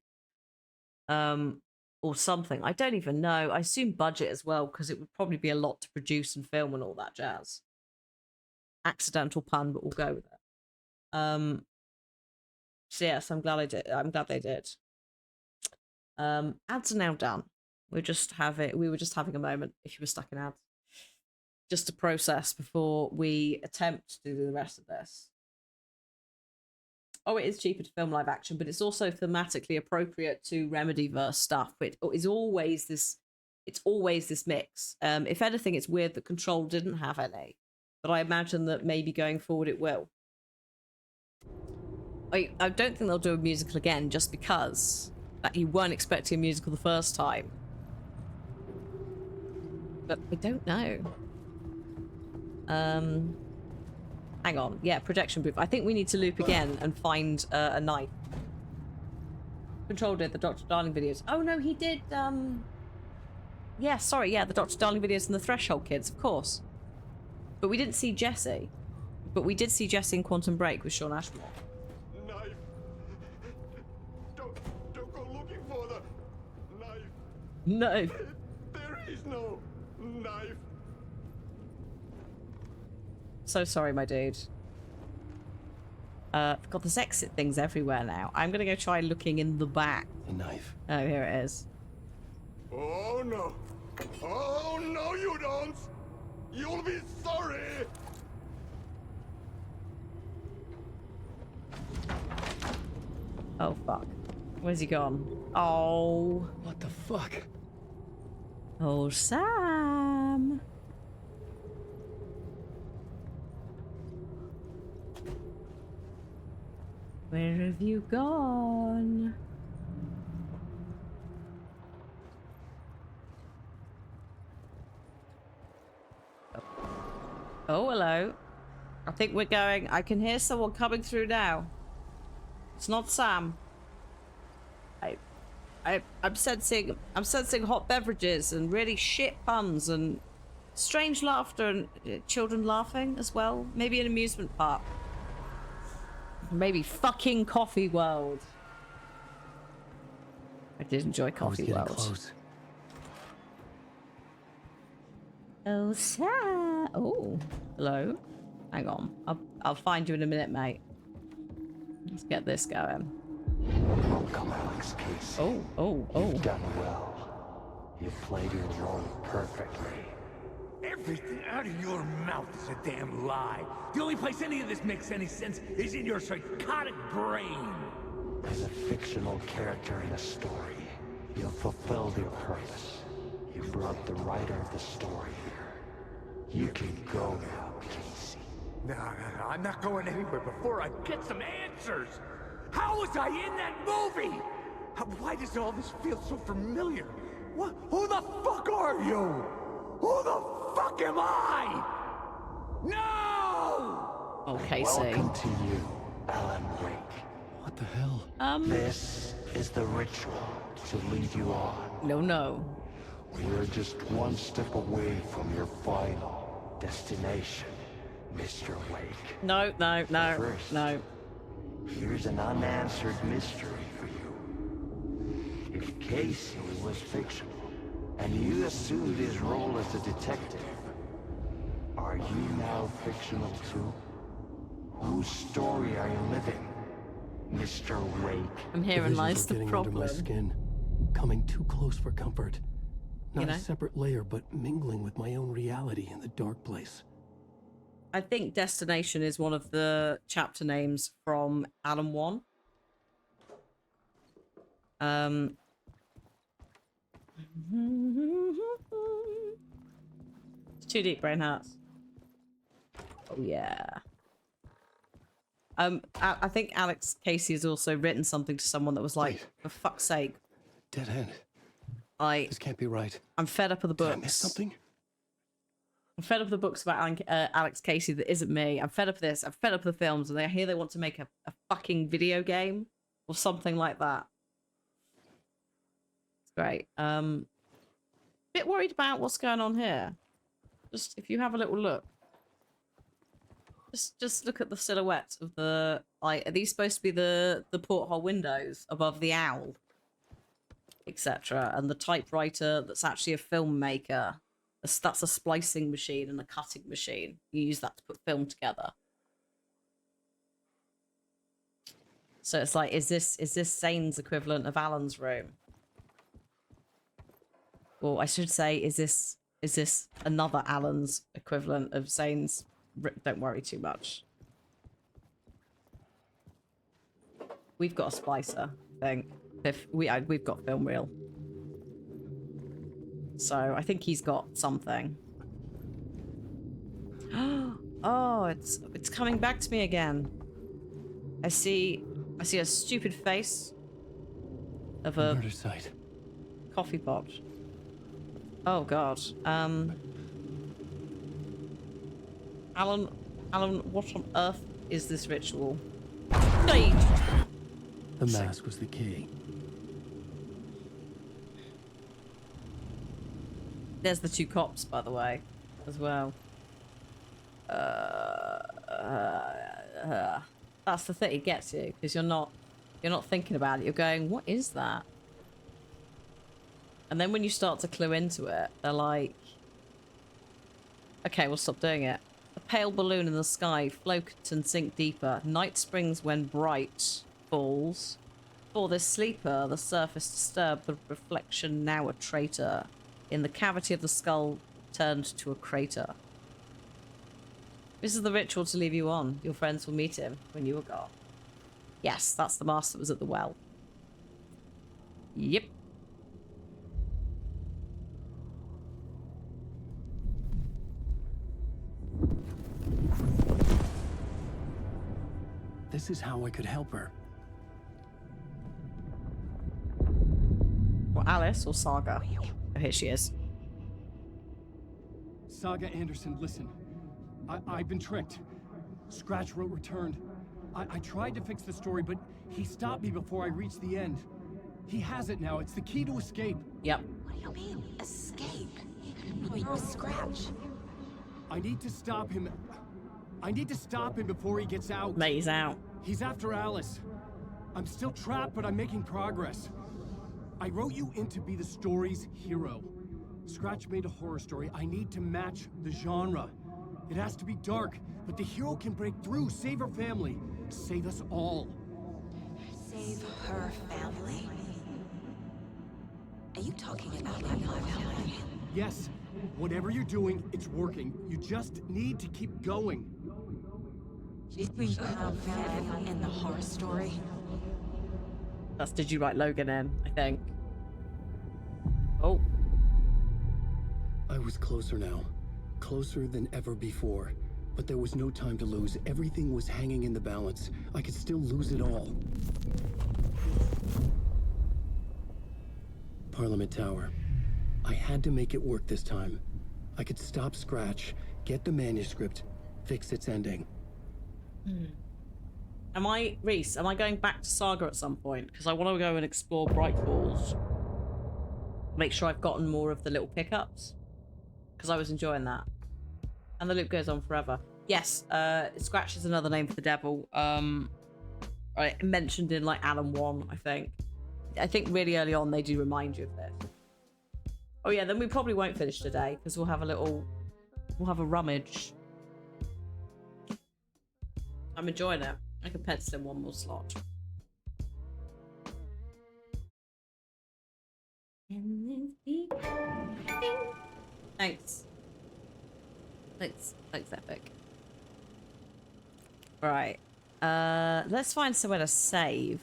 or something. I don't even know. I assume budget as well, because it would probably be a lot to produce and film and all that jazz. Accidental pun, but we'll go with it. So yes, I'm glad they did. Ads are now done. We were just having a moment, if you were stuck in ads, just to process before we attempt to do the rest of this. Oh, it is cheaper to film live action, but it's also thematically appropriate to Remedyverse stuff. It is always this. It's always this mix. If anything, it's weird that Control didn't have any, but I imagine that maybe going forward it will. I don't think they'll do a musical again, just because that you weren't expecting a musical the first time. But I don't know. Hang on. Yeah, projection booth. I think we need to loop again and find a knife. Control did the Dr. Darling videos. Oh no, he did. Yeah, sorry. Yeah, the Dr. Darling videos and the Threshold kids, of course. But we didn't see Jesse. But we did see Jesse in Quantum Break with Sean Ashmore. Knife. Don't go looking for the knife. No. There is no knife. So sorry, my dude. God, there's exit things everywhere now. I'm gonna go try looking in the back. The knife. Oh, here it is. Oh no. Oh no, you don't. You'll be sorry. Oh fuck. Where's he gone? Oh. What the fuck? Oh, Sam. Where have you gone? Oh, hello. I think we're going. I can hear someone coming through now. It's not Sam. I'm sensing hot beverages and really shit puns and strange laughter and children laughing as well. Maybe an amusement park. Maybe fucking Coffee World. I did enjoy Coffee World. Close. Oh, Sam. Oh, hello. Hang on. I'll find you in a minute, mate. Let's get this going. Welcome, Alex Casey. Oh. You've done well. You've played your role perfectly. Everything out of your mouth is a damn lie. The only place any of this makes any sense is in your psychotic brain. As a fictional character in a story, you've fulfilled your purpose. You brought the writer of the story here. You can go now, Casey. No, I'm not going anywhere before I get some answers. How was I in that movie? Why does all this feel so familiar? What? Who the fuck are you? Who the fuck am I? No! Oh, Casey. Welcome to you, Alan Wake. What the hell? This is the ritual to lead you on. No. We're just one step away from your final destination, Mr. Wake. No. First, here's an unanswered mystery for you. If Casey was fictional, and you assumed his role as a detective. Are you now fictional too? Whose story are you living, Mr. Wake? I'm hearing The lies visions the are getting under my problem. skin, coming too close for comfort. Not You know? a separate layer, but mingling with my own reality in the dark place. I think Destination is one of the chapter names from Alan 1. It's too deep, brain hearts. Oh yeah. I think Alex Casey has also written something to someone that was like, for fuck's sake. Dead end. This can't be right. I'm fed up of the books. Did I miss something? I'm fed up of the books about Alex Casey that isn't me. I'm fed up of this. I'm fed up of the films, and I hear they want to make a fucking video game or something like that. It's great. Bit worried about what's going on here. Just if you have a little look. Just look at the silhouette of the, like, are these supposed to be the porthole windows above the owl, etc. And the typewriter that's actually a filmmaker. That's a splicing machine and a cutting machine. You use that to put film together. So it's like, is this Zane's equivalent of Alan's room? Or I should say, is this another Alan's equivalent of Zane's? Don't worry too much. We've got a splicer, I think. We've got film reel. So I think he's got something. Oh, it's coming back to me again. I see a stupid face of a murder site. Coffee pot. Oh god. Alan, what on earth is this ritual? The mask was the key. There's the two cops, by the way, as well. That's the thing, it gets you, because you're not thinking about it. You're going, what is that? And then when you start to clue into it, they're like, okay, we'll stop doing it. A pale balloon in the sky, float and sink deeper. Night springs when bright falls. For this sleeper, the surface disturbed, the reflection now a traitor. In the cavity of the skull turned to a crater. This is the ritual to leave you on. Your friends will meet him when you are gone. Yes, that's the mask that was at the well. Yep. This is how I could help her. Or Alice or Saga. Oh, here she is. Saga Anderson, listen. I've been tricked. Scratch wrote returned. I tried to fix the story, but he stopped me before I reached the end. He has it now. It's the key to escape. Yep. What do you mean, escape? Where's Scratch? I need to stop him. I need to stop him before he gets out. Mate, he's out. He's after Alice. I'm still trapped, but I'm making progress. I wrote you in to be the story's hero. Scratch made a horror story. I need to match the genre. It has to be dark, but the hero can break through, save her family, save us all. Save her family? Are you talking about my family? Yes, whatever you're doing, it's working. You just need to keep going. Did we have family in the horror story? That's Did You Write Logan in, I think. Oh. I was closer now. Closer than ever before. But there was no time to lose. Everything was hanging in the balance. I could still lose it all. Parliament Tower. I had to make it work this time. I could stop Scratch, get the manuscript, fix its ending. Reese, am I going back to Saga at some point? Because I want to go and explore Bright Falls. Make sure I've gotten more of the little pickups. Because I was enjoying that. And the loop goes on forever. Yes, Scratch is another name for the devil. I mentioned in like Alan 1, I think. I think really early on they do remind you of this. Oh yeah, then we probably won't finish today because we'll have a rummage. I'm enjoying it. I can pencil in one more slot. Thanks. Thanks, Epic. Right. Let's find somewhere to save.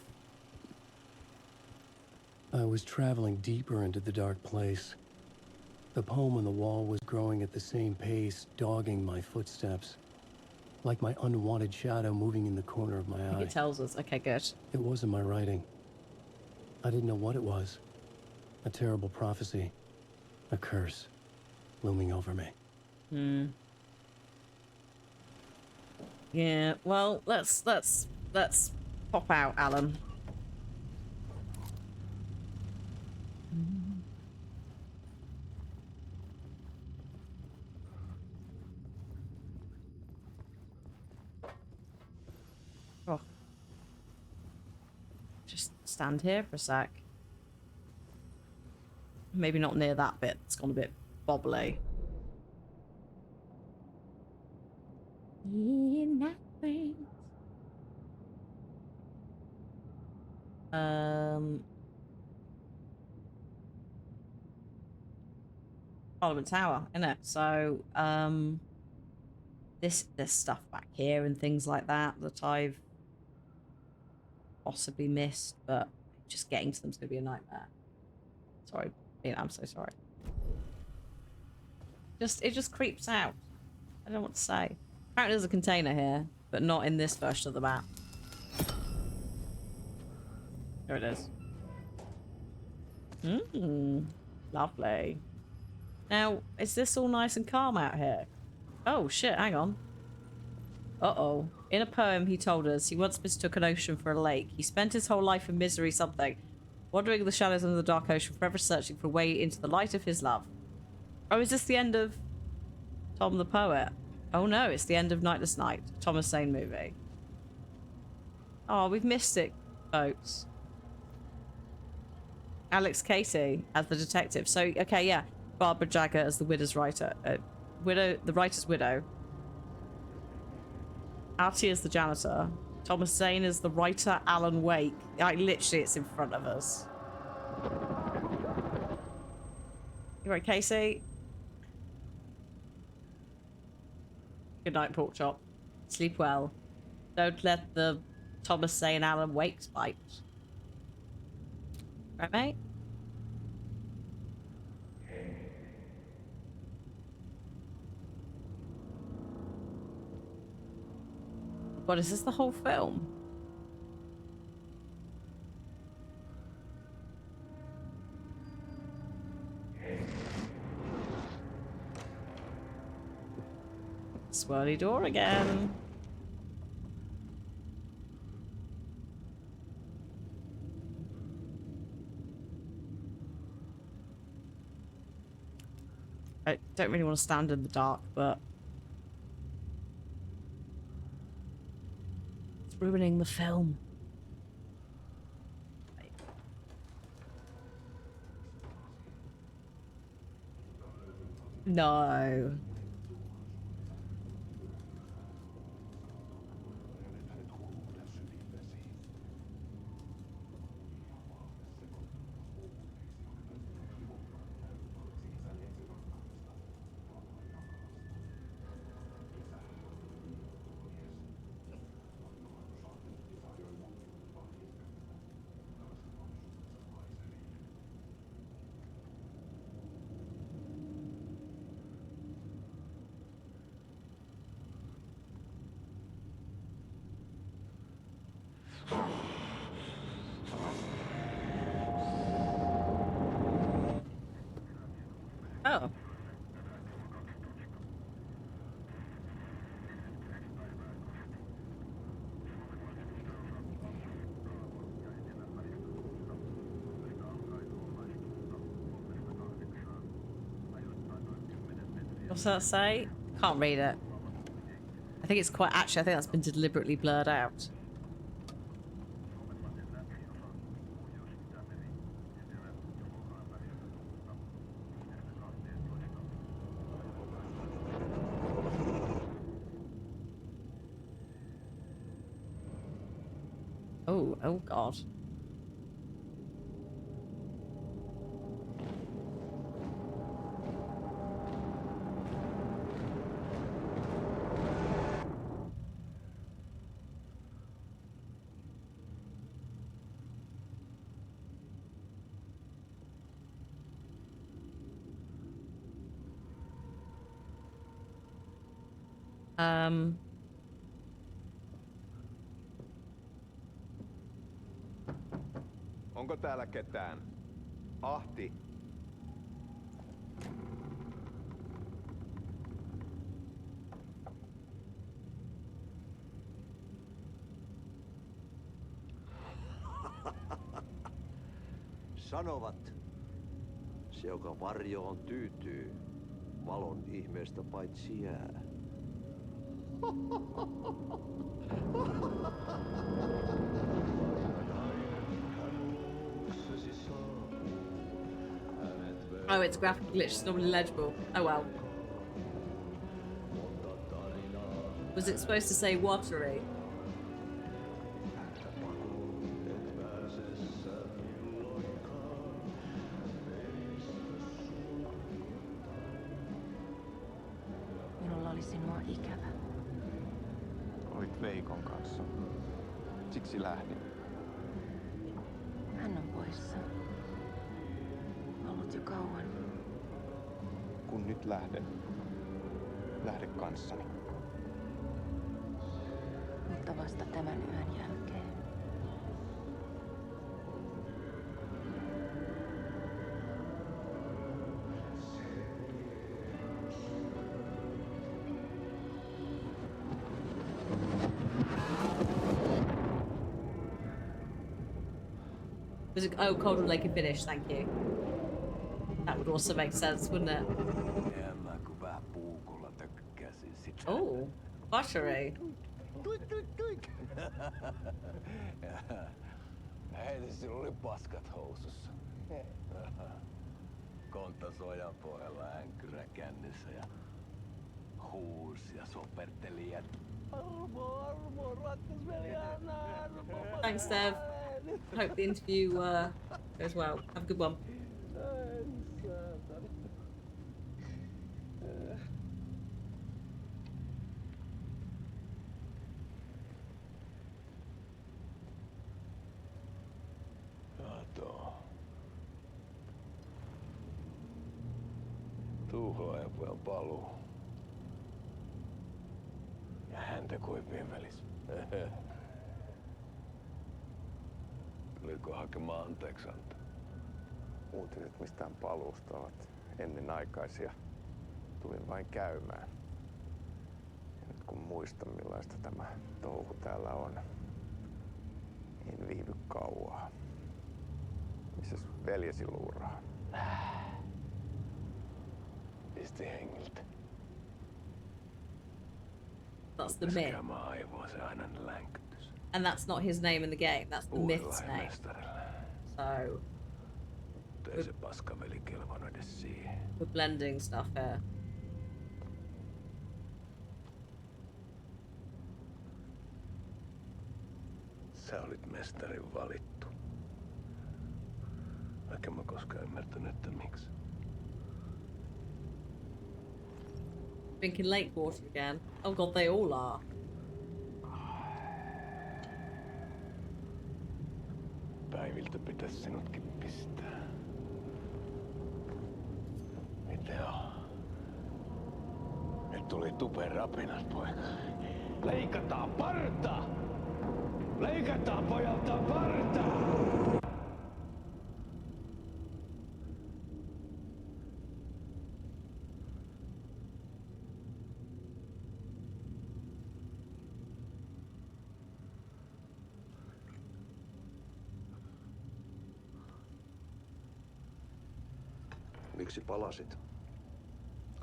I was traveling deeper into the dark place. The poem on the wall was growing at the same pace, dogging my footsteps. Like my unwanted shadow moving in the corner of my I think eye. it tells us. Okay, good. It wasn't my writing. I didn't know what it was. A terrible prophecy. A curse. Looming over me. Hmm. Yeah, well, let's pop out, Alan. Oh. Just stand here for a sec. Maybe not near that bit. It's gone a bit bobbly. Parliament Tower, innit? So, there's stuff back here and things like that that I've possibly missed, but just getting to them's gonna be a nightmare. Sorry, I'm so sorry. It just creeps out. I don't know what to say. Apparently there's a container here, but not in this version of the map. There it is. Lovely. Now, is this all nice and calm out here? Oh shit, hang on. Uh-oh. In a poem he told us he once mistook an ocean for a lake. He spent his whole life in misery something, wandering in the shadows under the dark ocean, forever searching for a way into the light of his love. Oh, is this the end of Tom the Poet? Oh no, it's the end of Nightless Night, Thomas Zane movie. Oh, we've missed it, folks. Alex Casey as the detective. So, okay, yeah. Barbara Jagger as the widow's writer. The writer's widow. Artie is the janitor. Thomas Zane is the writer. Alan Wake. Like, literally, it's in front of us. You right, Casey? Good night, pork chop. Sleep well. Don't let the Thomas Zane Alan Wakes bite. Right, mate? God, is this the whole film? Swirly door again. I don't really want to stand in the dark, but it's ruining the film. No. Oh. What's that say? Can't read it. I think it's quite... Actually, I think that's been deliberately blurred out. Oh God. Um. Onko täällä ketään? Ahti. Sanovat, se joka varjoon tyytyy, valon ihmeestä paitsi jää. Oh, it's graphic glitch. It's not really legible. Oh well. Was it supposed to say watery? Minulla oli sinua ikävä. Olit Veikon kanssa. Siksi lähdin. Hän on poissa. Ollut jo kauan. Kun nyt lähden, lähde kanssani. Mutta vasta tämän yön jälkeen. Was it? Oh, Cold Lake and Finish. Thank you. That would also make sense, wouldn't it? Oh, buttery. Heti sillä oli paskat housussa. Kontas ojan pohjalla änkyrä kännissä ja huusi ja soperteli ja armo, rakkasveli, anna armo. Thanks, Dev. Hope the interview goes well. Have a good one. Tuhlaajan pojan paluu. Ja häntä kuin viimelis. Tuliko hakemaan anteeksi antaa? Uutiset mistään paluusta ovat ennenaikaisia. Tulin vain käymään. Ja nyt kun muistan millaista tämä touhu täällä on, en viivy kauaa. Missäs veljesi luuraa? Pisti hengiltä. That's the myth. Se aina länkytys. And that's not his name in the game. That's the myth's name. So Ei se paskaveli kelvannut edes siihen. we're blending stuff here. Sä olit mestarin valittu. Vaikka mä koskaan ymmärtänyt, että miksi. Drinking lake water again. Oh god, they all are. Päiviltä pitäisi sinutkin pistää. Mitä on? Nyt tuli tupen rapinat, poika. Leikataan parta! Leikataan pojalta parta! Miksi palasit,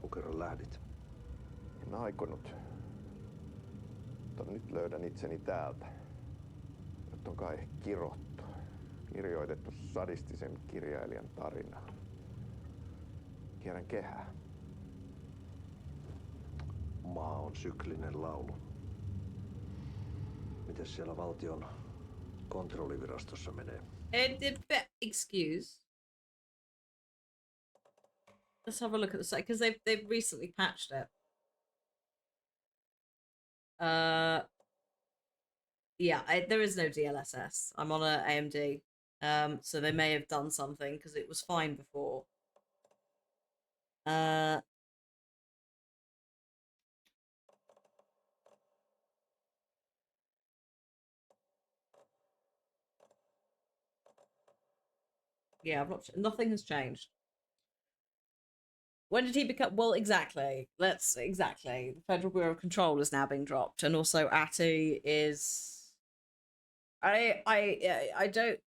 kun kerran lähdit? En aikonut. Mutta nyt löydän itseni täältä. Nyt on kai kirottu. Kirjoitettu sadistisen kirjailijan tarinaa. Kierrän kehää. Maa on syklinen laulu. Mites siellä valtion kontrollivirastossa menee? Excuse. Let's have a look at the site because they've recently patched it. Yeah, there is no DLSS. I'm on a AMD, so they may have done something because it was fine before. Yeah, nothing has changed. When did he become? Well, exactly. Exactly. The Federal Bureau of Control is now being dropped, and also Atty is. I don't.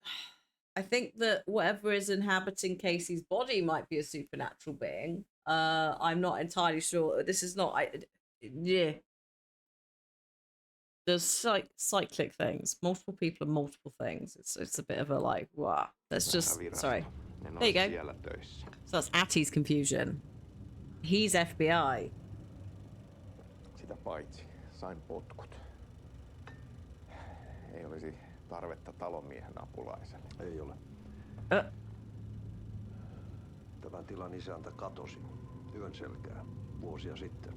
I think that whatever is inhabiting Casey's body might be a supernatural being. I'm not entirely sure. This is not. Yeah. There's cyclic things. Multiple people and multiple things. It's a bit of a like, wow. Let's just sorry. There you go. So that's Atty's confusion. He's FBI. Sitä paitsi, sain potkut. Ei olisi tarvetta talonmiehen apulaiselle. Ei ole. Tämän tilan isäntä katosi yön selkää vuosia sitten.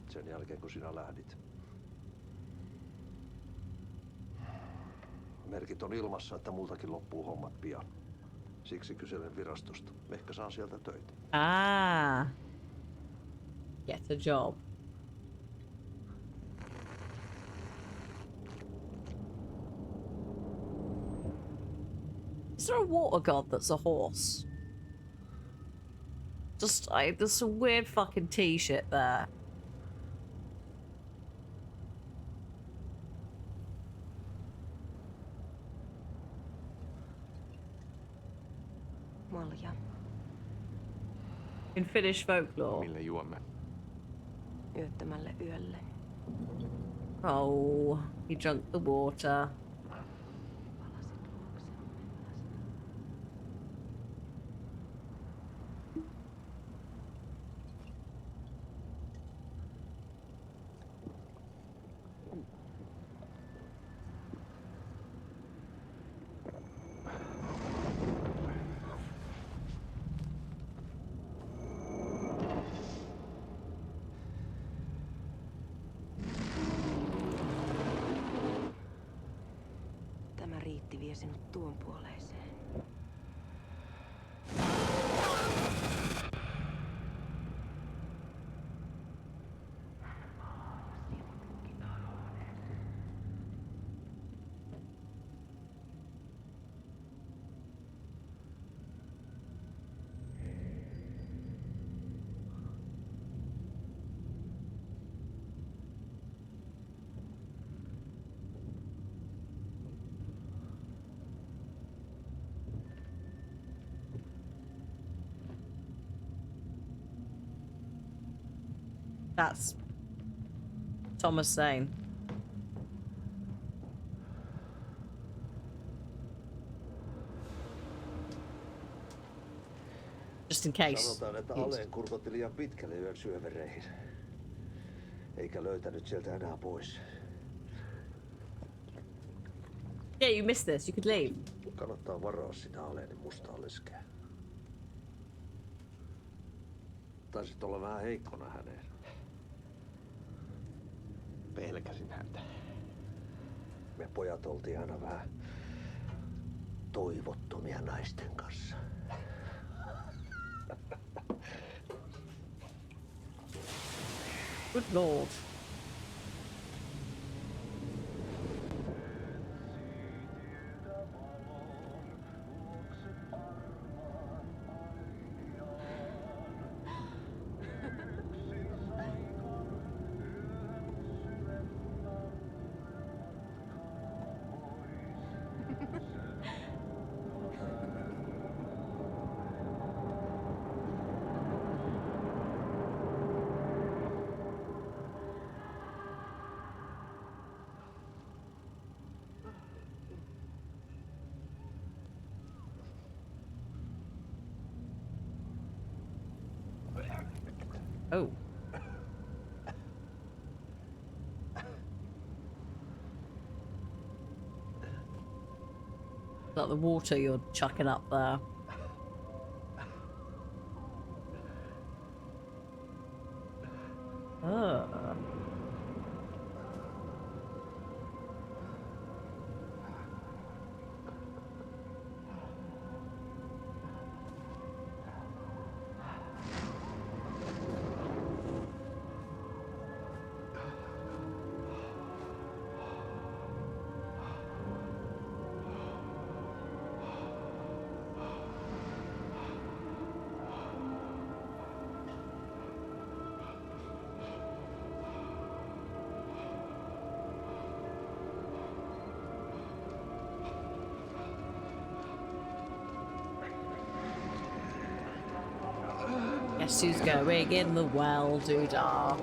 Sen jälkeen kun sinä lähdit. Merkit on ilmassa, että multakin loppuu hommat pian. Siksi kyselen virastosta. Ehkä saan sieltä töitä. Get a job. Is there a water god that's a horse? There's some weird fucking T-shit there. Malja. In Finnish folklore. Mille juomme? Yöttömälle yölle. Oh, he drank the water. Tämä riitti vie sinut tuon puoleiseen. That's Thomas Zane. Just in case. Sanotaan, että Aleen kurkotti liian pitkälle yön syövereihin. Eikä löytänyt sieltä enää pois. Yeah, you missed this. You could leave. Kannattaa varaa sitä Aleenin mustaa leskeä. Taisit olla vähän heikkona häneen. Pelkäsin häntä. Me pojat oltiin aina vähän toivottomia naisten kanssa. Good lord. Oh. Like the water you're chucking up there. Oh. Guess who's going in the well, doodah.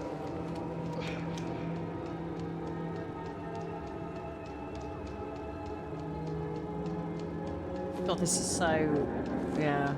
God, this is so... yeah.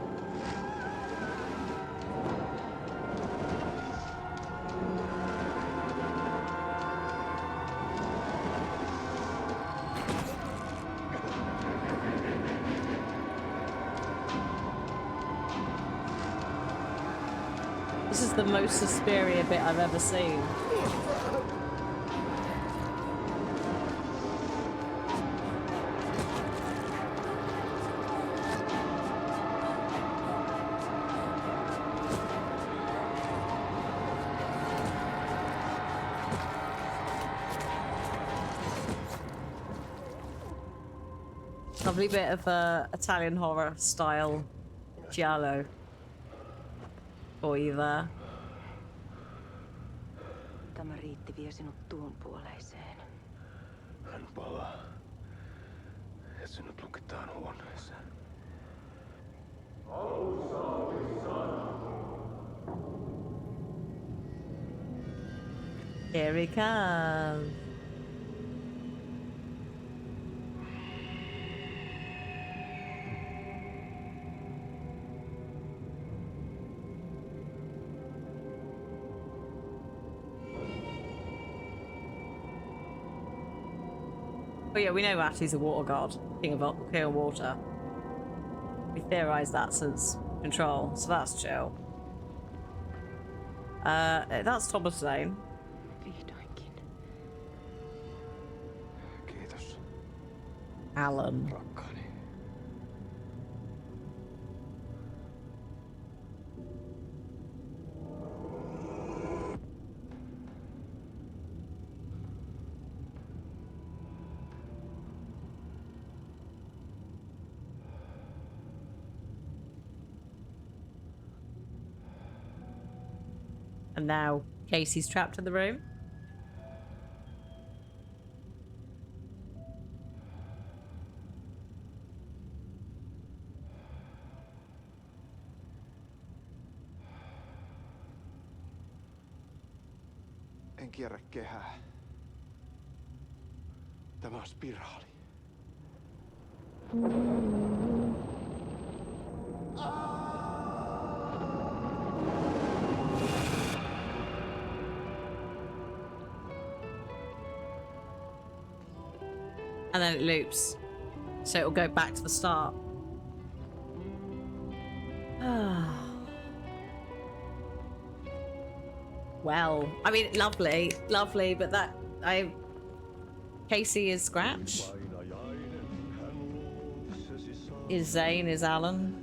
This is the most Suspiria bit I've ever seen. Lovely bit of Italian horror style giallo for you there. Tämä riitti vie sinut tuon puoleiseen. Hän palaa. Ja sinut lukitaan huoneeseen. Here he comes. But yeah, we know Atti's a water god, king of water. We theorized that since Control, so that's chill. That's Thomas Zane. Vihdoinkin. Kiitos. Alan. Rakkaani. And now Casey's trapped in the room. En kierrä kehää. Tämä on spiraali. And then it loops. So it'll go back to the start. Well, I mean, lovely, but Casey is Scratch. Is Zane, is Alan.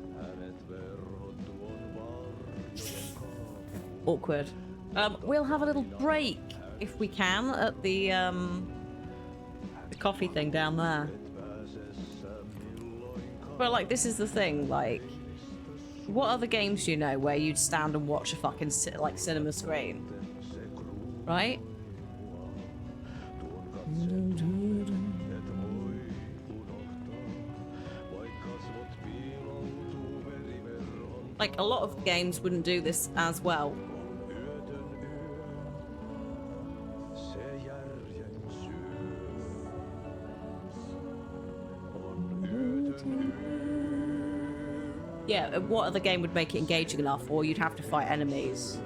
Awkward. We'll have a little break, if we can, at the coffee thing down there. But, like, this is the thing, like, what other games do you know where you'd stand and watch a fucking, like, cinema screen? Right? Like, a lot of games wouldn't do this as well. Yeah, what other game would make it engaging enough? Or you'd have to fight enemies.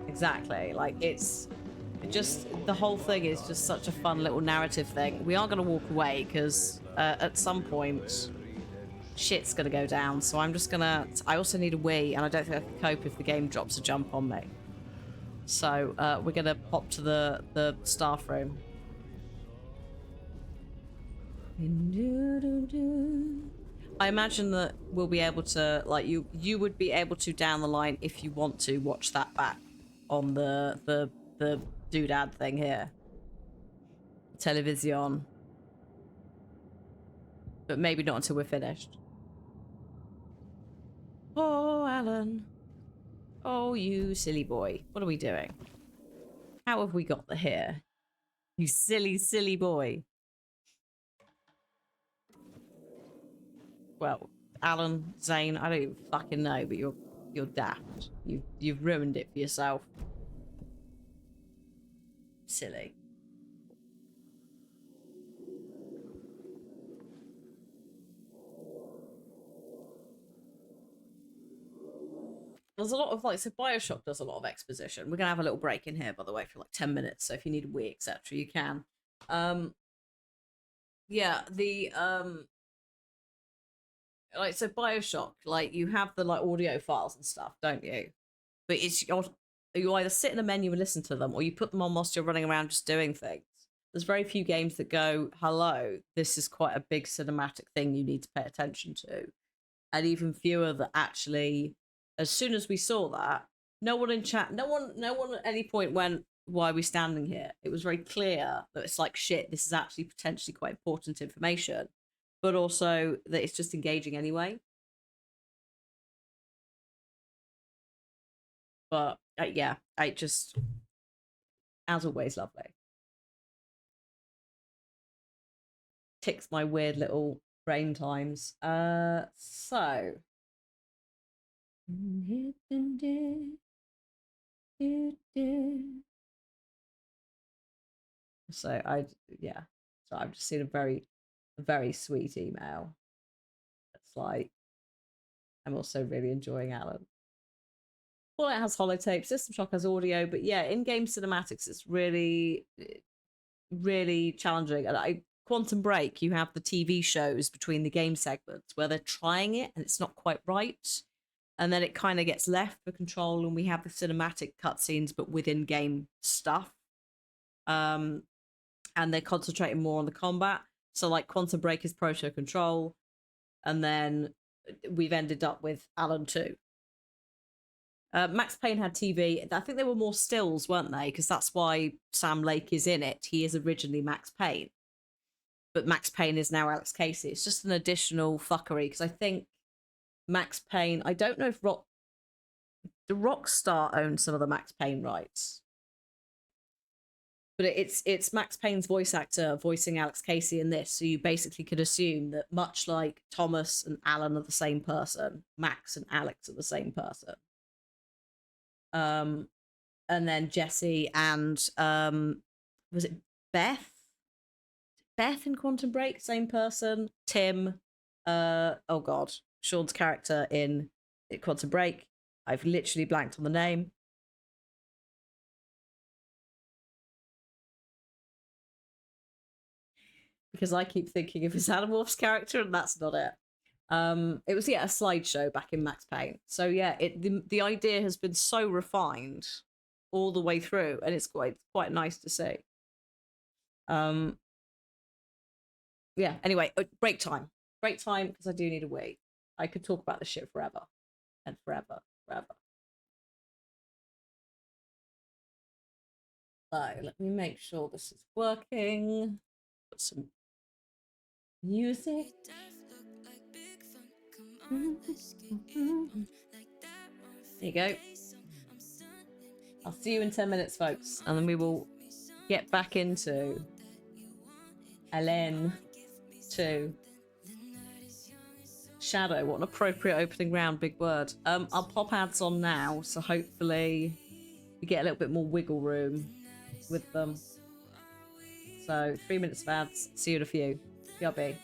Exactly, like, it's just the whole thing is just such a fun little narrative thing. We are going to walk away because at some point shit's going to go down. So I'm just going to... I also need a wee, and I don't think I can cope if the game drops a jump on me. So we're going to pop to the staff room. I imagine that we'll be able to, like, you would be able to down the line, if you want to, watch that back on the doodad thing here. Television. But maybe not until we're finished. Oh, Alan. Oh, you silly boy. What are we doing? How have we got the here? You silly, silly boy. Well, Alan, Zane, I don't even fucking know, but you're daft. You've ruined it for yourself. Silly. There's a lot of, like, so Bioshock does a lot of exposition. We're gonna have a little break in here, by the way, for like 10 minutes. So if you need a wee, etc., you can. Yeah, the like, so Bioshock, like, you have the, like, audio files and stuff, don't you? But you either sit in a menu and listen to them, or you put them on whilst you're running around just doing things. There's very few games that go, hello, this is quite a big cinematic thing you need to pay attention to. And even fewer that actually, as soon as we saw that, no one in chat, no one at any point went, why are we standing here? It was very clear that it's like, shit, this is actually potentially quite important information. But also that it's just engaging anyway. But yeah, I just, as always, lovely. Ticks my weird little brain times. So I've just seen a very sweet email. It's like, I'm also really enjoying Alan. Fallout has holotape, System Shock has audio, but yeah, in-game cinematics, it's really, really challenging. And Quantum Break, you have the TV shows between the game segments where they're trying it and it's not quite right. And then it kind of gets left for Control, and we have the cinematic cutscenes, but within game stuff. And they're concentrating more on the combat. So like Quantum Break is Proto Control, and then we've ended up with Alan 2. Max Payne had TV. I think they were more stills, weren't they? Because that's why Sam Lake is in it. He is originally Max Payne. But Max Payne is now Alex Casey. It's just an additional fuckery, because I think Max Payne, I don't know if the Rockstar owns some of the Max Payne rights. But it's Max Payne's voice actor voicing Alex Casey in this, so you basically could assume that much like Thomas and Alan are the same person, Max and Alex are the same person. And then Jesse and was it Beth? Beth in Quantum Break, same person. Tim, oh god, Sean's character in Quantum Break. I've literally blanked on the name. Because I keep thinking of his Animorphs character, and that's not it. It was, yeah, a slideshow back in Max Payne. So yeah, the idea has been so refined all the way through, and it's quite nice to see. Yeah, anyway, break time because I do need a wee. I could talk about this shit forever and forever. So let me make sure this is working. Put some music. There you go. I'll see you in 10 minutes, folks, and then we will get back into Alan 2. Shadow, what an appropriate opening round, big word. I'll pop ads on now, so hopefully we get a little bit more wiggle room with them. So 3 minutes of ads, see you in a few. BRB.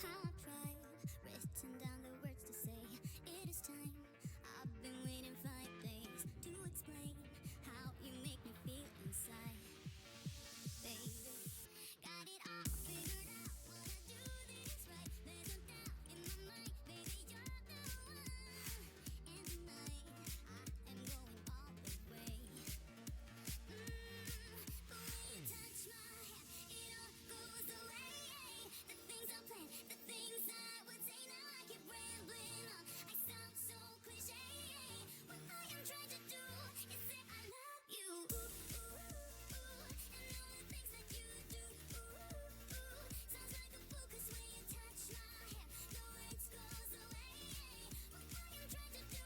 How I tried, written down the words to say. It is time. I've been waiting 5 days to explain how you make me feel inside, baby. Got it all figured out. Wanna do this right. There's no doubt in my mind, baby. You're the one. And tonight I am going all the way. The way you touch my hand, it all goes away. The things I plan, the things I would say. Now I keep rambling on. I sound so cliche. What I am trying to do is say I love you. And all the things that you do. Sounds like a fool 'cause when you touch my hand, the words goes away. What I am trying to do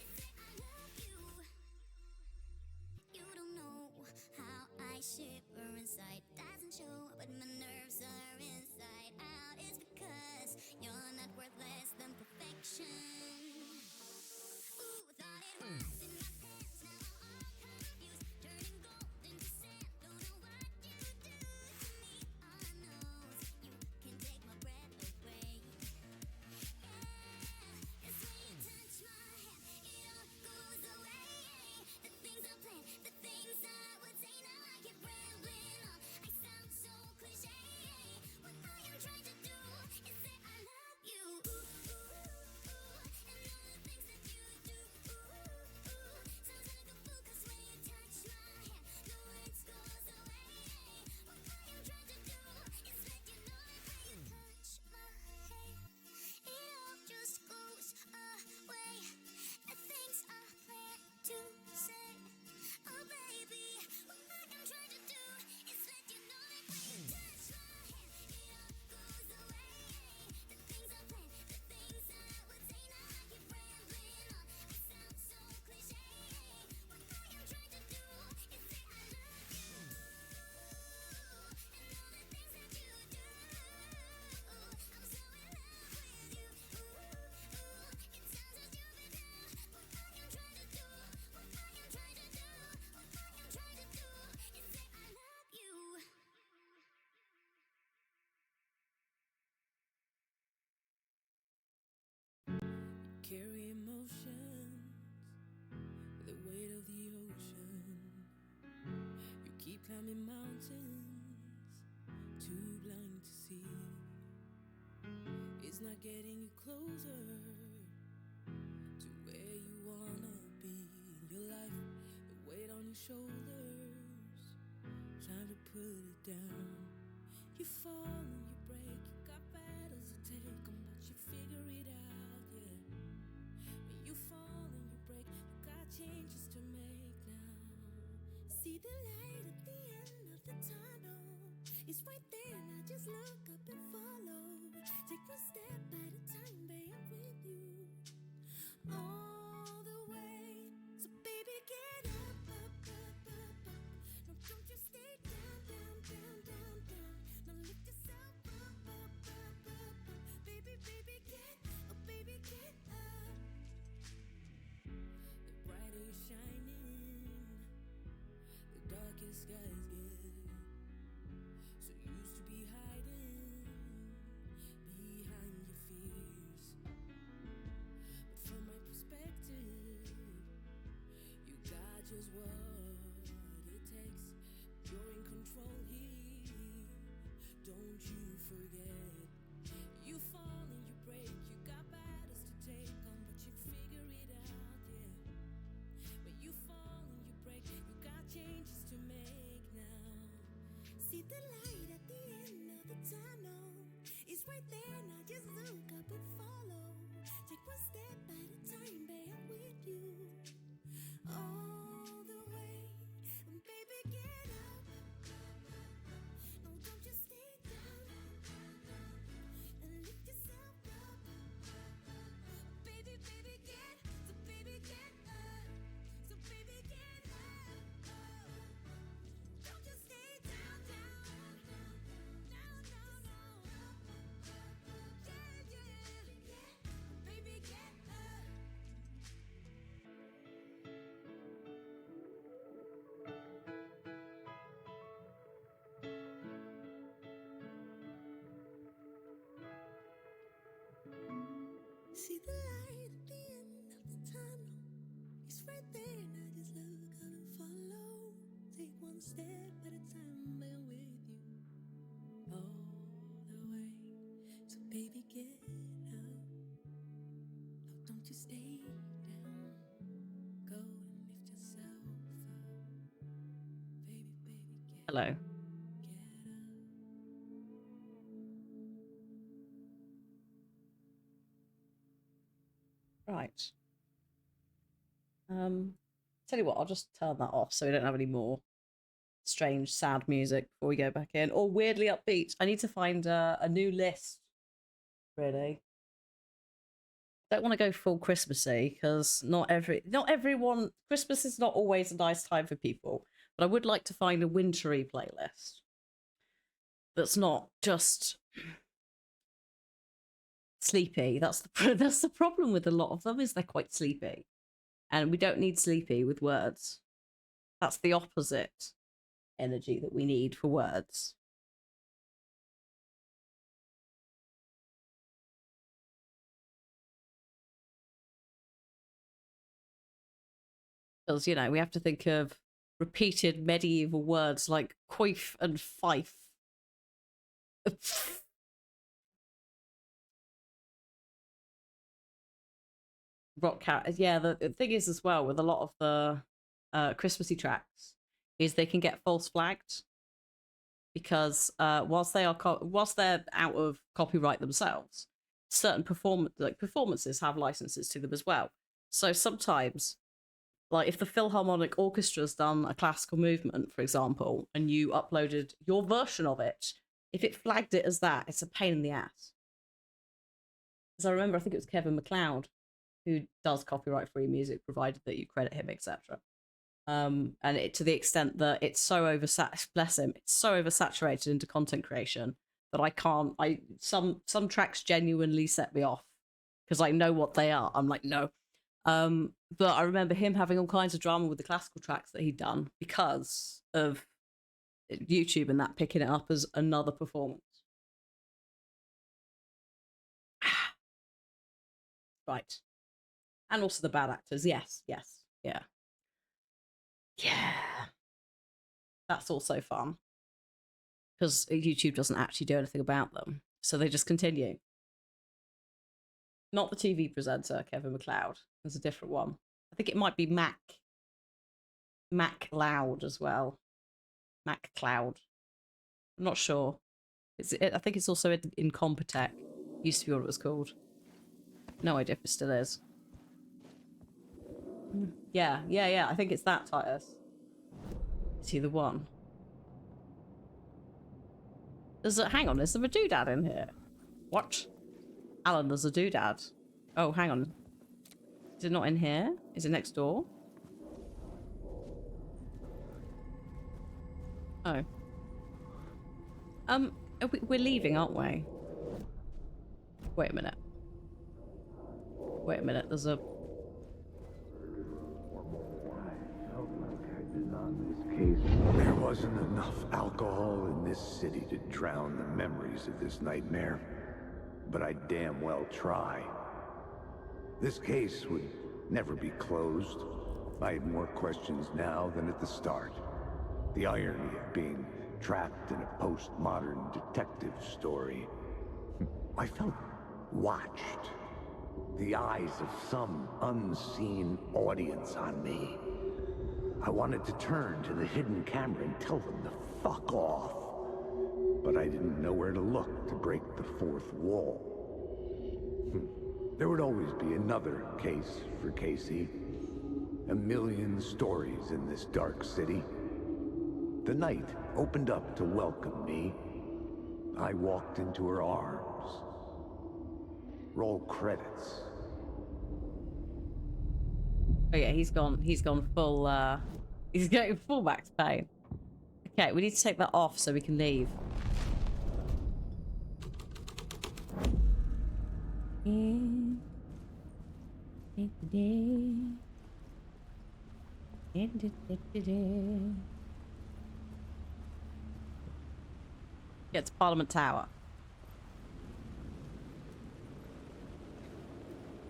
is say I love you. You don't know how I shiver inside. Doesn't show, but my nerves are inside out. It's because you're not worth less than perfection. Ooh, thought it was in my pants. Now I'm all confused. Turning gold into sand. Don't know what you do to me. All I know is you can take my breath away. Yeah, 'cause when you touch my hand, it all goes away. The things I plan, the things I would say. Now I keep rambling on. I sound so cliche. What I am trying to do is say I love you. And all the things that you do. Sounds like a fool 'cause when you touch my hand, the words goes away. What I am trying to do is let you know that when you touch my hand, it all just goes away. The things I plan to say. Oh baby, what I am trying to do is let you know that when you touch my hand, it all goes away. The things I plan, the things I would say. Now I keep rambling on. I sound so cliche. What I am trying to do is say I love you. And all the things that you do. I'm so in love with you. It sounds so stupid now. What I am trying to do, what I am trying to do, what I am trying to do is say I love you. Carry emotions, the weight of the ocean. You keep climbing mountains, too blind to see. It's not getting you closer to where you wanna be. Your life, the weight on your shoulders, time to put it down. You fall and you break, you got battles to take on, but you figure it out, yeah. And you fall and you break, you got changes to make now. See the light at the end of the tunnel, it's right there, now just look up and follow. Take one step at a time, babe, I'm with you all the way. So baby, get up, up, up, up, up. No, don't you stay down, down, down, down, down. Now lift yourself up, up, up, up, up. Baby, baby, get up, baby, get up. The brighter you're shining, the darker skies get. So used to be hiding behind your fears, but from my perspective, you got just what it takes. You're in control here, don't you forget. You fall and you break, you got battles to take on, but you figure it out, yeah. When you fall and you break, you got changes to make now. See the light at the end of the tunnel, it's right there, now just look up and follow. Take one step at a time, babe, I'm with you all the way. And baby, get up. No, don't just stay down. And lift yourself up. Baby, baby, get. So baby, get up. So baby, get up. Don't just stay down, down. No, no, no. Yeah, yeah. Baby, get up. the light at the end of the tunnel. It's right there, and I just look up and follow. Take one step at a time, but I'm with you all the way. So baby, get up. No, don't you stay down. Go and lift yourself up. Baby, get Hello. Right. Tell you what, I'll just turn that off so we don't have any more strange, sad music before we go back in, or weirdly upbeat. I need to find a new list. Really, don't want to go full Christmassy because not everyone. Christmas is not always a nice time for people, but I would like to find a wintry playlist that's not just sleepy. That's the problem with a lot of them, is they're quite sleepy, and we don't need sleepy with words. That's the opposite energy that we need for words. Because, you know, we have to think of repeated medieval words like coif and fife. Rock cat. Yeah, the thing is as well with a lot of the Christmassy tracks is they can get false flagged because whilst they're out of copyright themselves, certain performances have licenses to them as well. So sometimes, like if the Philharmonic Orchestra's done a classical movement, for example, and you uploaded your version of it, if it flagged it as that, it's a pain in the ass. Because I remember, I think it was Kevin MacLeod who does copyright-free music, provided that you credit him, etc. And it, to the extent that it's so bless him, it's so oversaturated into content creation that I can't. Some tracks genuinely set me off because I know what they are. I'm like, no. But I remember him having all kinds of drama with the classical tracks that he'd done because of YouTube and that picking it up as another performance. Right. And also the bad actors. Yes. Yeah. That's also fun because YouTube doesn't actually do anything about them. So they just continue. Not the TV presenter, Kevin MacLeod. There's a different one. I think it might be Mac Loud as well. Mac Cloud. I'm not sure. I think it's also in Compotech. Used to be what it was called. No idea if it still is. Yeah. I think it's that, Titus. Is he the one? Hang on, is there a doodad in here? What? Alan, there's a doodad. Oh, hang on. Is it not in here? Is it next door? Oh. We're leaving, aren't we? Wait a minute. There's a... There wasn't enough alcohol in this city to drown the memories of this nightmare, but I damn well try. This case would never be closed. I had more questions now than at the start. The irony of being trapped in a postmodern detective story. I felt watched. The eyes of some unseen audience on me. I wanted to turn to the hidden camera and tell them to fuck off. But I didn't know where to look to break the fourth wall. There would always be another case for Casey. A million stories in this dark city. The night opened up to welcome me. I walked into her arms. Roll credits. Oh yeah, he's gone full, he's going full back to pain. Okay, we need to take that off so we can leave. Get to Parliament Tower.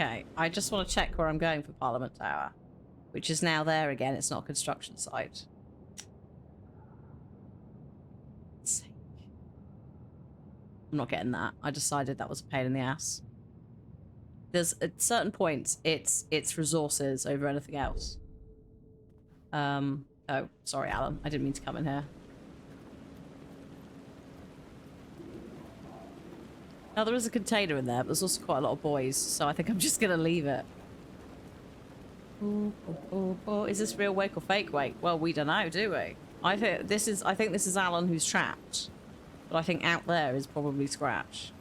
Okay, I just want to check where I'm going for Parliament Tower, which is now there again. It's not a construction site. I'm not getting that. I decided that was a pain in the ass. There's at certain points it's resources over anything else. Oh, sorry, Alan. I didn't mean to come in here. Now there is a container in there, but there's also quite a lot of boys, so I think I'm just gonna leave it. Is this real Wake or fake Wake? Well, we don't know, do we? I think this is Alan who's trapped. But I think out there is probably Scratch.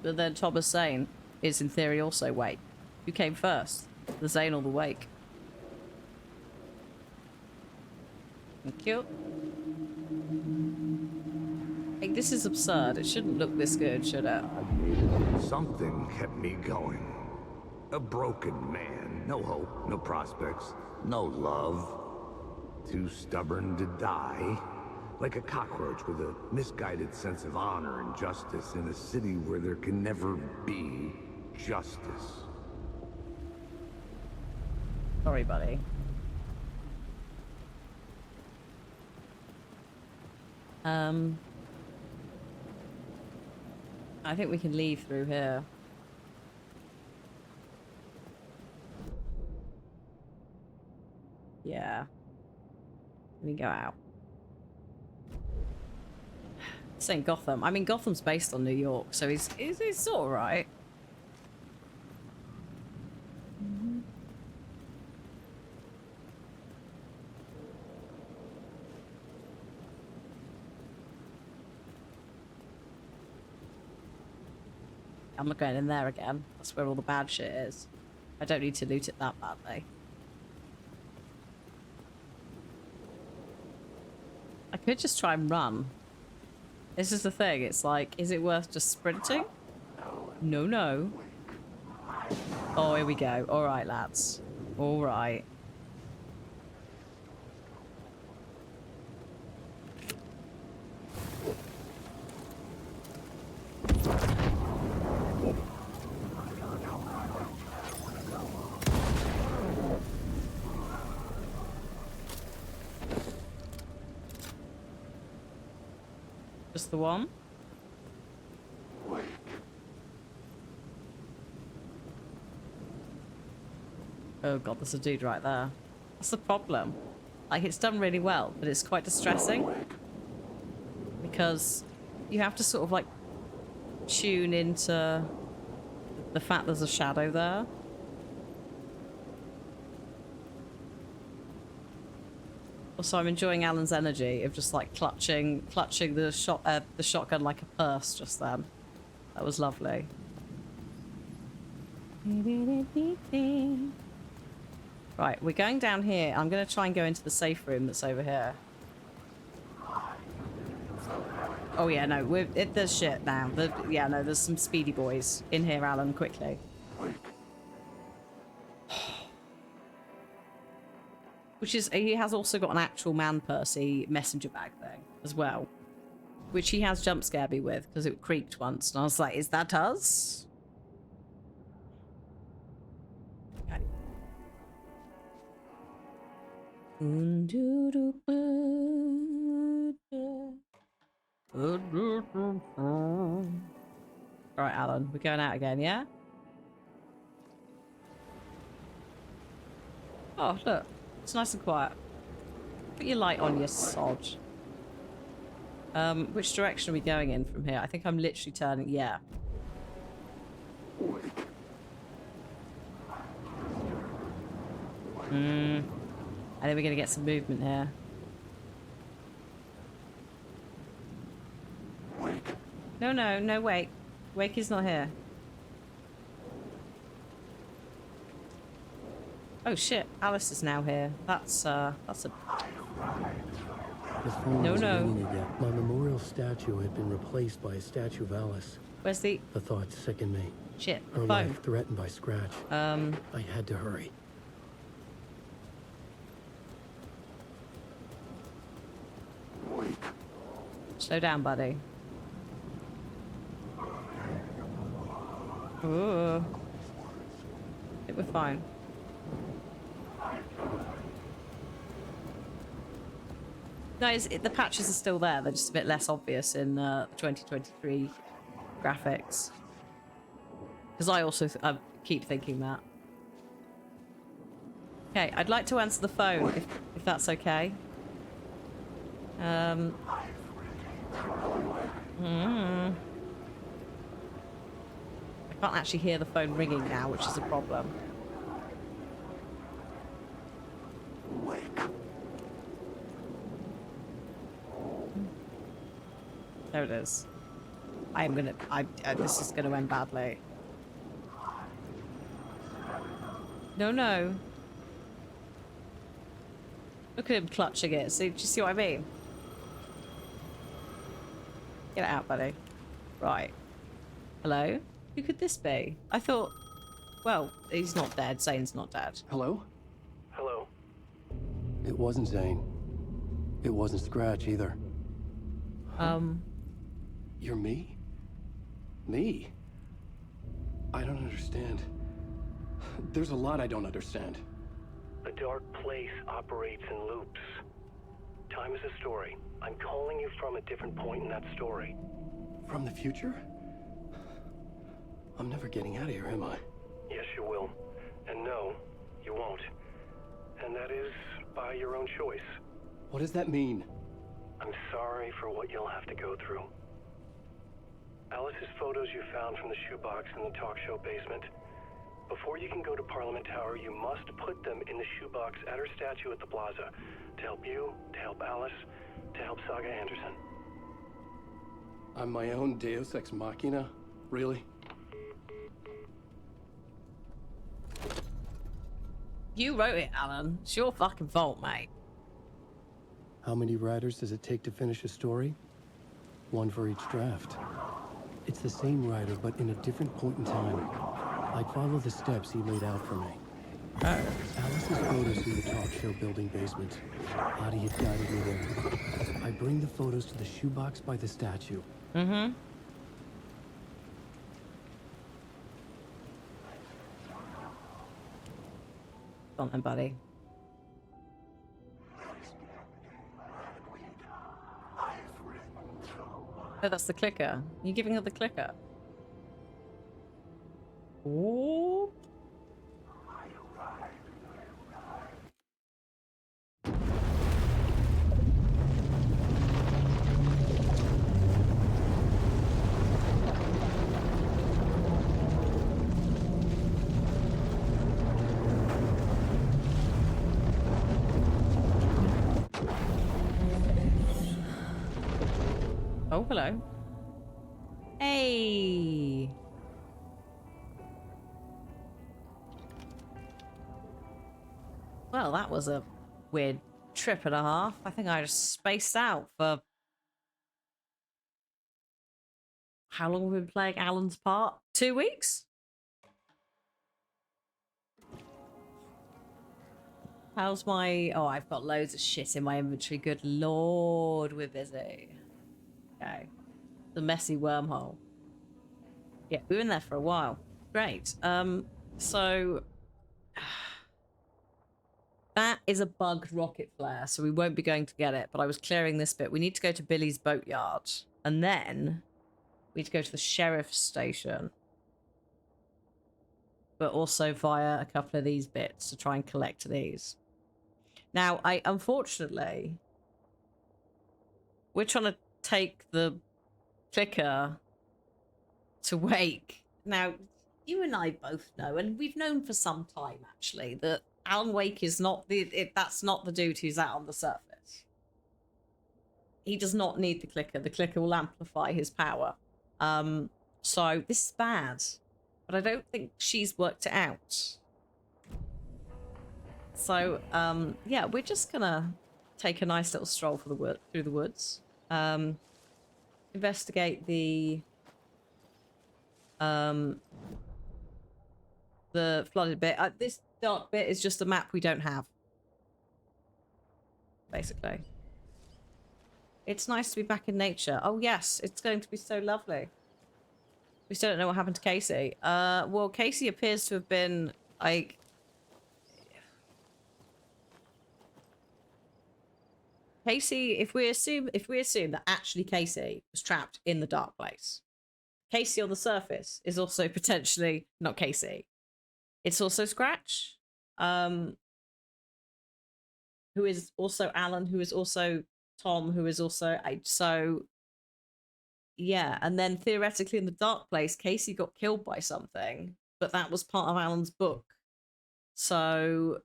But then Thomas Zane is in theory also Wake. Who came first? The Zane or the Wake? Thank you. Hey, this is absurd. It shouldn't look this good, should it? Something kept me going. A broken man. No hope, no prospects, no love. Too stubborn to die. Like a cockroach with a misguided sense of honor and justice in a city where there can never be justice. Sorry, buddy. I think we can leave through here. Yeah. Let me go out. This ain't Gotham. I mean, Gotham's based on New York, so he's sort of right. I'm not going in there again. That's where all the bad shit is. I don't need to loot it that badly. I could just try and run. This is the thing. It's like, is it worth just sprinting? No, no. Oh, here we go. All right, lads. All right. Just the one? Oh god, there's a dude right there. That's the problem. Like, it's done really well, but it's quite distressing. Because you have to sort of, like, tune into the fact there's a shadow there. Also, I'm enjoying Alan's energy of just like clutching the shotgun like a purse just then. That was lovely. Right, we're going down here. I'm going to try and go into the safe room that's over here. Oh yeah, no, there's shit now. Yeah, no, there's some speedy boys in here, Alan, quickly. Which is, he has also got an actual man Percy messenger bag thing as well. Which he has jump scared me with, because it creaked once. And I was like, is that us? Okay. Alright, Alan, we're going out again, yeah? Oh, look. It's nice and quiet. Put your light on, you sod. Which direction are we going in from here? I think I'm literally turning... Yeah. I think we're going to get some movement here. No, no, no, Wake. Wake is not here. Oh shit, Alice is now here. That's a... His phone No, wasn't no. ringing again. My memorial statue had been replaced by a statue of Alice. Where's the... The thought sickened me. Shit, Her phone. life threatened by Scratch. I had to hurry. Slow down, buddy. Ooh. I think we're fine. No, the patches are still there. They're just a bit less obvious in the 2023 graphics. Because I also I keep thinking that. Okay, I'd like to answer the phone if that's okay. I can't actually hear the phone ringing now, which is a problem. There it is. This is gonna end badly. No, no. Look at him clutching it. See, do you see what I mean? Get it out, buddy. Right. Hello? Who could this be? I thought... Well, he's not dead. Zane's not dead. Hello? Hello. It wasn't Zane. It wasn't Scratch either. You're me? Me? I don't understand. There's a lot I don't understand. The dark place operates in loops. Time is a story. I'm calling you from a different point in that story. From the future? I'm never getting out of here, am I? Yes, you will. And no, you won't. And that is by your own choice. What does that mean? I'm sorry for what you'll have to go through. Alice's photos you found from the shoebox in the talk show basement. Before you can go to Parliament Tower, you must put them in the shoebox at her statue at the plaza. To help you, to help Alice, to help Saga Anderson. I'm my own Deus Ex Machina? Really? You wrote it, Alan. It's your fucking fault, mate. How many writers does it take to finish a story? One for each draft. It's the same writer, but in a different point in time. I'd follow the steps he laid out for me. Alice's photos in the talk show building basement. Adi had guided me there. I bring the photos to the shoebox by the statue. Mm-hmm. Come on, buddy. Oh, that's the clicker. You're giving her the clicker. Ooh. Oh, hello. Hey. Well, that was a weird trip and a half. I think I just spaced out for... How long have we been playing Alan's part? 2 weeks? How's my... Oh, I've got loads of shit in my inventory. Good lord, we're busy. Okay. The messy wormhole. Yeah, we were in there for a while. Great. So... That is a bugged rocket flare, so we won't be going to get it, but I was clearing this bit. We need to go to Billy's boatyard, and then we need to go to the sheriff's station. But also via a couple of these bits to try and collect these. Now, unfortunately, we're trying to take the clicker to Wake. Now, you and I both know, and we've known for some time, actually, that Alan Wake is not that's not the dude who's out on the surface. He does not need the clicker. The clicker will amplify his power. So this is bad, but I don't think she's worked it out. So yeah, we're just gonna take a nice little stroll through the woods. Investigate the flooded bit. This dark bit is just a map we don't have. Basically. It's nice to be back in nature. Oh yes, it's going to be so lovely. We still don't know what happened to Casey. Well, Casey appears to have been like. Casey, if we assume that actually Casey was trapped in the dark place, Casey on the surface is also potentially not Casey. It's also Scratch, who is also Alan, who is also Tom, who is also so. Yeah, and then theoretically in the dark place, Casey got killed by something, but that was part of Alan's book. So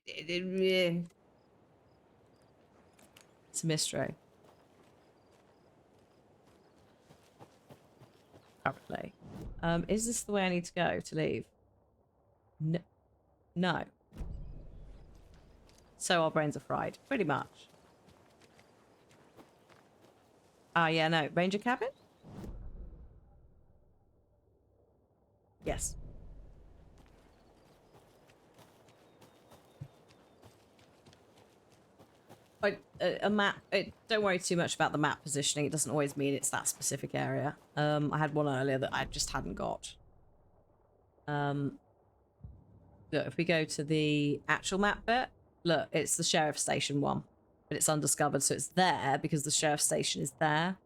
it's a mystery. Apparently. Is this the way I need to go to leave? No. So our brains are fried, pretty much. Yeah, no. Ranger cabin? Yes. A map. Don't worry too much about the map positioning. It doesn't always mean it's that specific area. I had one earlier that I just hadn't got. Look, if we go to the actual map bit, look, it's the sheriff station one, but it's undiscovered, so it's there because the sheriff station is there.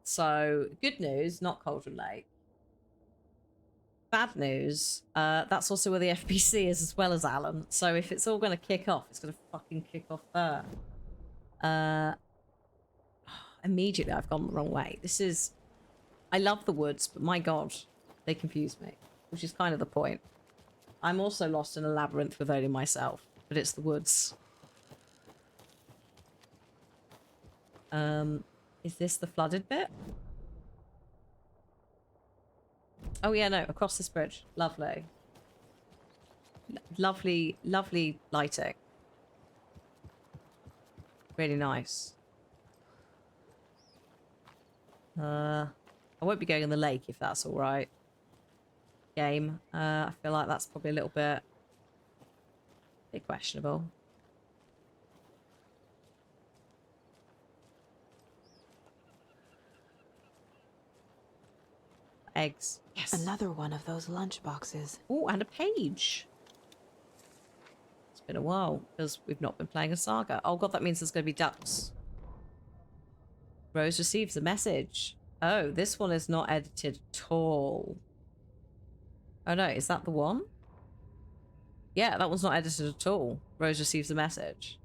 So good news, not Cauldron Lake. Bad news, that's also where the FBC is as well as Alan. So if it's all going to kick off, it's going to fucking kick off there. Immediately I've gone the wrong way. This is... I love the woods, but my god, they confuse me. Which is kind of the point. I'm also lost in a labyrinth with only myself, but it's the woods. Is this the flooded bit? Oh yeah, no, across this bridge. Lovely. Lovely, lovely lighting. Really nice. I won't be going in the lake if that's alright. Game. I feel like that's probably a little bit questionable. Eggs. Yes. Another one of those lunch boxes. Oh, and a page. It's been a while because we've not been playing a saga. Oh god, that means there's going to be ducks. Rose receives a message. Oh, this one is not edited at all. Oh no, is that the one? Yeah, that one's not edited at all. Rose receives a message.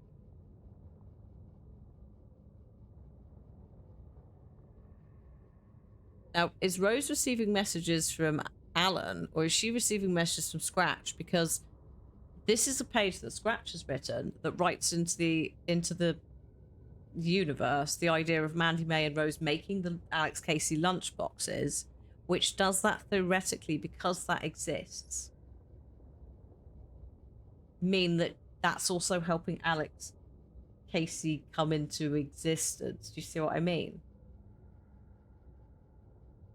Now, is Rose receiving messages from Alan, or is she receiving messages from Scratch? Because this is a page that Scratch has written that writes into the universe the idea of Mandy May and Rose making the Alex Casey lunch boxes, which does that theoretically, because that exists, mean that that's also helping Alex Casey come into existence. Do you see what I mean?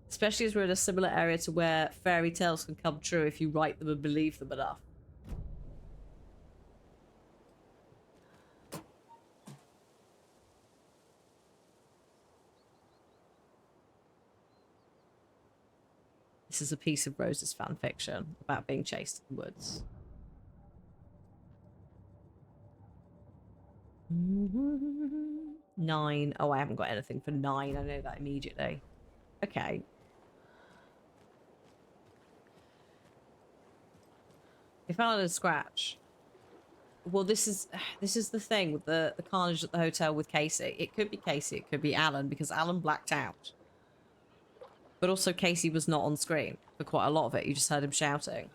Especially as we're in a similar area to where fairy tales can come true if you write them and believe them enough. This is a piece of Rose's fan fiction about being chased in the woods. 9. Oh, I haven't got anything for 9. I know that immediately. Okay. If Alan and Scratch... Well, this is the thing with the carnage at the hotel with Casey. It could be Casey, it could be Alan, because Alan blacked out. But also Casey was not on screen for quite a lot of it. You just heard him shouting.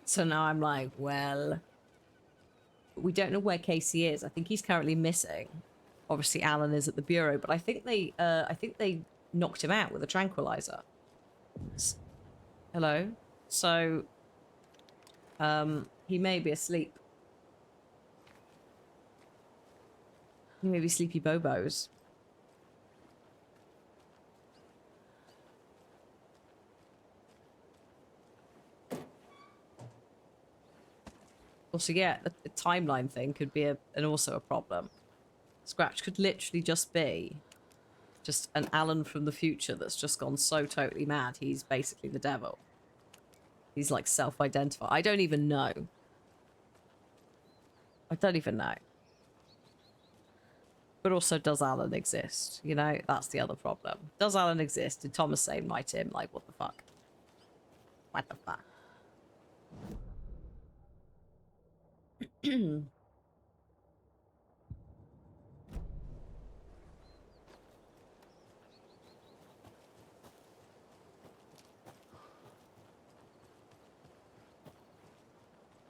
So now I'm like, well... We don't know where Casey is. I think he's currently missing. Obviously, Alan is at the bureau, but I think they knocked him out with a tranquilizer. Hello? So... he may be asleep. He may be sleepy bobos. Also, yeah, the timeline thing could be also a problem. Scratch could literally just be just an Alan from the future that's just gone so totally mad. He's basically the devil. He's like self-identified. I don't even know. I don't even know. But also, does Alan exist? You know, that's the other problem. Does Alan exist? Did Thomas Zane write him? Like, what the fuck? What the fuck?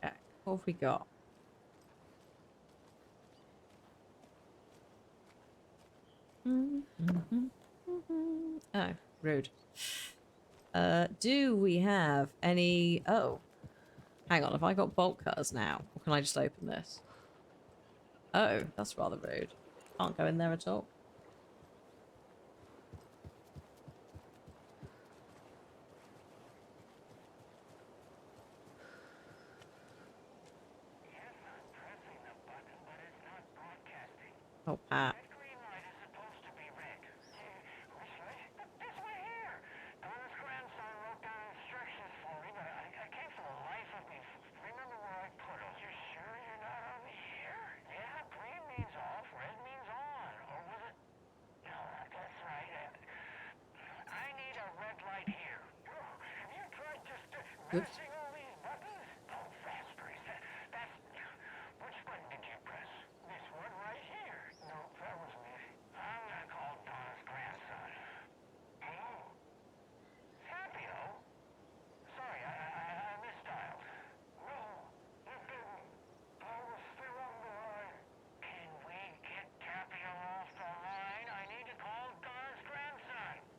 Okay, what have we got? Oh, rude. Do we have any... Oh. Hang on, have I got bolt cutters now? Or can I just open this? Oh, that's rather rude. Can't go in there at all. Oh, Pat. Oops.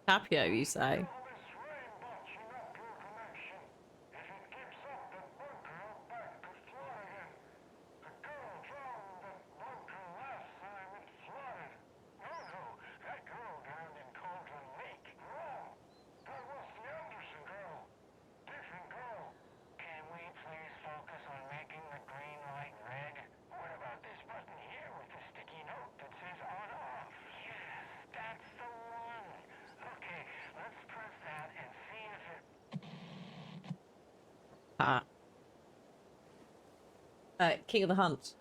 Tapio, you say? King of the Hunt.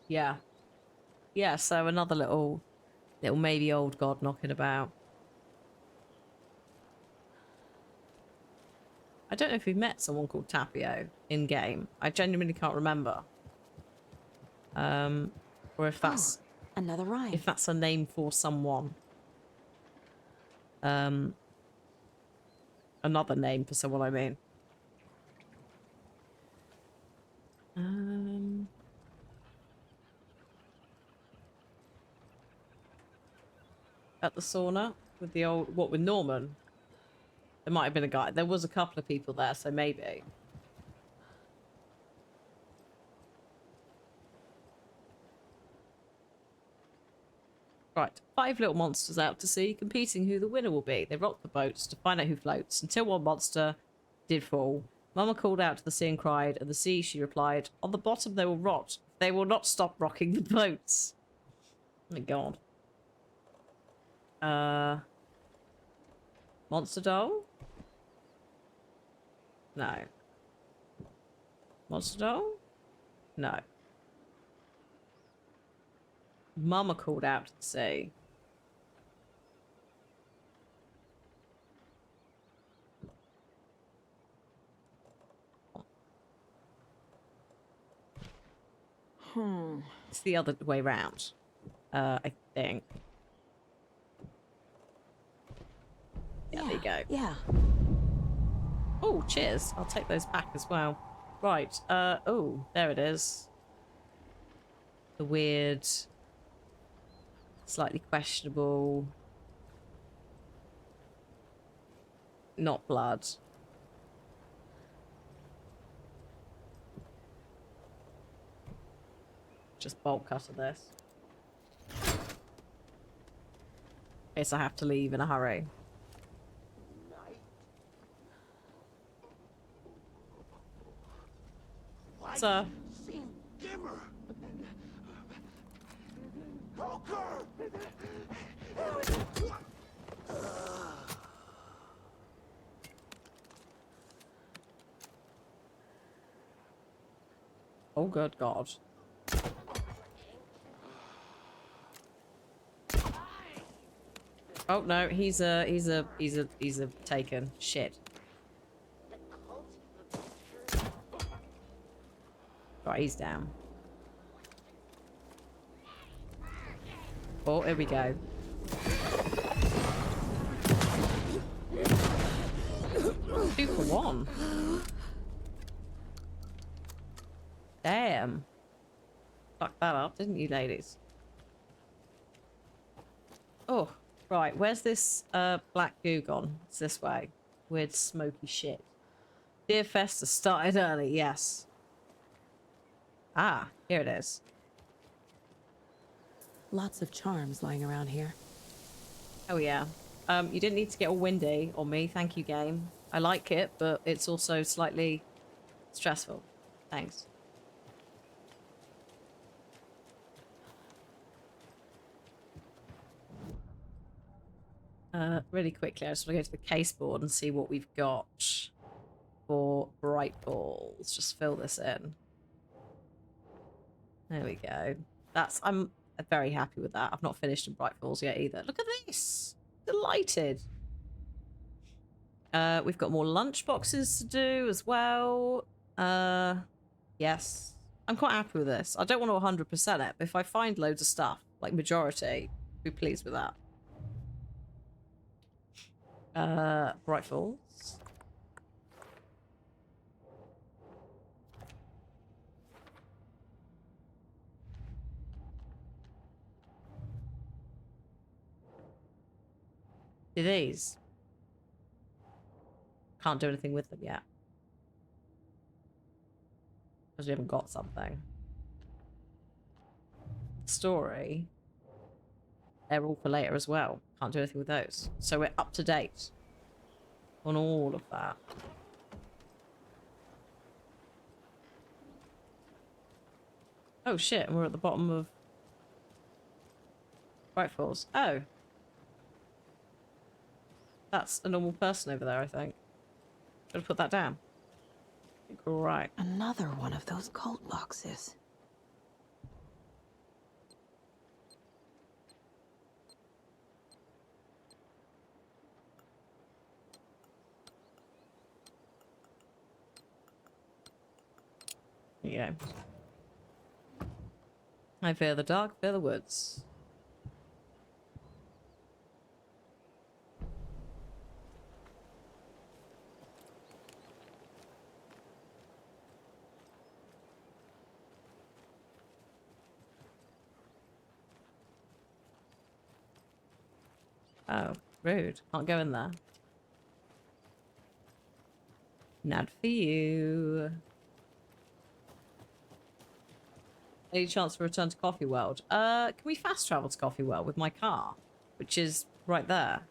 Yeah. Yeah, so another little maybe old god knocking about. I don't know if we've met someone called Tapio in game. I genuinely can't remember. Or if that's another rhyme. If that's a name for someone. Another name for someone, I mean. At the sauna with the old with Norman. There might have been a guy. There was a couple of people there, so maybe. Right, 5 little monsters out to sea, competing who the winner will be. They rocked the boats to find out who floats, until one monster did fall. Mama called out to the sea and cried, and the sea, she replied, on the bottom they will rot. They will not stop rocking the boats. Oh my god. Monster doll? No. Monster doll? No. Mama called out to the sea. It's the other way round, I think. Yeah, there you go. Yeah. Oh, cheers. I'll take those back as well. Right. Oh, there it is. The weird, slightly questionable, not blood. Just bolt cutter this. In case I have to leave in a hurry. Sir. Seem dimmer. Poker! Oh, good God. Oh no, he's a taken. Shit. Right, he's down. Oh, here we go. 2 for 1. Damn. Fucked that up, didn't you, ladies? Oh, right. Where's this black goo gone? It's this way. Weird smoky shit. Dear Festa started early, yes. Ah, here it is. Lots of charms lying around here. Oh yeah. You didn't need to get all windy on me, thank you, game. I like it, but it's also slightly stressful. Thanks. Really quickly, I just want to go to the case board and see what we've got for bright balls. Just fill this in. There we go. I'm very happy with that. I've not finished in bright balls yet either. Look at this. Delighted. We've got more lunch boxes to do as well. Yes. I'm quite happy with this. I don't want to 100% it, but if I find loads of stuff, like majority, I'll be pleased with that. Bright Falls. Do these? Can't do anything with them yet. Because we haven't got something. Story. They're all for later as well. Can't do anything with those. So we're up to date on all of that. Oh shit, and we're at the bottom of Bright Falls. Oh. That's a normal person over there, I think. Gotta put that down. Right. Another one of those cult boxes. There you go. I fear the dark, fear the woods. Oh, rude. Can't go in there. Not for you. Any chance to return to Coffee World? Can we fast travel to Coffee World with my car? Which is right there.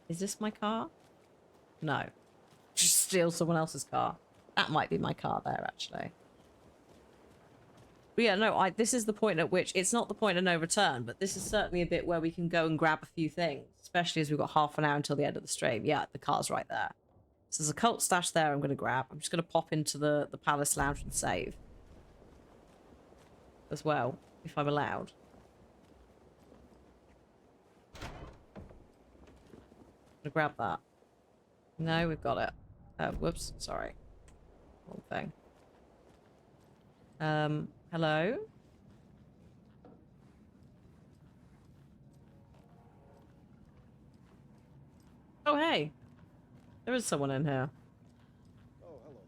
Is this my car? No. Just steal someone else's car. That might be my car there, actually. But yeah, no, this is the point at which, it's not the point of no return, but this is certainly a bit where we can go and grab a few things, especially as we've got half an hour until the end of the stream. Yeah, the car's right there. So there's a cult stash there I'm going to grab. I'm just going to pop into the Palace Lounge and save. As well, if I'm allowed. I'm going to grab that. No, we've got it. Whoops, sorry. Wrong thing. Hello? Oh, hey. There is someone in here. Oh, hello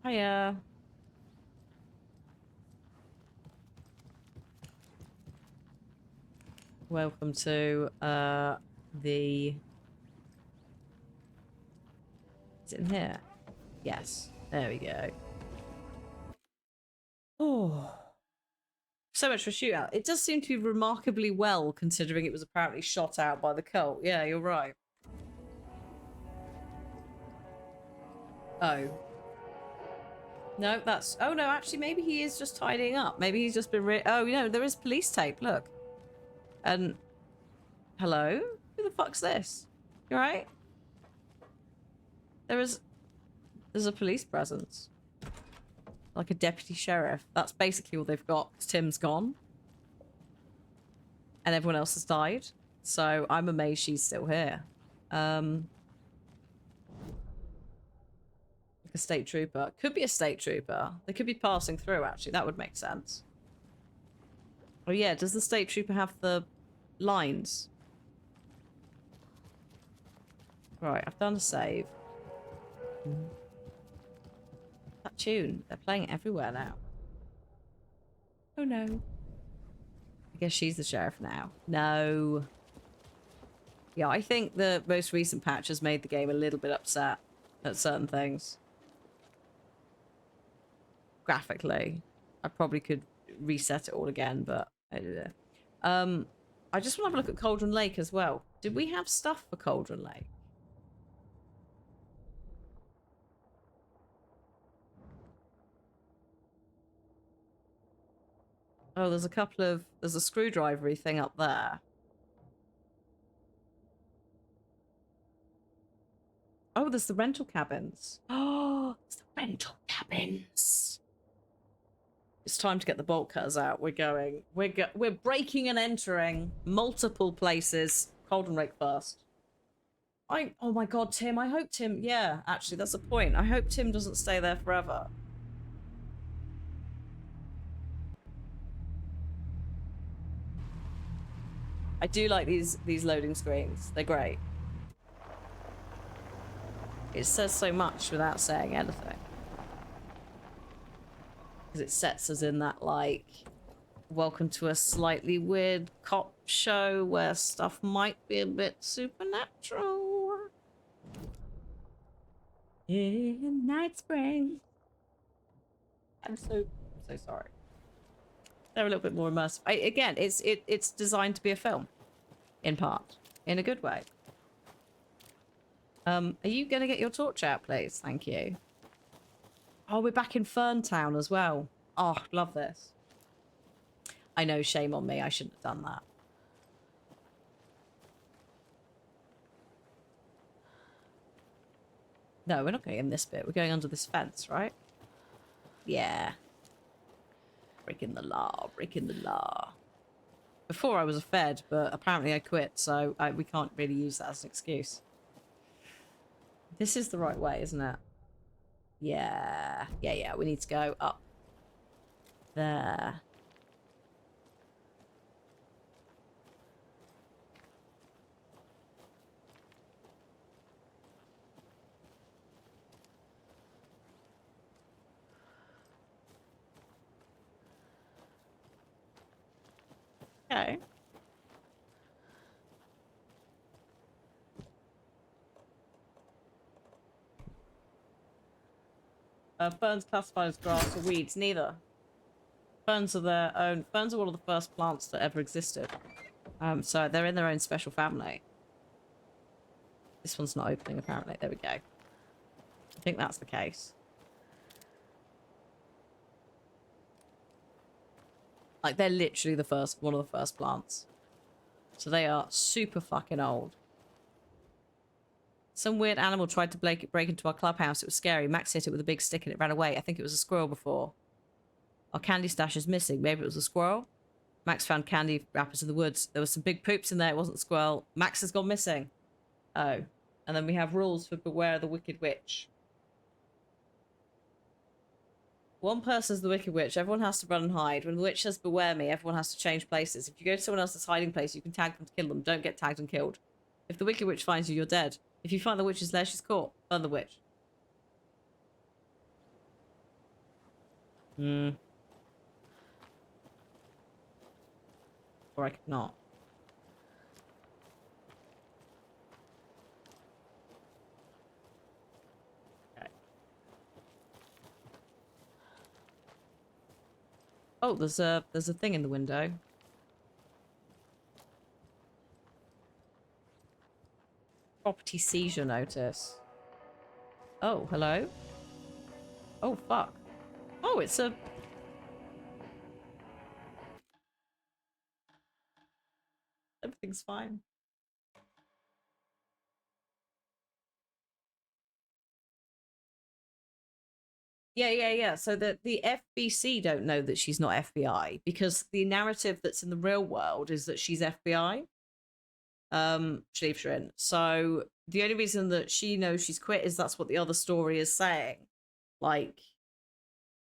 there. Hiya. Welcome to, the... Is it in here? Yes. There we go. Oh. So much for shootout. It does seem to be remarkably well, considering it was apparently shot out by the cult. Yeah, you're right. Oh. No, that's... Oh, no, actually, maybe he is just tidying up. Maybe he's just been... Oh, you know, there is police tape. Look. And... Hello? Who the fuck's this? You alright? There's a police presence. Like a deputy sheriff. That's basically all they've got, because Tim's gone. And everyone else has died. So I'm amazed she's still here. Like a state trooper. Could be a state trooper. They could be passing through, actually. That would make sense. Oh yeah, does the state trooper have the lines? Right, I've done a save. That tune, they're playing it everywhere now. Oh no. I guess she's the sheriff now. No. Yeah, I think the most recent patch has made the game a little bit upset at certain things. Graphically. I probably could reset it all again, but I don't know. I just want to have a look at Cauldron Lake as well. Did we have stuff for Cauldron Lake? Oh, there's a screwdriver-y thing up there. Oh, there's the rental cabins. Oh, it's the rental cabins. It's time to get the bolt cutters out. We're breaking and entering multiple places. Cauldron Lake first. Oh my god, Tim. I hope Tim... Yeah, actually, that's a point. I hope Tim doesn't stay there forever. I do like these loading screens. They're great. It says so much without saying anything. Because it sets us in that, like, welcome to a slightly weird cop show where stuff might be a bit supernatural. In Night Spring. I'm so sorry. They're a little bit more immersive. Again, it's designed to be a film, in part, in a good way. Are you gonna get your torch out, please? Thank you. Oh, we're back in Ferntown as well. Oh, love this. I know, shame on me. I shouldn't have done that. No, we're not going in this bit. We're going under this fence, right? Yeah. Breaking the law, breaking the law. Before I was a Fed, but apparently I quit, so we can't really use that as an excuse. This is the right way, isn't it? Yeah. Yeah, we need to go up. There. Okay. Ferns classified as grass or weeds? Neither. Ferns are their own. Ferns are one of the first plants that ever existed. So they're in their own special family. This one's not opening, apparently. There we go. I think that's the case. Like, they're literally the first, one of the first plants. So they are super fucking old. Some weird animal tried to break into our clubhouse. It was scary. Max hit it with a big stick and it ran away. I think it was a squirrel before. Our candy stash is missing. Maybe it was a squirrel? Max found candy wrappers in the woods. There was some big poops in there. It wasn't a squirrel. Max has gone missing. Oh. And then we have rules for Beware the Wicked Witch. One person's the Wicked Witch. Everyone has to run and hide. When the witch says beware me, everyone has to change places. If you go to someone else's hiding place, you can tag them to kill them. Don't get tagged and killed. If the Wicked Witch finds you, you're dead. If you find the witch's lair, she's caught. Burn the witch. Or I could not. Okay. Oh, there's a thing in the window. Property seizure notice. Oh, hello? Oh, fuck. Oh, it's a... Everything's fine. Yeah. So the FBC don't know that she's not FBI because the narrative that's in the real world is that she's FBI. Schleifstein. So the only reason that she knows she's quit is that's what the other story is saying. Like,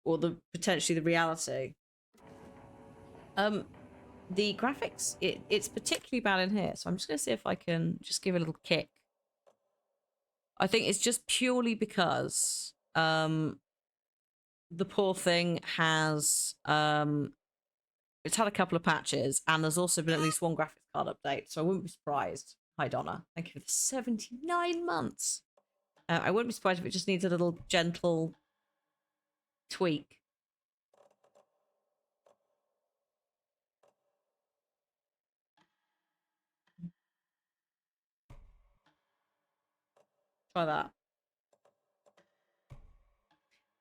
or the potentially the reality. The graphics, it's particularly bad in here. So I'm just gonna see if I can just give it a little kick. I think it's just purely because the poor thing has it's had a couple of patches and there's also been at least one graphics card update, so I wouldn't be surprised. Hi Donna, thank you for the 79 months. I wouldn't be surprised if it just needs a little gentle tweak. Try that.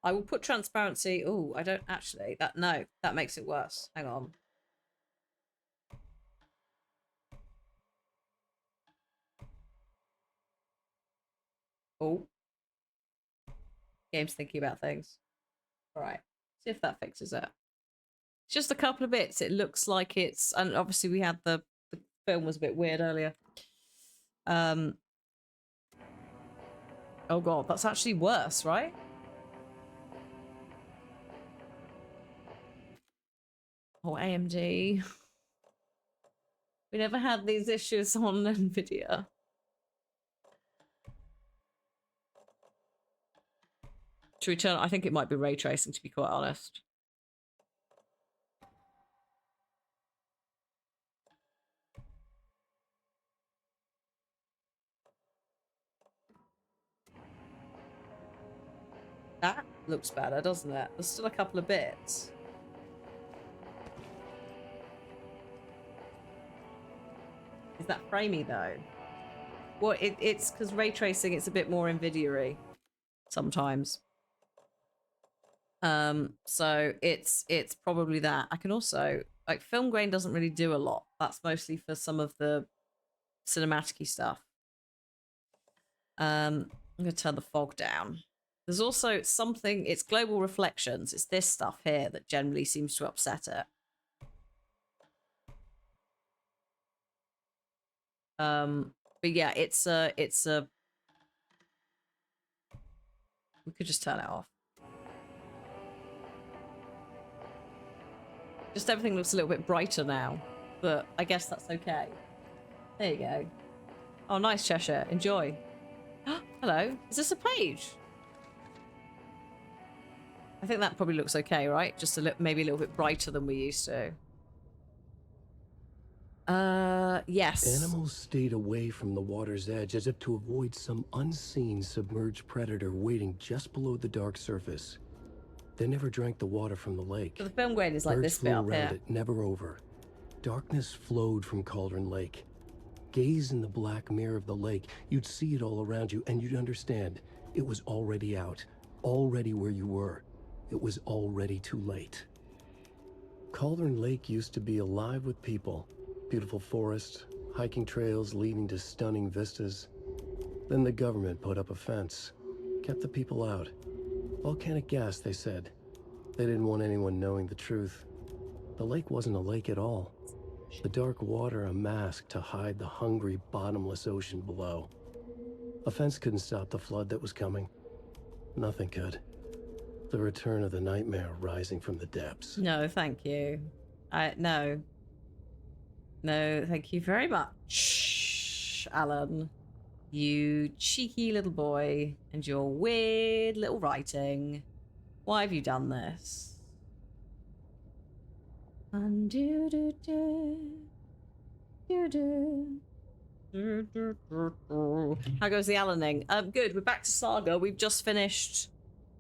I will put transparency. Oh, I don't actually. No, that makes it worse. Hang on. Oh. Game's thinking about things. All right. See if that fixes it. It's just a couple of bits. It looks like it's, and obviously we had the film was a bit weird earlier. Oh god, that's actually worse, right? Oh, AMD. We never had these issues on Nvidia. To return, I think it might be ray tracing, to be quite honest. That looks better, doesn't it? There's still a couple of bits. Is that framey though? Well, it's because ray tracing, it's a bit more Nvidia-y sometimes. So it's probably that. I can also, like, film grain doesn't really do a lot. That's mostly for some of the cinematic-y stuff. I'm gonna turn the fog down. There's also something, it's global reflections. It's this stuff here that generally seems to upset it. But yeah, it's a we could just turn it off. Just everything looks a little bit brighter now, but I guess that's okay. There you go. Oh, nice, Cheshire. Enjoy. Hello. Is this a page? I think that probably looks okay, right? Just maybe a little bit brighter than we used to. Yes. Animals stayed away from the water's edge as if to avoid some unseen submerged predator waiting just below the dark surface. They never drank the water from the lake. So the film grain is like Birds this flew bit up around here. it, never over. Darkness flowed from Cauldron Lake. Gaze in the black mirror of the lake. You'd see it all around you, and you'd understand. It was already out. Already where you were. It was already too late. Cauldron Lake used to be alive with people. Beautiful forest, hiking trails leading to stunning vistas. Then the government put up a fence. Kept the people out. Volcanic gas, they said. They didn't want anyone knowing the truth. The lake wasn't a lake at all. The dark water a mask to hide the hungry, bottomless ocean below. A fence couldn't stop the flood that was coming. Nothing could. The return of the nightmare rising from the depths. No, thank you. No. No, thank you very much, Alan. You cheeky little boy and your weird little writing. Why have you done this? And do do do do do. How goes the Alaning? Good. We're back to Saga. We've just finished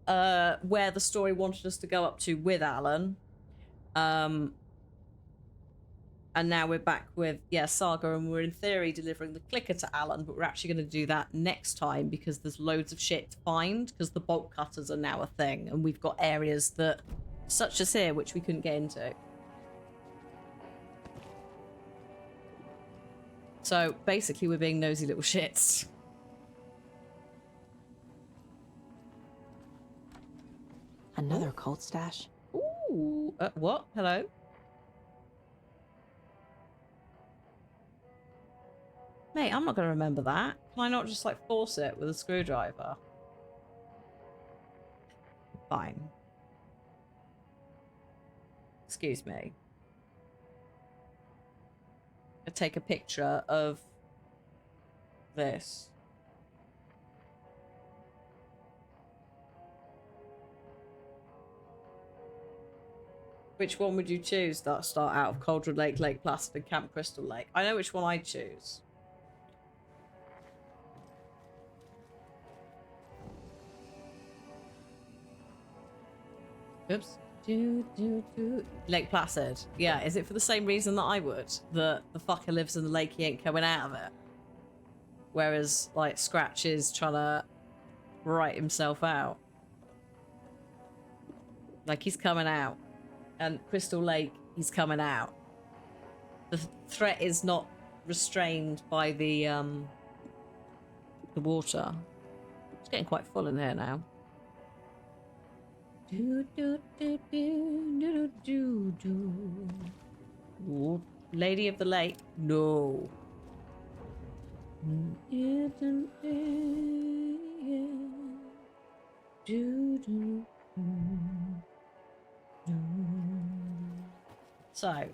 where the story wanted us to go up to with Alan. And now we're back with, yeah, Saga, and we're in theory delivering the clicker to Alan, but we're actually going to do that next time because there's loads of shit to find because the bolt cutters are now a thing and we've got areas that, such as here, which we couldn't get into. So basically we're being nosy little shits. Another cult stash. Ooh, what? Hello? Mate, I'm not going to remember that. Can I not just, like, force it with a screwdriver? Fine. Excuse me. I take a picture of this. Which one would you choose that start out of Cauldron Lake, Lake Placid, and Camp Crystal Lake? I know which one I'd choose. Oops. Lake Placid. Yeah, is it for the same reason that I would? The fucker lives in the lake, he ain't coming out of it. Whereas, like, Scratch is trying to write himself out. Like, he's coming out. And Crystal Lake, he's coming out. The threat is not restrained by the water. It's getting quite full in here now. Ooh, Lady of the Lake. No. So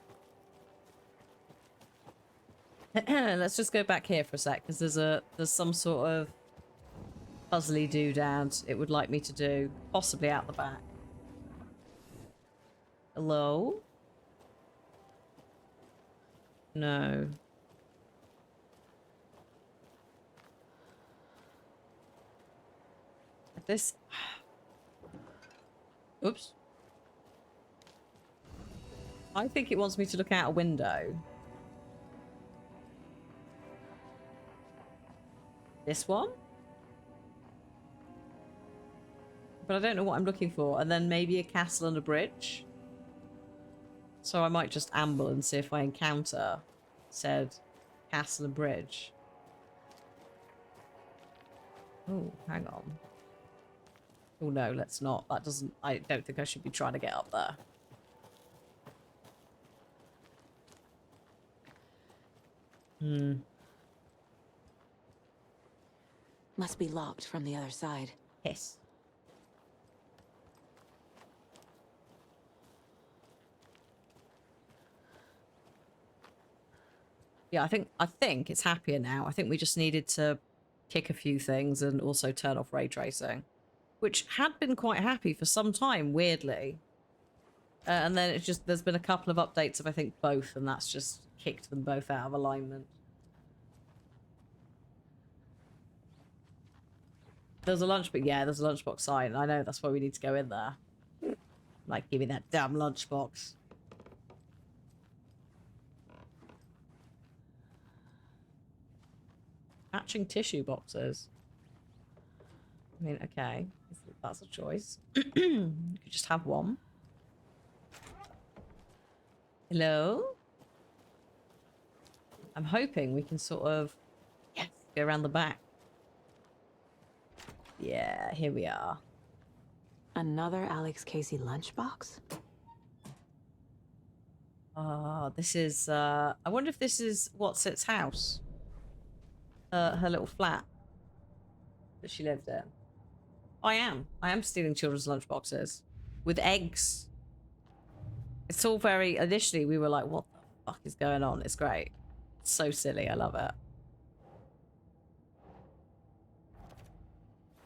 let's just go back here for a sec because there's some sort of puzzly doodad it would like me to do, possibly out the back. Hello? No. This... Oops. I think it wants me to look out a window. This one? But I don't know what I'm looking for. And then maybe a castle and a bridge. So I might just amble and see if I encounter said castle and bridge. Oh, hang on. Oh no, let's not. That doesn't... I don't think I should be trying to get up there. Must be locked from the other side. Yes. Yeah, I think it's happier now. I think we just needed to kick a few things and also turn off ray tracing, which had been quite happy for some time, weirdly. And then it's just, there's been a couple of updates of, I think, both, and that's just kicked them both out of alignment. There's a lunchbox, yeah, there's a lunchbox sign. I know, that's why we need to go in there. Like, give me that damn lunchbox. Matching tissue boxes. I mean, okay, that's a choice. You could just have one. Hello? I'm hoping we can sort of, yes, go around the back. Yeah, here we are. Another Alex Casey lunchbox? Oh, this is, I wonder if this is What's Its house? Her little flat that she lived in. I am stealing children's lunchboxes with eggs. It's all very, initially we were like, what the fuck is going on? It's great. It's so silly. I love it.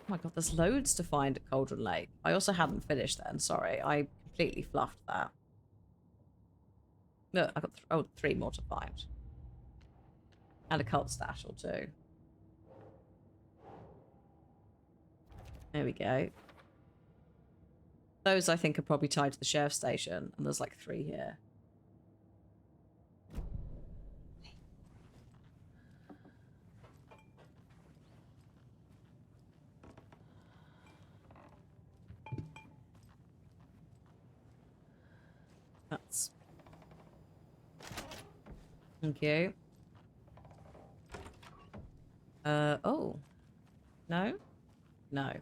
Oh my god, there's loads to find at Cauldron Lake. I also hadn't finished then, sorry. I completely fluffed that. No, I got 3 more to find. And a cult stash or 2. There we go. Those, I think, are probably tied to the sheriff's station. And there's like 3 here. That's... Thank you. Oh. No? No.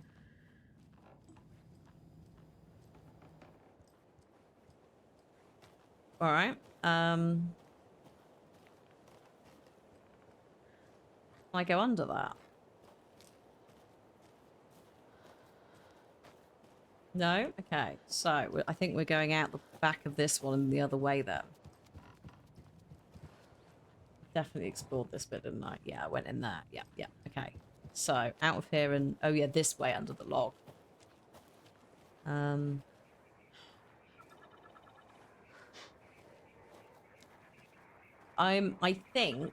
Alright. I go under that? No? Okay. So, I think we're going out the back of this one and the other way then. Definitely explored this bit, didn't I? Yeah, I went in there. Yeah, yeah. Okay. So, out of here and... Oh, yeah, this way under the log. I think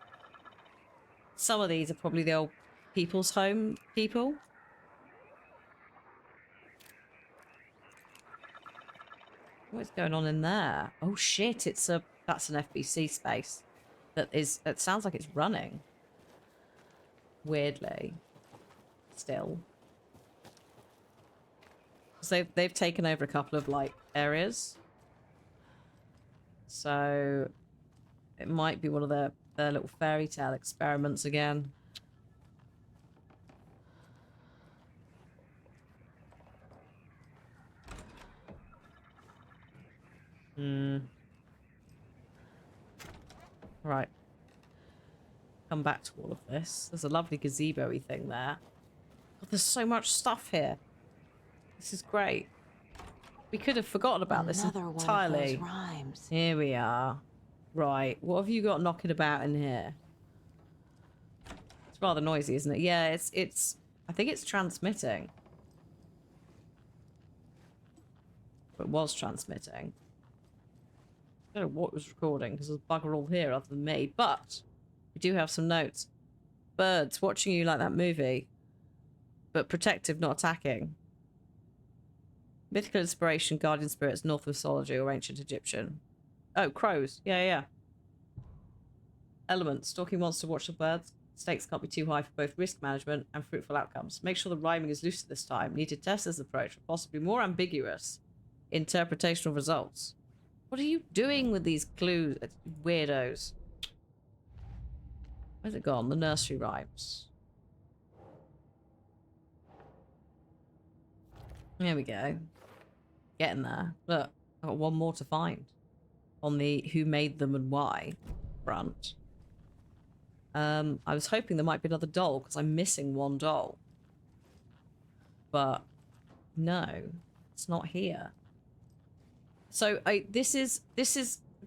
some of these are probably the old people's home people. What's going on in there? Oh shit, that's an FBC space. It sounds like it's running. Weirdly. Still. So they've taken over a couple of like areas. So it might be one of their little fairy tale experiments again. Right. Come back to all of this. There's a lovely gazebo-y thing there. God, there's so much stuff here. This is great. We could have forgotten about this entirely. One of those rhymes. Here we are. Right. What have you got knocking about in here? It's rather noisy, isn't it? Yeah, it's I think it's transmitting. It was transmitting. I don't know what was recording because there's bugger all here other than me, but we do have some notes. Birds watching you like that movie, but protective, not attacking. Mythical inspiration, guardian spirits, Norse mythology, or ancient Egyptian. Oh, crows. Yeah, yeah. Elements. Stalking monster, watch the birds. Stakes can't be too high for both risk management and fruitful outcomes. Make sure the rhyming is lucid this time. Need to test this approach for possibly more ambiguous interpretational results. What are you doing with these clues, weirdos? Where's it gone? The nursery rhymes. There we go. Getting there. Look, I've got one more to find. On the who made them and why front. I was hoping there might be another doll because I'm missing one doll. But no, it's not here. So this is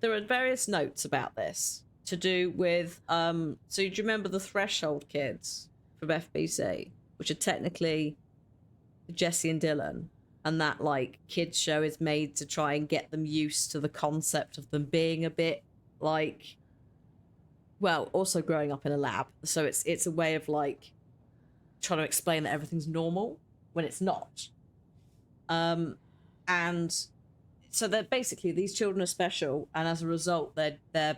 there are various notes about this to do with so do you remember the Threshold kids from FBC, which are technically Jesse and Dylan, and that like kids show is made to try and get them used to the concept of them being a bit like, well, also growing up in a lab. So it's a way of like trying to explain that everything's normal when it's not. And so they're basically, these children are special, and as a result they're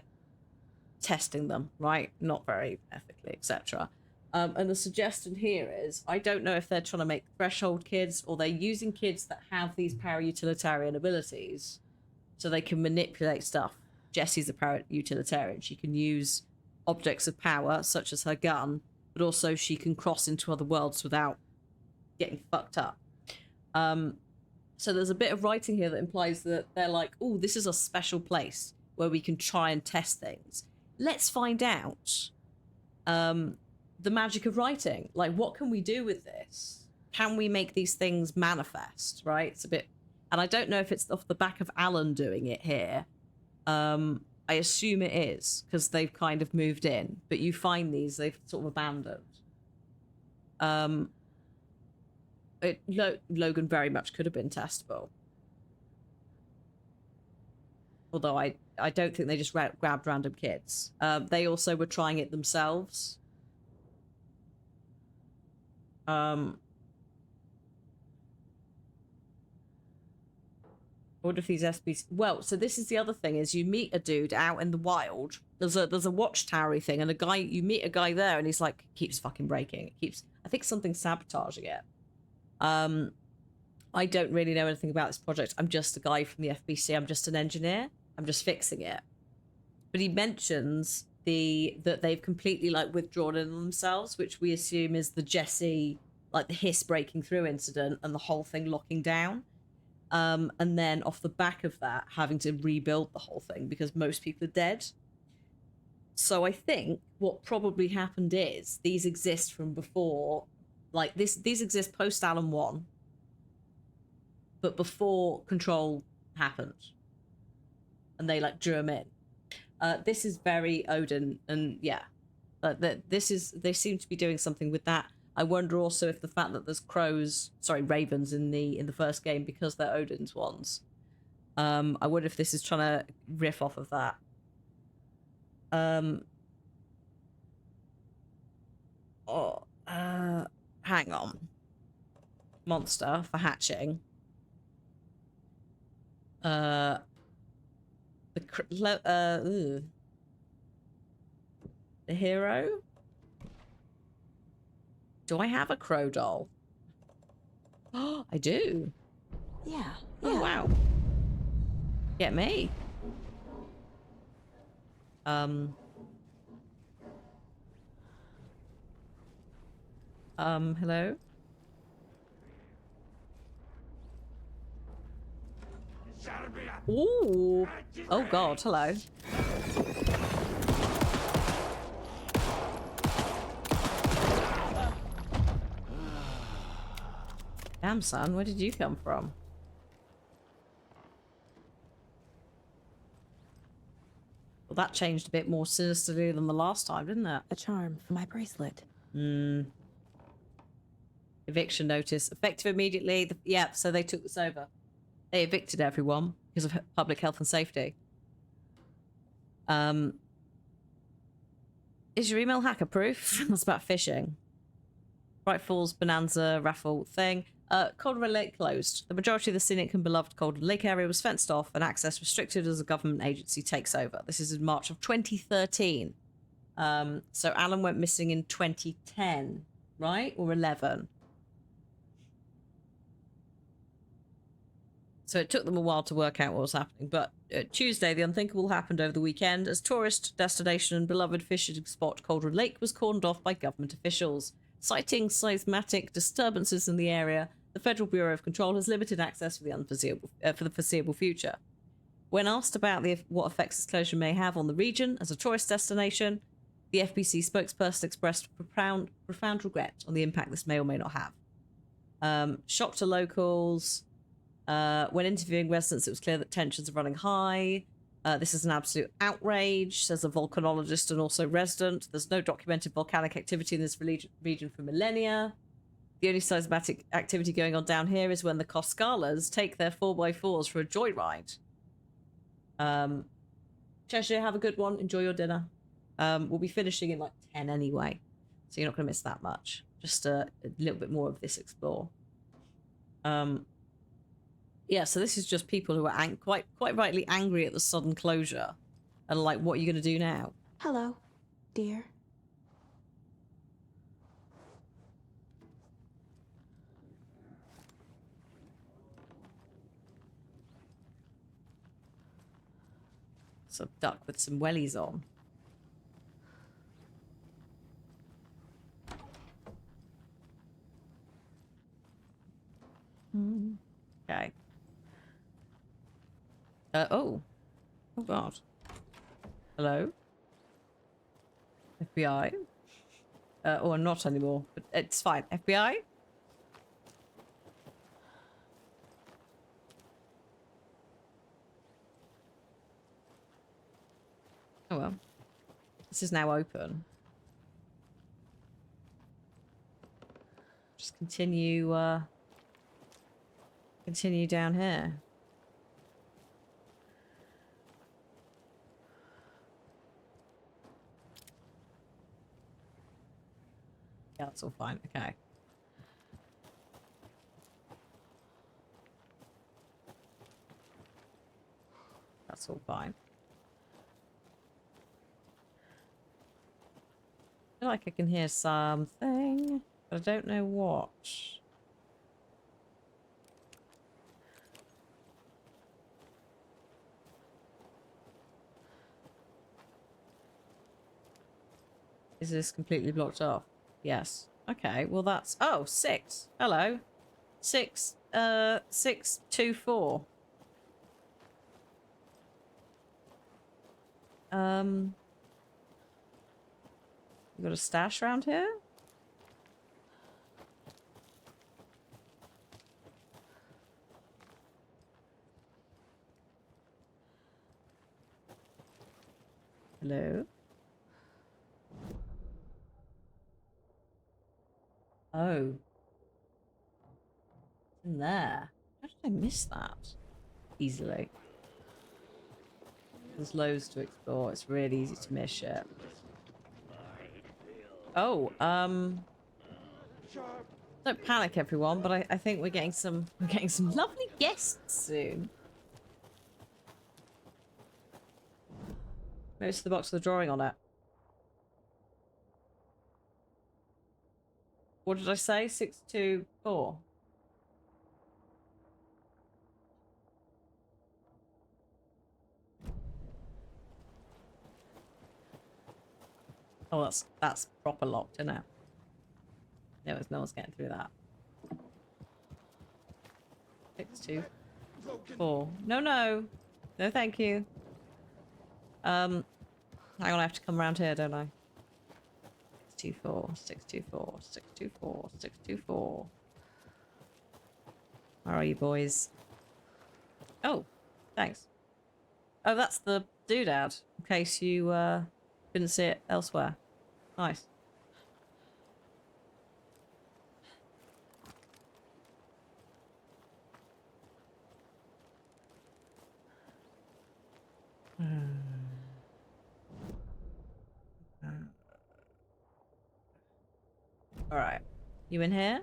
testing them, right? Not very ethically, etc. And the suggestion here is, I don't know if they're trying to make Threshold kids or they're using kids that have these para-utilitarian abilities so they can manipulate stuff. Jessie's a para-utilitarian. She can use objects of power, such as her gun, but also she can cross into other worlds without getting fucked up. So there's a bit of writing here that implies that they're like, oh, this is a special place where we can try and test things. Let's find out. The magic of writing. Like, what can we do with this? Can we make these things manifest, right? It's a bit... And I don't know if it's off the back of Alan doing it here. I assume it is, because they've kind of moved in. But you find these, they've sort of abandoned. Logan very much could have been testable. Although I don't think they just grabbed random kids. They also were trying it themselves. What if these SPs... Well, so this is the other thing, is you meet a dude out in the wild. There's a watchtower thing, and you meet a guy there, and he's like, keeps fucking breaking. It keeps... I think something's sabotaging it. I don't really know anything about this project. I'm just a guy from the FBC. I'm just an engineer. I'm just fixing it. But he mentions that they've completely like withdrawn in themselves, which we assume is the Jesse, like the hiss breaking through incident and the whole thing locking down. And then off the back of that, having to rebuild the whole thing because most people are dead. So I think what probably happened is these exist from before, like these exist post Alan 1, but before Control happened, and they like drew them in. This is very Odin, and yeah, they seem to be doing something with that. I wonder also if the fact that there's ravens in the first game because they're Odin's ones. I wonder if this is trying to riff off of that. Hang on. Monster for hatching. The hero? Do I have a crow doll? Oh, I do. Yeah. Oh, wow. Get me. Hello? Ooh. Oh god, hello. Damn, son, where did you come from? Well, that changed a bit more sinisterly than the last time, didn't it? A charm for my bracelet. Eviction notice. Effective immediately. Yeah, so they took this over. They evicted everyone because of public health and safety. Is your email hacker proof? That's about phishing. Bright Falls Bonanza raffle thing. Cauldron Lake closed. The majority of the scenic and beloved Cauldron Lake area was fenced off and access restricted as a government agency takes over. This is in March of 2013. So Alan went missing in 2010, right? Or 11. So it took them a while to work out what was happening. But Tuesday, the unthinkable happened over the weekend as tourist destination and beloved fishing spot Cauldron Lake was cordoned off by government officials. Citing seismic disturbances in the area, the Federal Bureau of Control has limited access for the foreseeable future. When asked about what effects this closure may have on the region as a tourist destination, the FBC spokesperson expressed profound regret on the impact this may or may not have. Shock to locals. When interviewing residents, it was clear that tensions are running high. This is an absolute outrage, says a volcanologist and also resident. There's no documented volcanic activity in this region for millennia. The only seismic activity going on down here is when the Koskalas take their 4x4s for a joyride. Cheshire, have a good one. Enjoy your dinner. We'll be finishing in like 10 anyway, so you're not going to miss that much. Just a little bit more of this explore. Yeah, so this is just people who are quite rightly angry at the sudden closure and like, what are you going to do now? Hello, dear. Some duck with some wellies on. Okay. Oh god. Hello? FBI? Or not anymore, but it's fine. FBI? Oh well. This is now open. Just continue down here. Yeah, that's all fine. Okay. That's all fine. I feel like I can hear something, but I don't know what. Is this completely blocked off? Yes. Okay, well that's... Oh, 6. Hello. 624. You got a stash around here? Hello? Oh. It's in there. How did I miss that? Easily. There's loads to explore. It's really easy to miss shit. Oh, don't panic everyone, but I think we're getting some lovely guests soon. Most of the box with the drawing on it. What did I say? 624. Oh, that's proper locked, isn't it? No one's getting through that. 624. No, no. No, thank you. Hang on, I have to come around here, don't I? 624, 624, 624, 624. Where are you, boys? Oh, thanks. Oh, that's the doodad, in case you couldn't see it elsewhere. Nice. All right, you in here?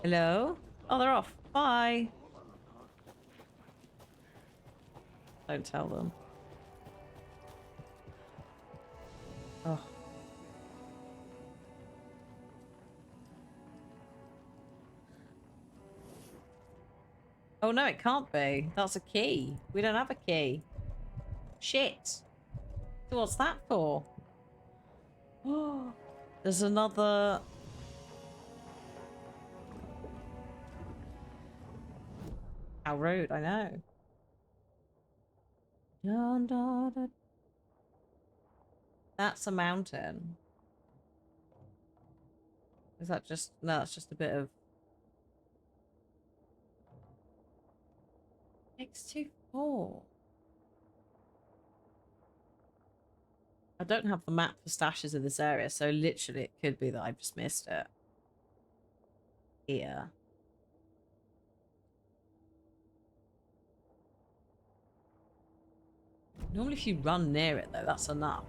Hello? Oh, they're off. Bye. Don't tell them. Oh. Oh no, it can't be. That's a key. We don't have a key. Shit. So what's that for? Oh, there's another... How rude, I know. Dun, dun, dun. That's a mountain. Is that just... No, that's just a bit of... X24. I don't have the map for stashes in this area, so literally it could be that I've just missed it. Here. Normally if you run near it though, that's enough.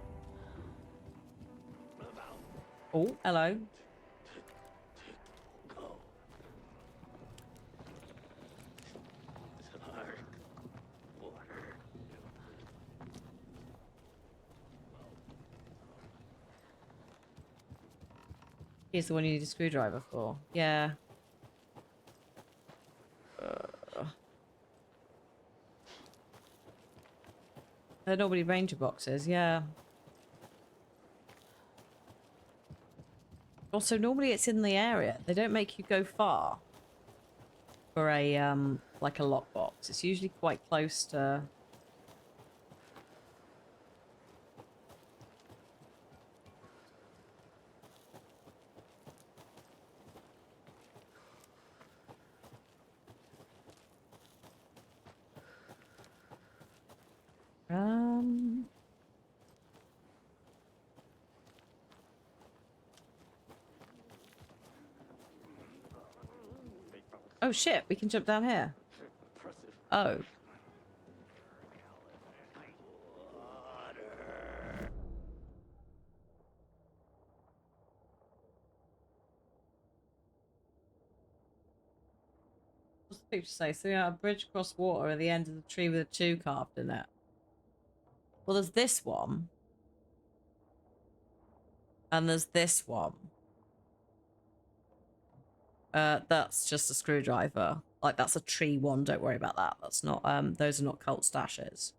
Oh, hello. Here's the one you need a screwdriver for. Yeah. They're normally ranger boxes, yeah. Also, normally it's in the area. They don't make you go far for a, like a lockbox. It's usually quite close to... Oh shit, we can jump down here. Oh. What's the picture say? So we have a bridge across water at the end of the tree with a 2 carved in it. Well, there's this one. And there's this one. That's just a screwdriver. Like, that's a tree one. Don't worry about that. That's not, those are not cult stashes.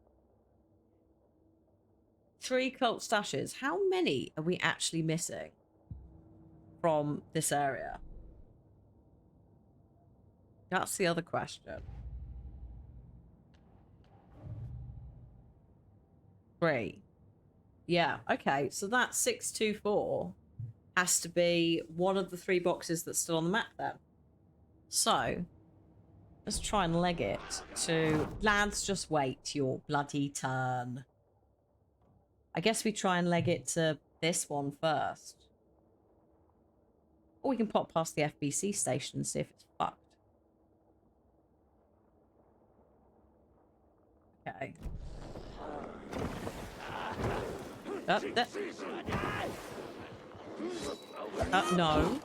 3 cult stashes. How many are we actually missing from this area? That's the other question. 3. Yeah, okay. So that 624 has to be one of the 3 boxes that's still on the map then. So, let's try and leg it to... Lads, just wait your bloody turn. I guess we try and leg it to this one first. Or we can pop past the FBC station and see if it's fucked. Okay. No.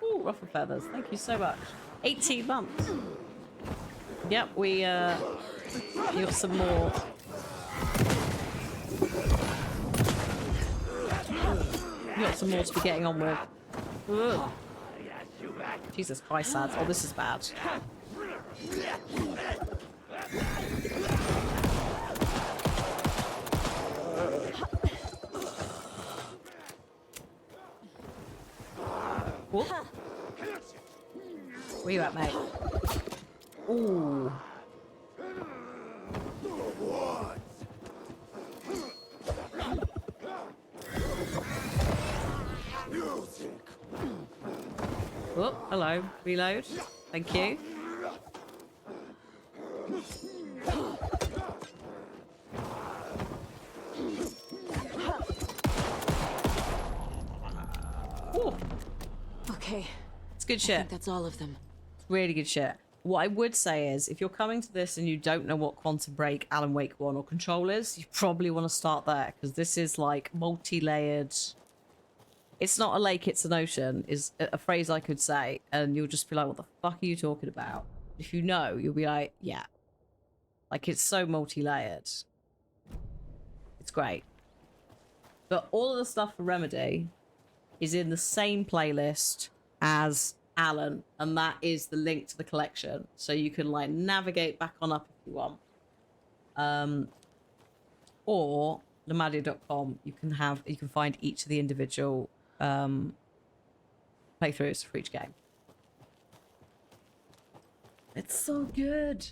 Ooh, ruffle feathers. Thank you so much. 18 months. Yep, we got some more. We got some more to be getting on with. Ugh. Jesus Christ, sad. Oh, this is bad. Whoop. Where you at, mate? Ooh. Oh, hello. Reload. Thank you. Ooh. Okay. It's good I shit. think that's all of them. It's really good shit. What I would say is, if you're coming to this and you don't know what Quantum Break, Alan Wake 1 or Control is, you probably want to start there, because this is like multi-layered. It's not a lake, it's an ocean, is a phrase I could say, and you'll just be like, what the fuck are you talking about? If you know, you'll be like, yeah. Like, it's so multi-layered. It's great. But all of the stuff for Remedy is in the same playlist as Alan, and that is the link to the collection. So you can, like, navigate back on up if you want. Or Nomadia.com, you can find each of the individual playthroughs for each game. It's so good.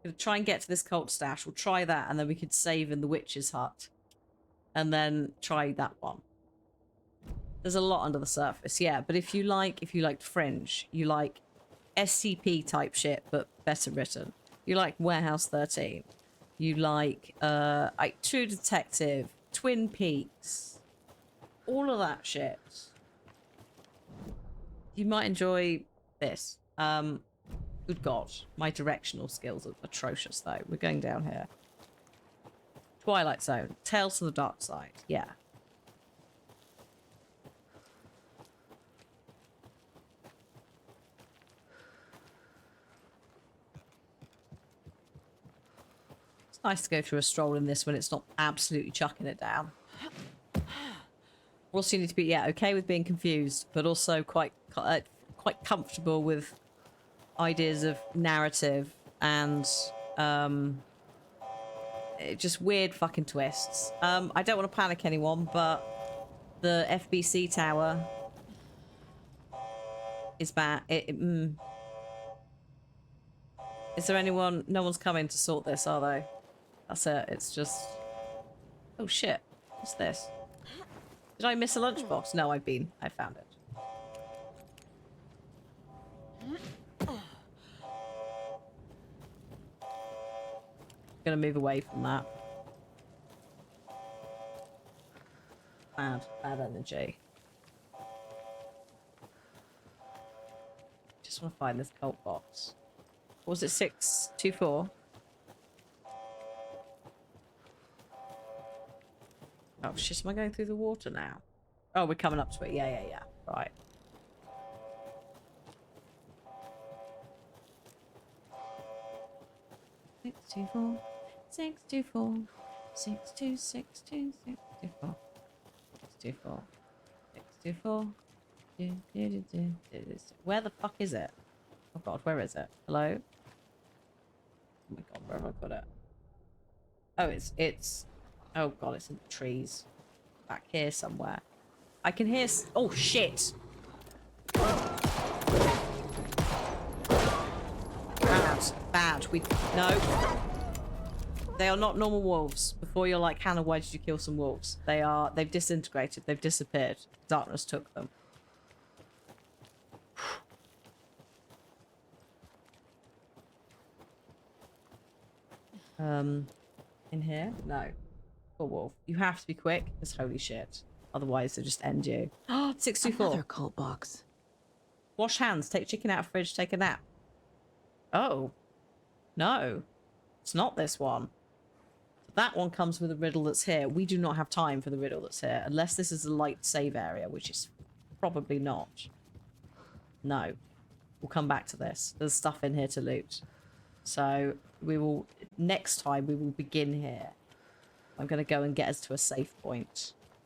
I'm gonna try and get to this cult stash. We'll try that, and then we could save in the witch's hut, and then try that one. There's a lot under the surface, yeah. But if you liked Fringe, you like SCP type shit, but better written. You like Warehouse 13. You like True Detective, Twin Peaks, all of that shit. You might enjoy this. Good God, my directional skills are atrocious though. We're going down here. Twilight Zone, Tales from the Dark Side, yeah. It's nice to go through a stroll in this when it's not absolutely chucking it down. Also, you need to be, yeah, okay with being confused, but also quite comfortable with ideas of narrative and just weird fucking twists. I don't want to panic anyone, but the FBC tower is bad. Is there anyone? No one's coming to sort this, are they? That's it. It's just... Oh shit. What's this? Did I miss a lunchbox? No, I found it. Gonna move away from that. Bad energy. Just want to find this cult box. What was it, 624? Oh shit, am I going through the water now? Oh, we're coming up to it. Yeah. Right. Six, 2, 4. 6, 2, 6, 2, 6, 2, 4. 6, 2, 4. 6, 2, 4. Where the fuck is it? Oh god, where is it? Hello? Oh my god, where have I put it? Oh, it's. Oh god, it's in the trees. Back here somewhere. I can hear. Oh shit! Bad. No. They are not normal wolves. Before you're like, Hannah, why did you kill some wolves? They've disintegrated. They've disappeared. Darkness took them. In here? No. Poor wolf. You have to be quick, because holy shit. Otherwise, they'll just end you. 624. Another cult box. Wash hands. Take chicken out of fridge. Take a nap. Oh. No. It's not this one. That one comes with a riddle that's here. We do not have time for the riddle that's here. Unless this is a light save area, which is probably not. No. We'll come back to this. There's stuff in here to loot. So we will... Next time, we will begin here. I'm going to go and get us to a safe point.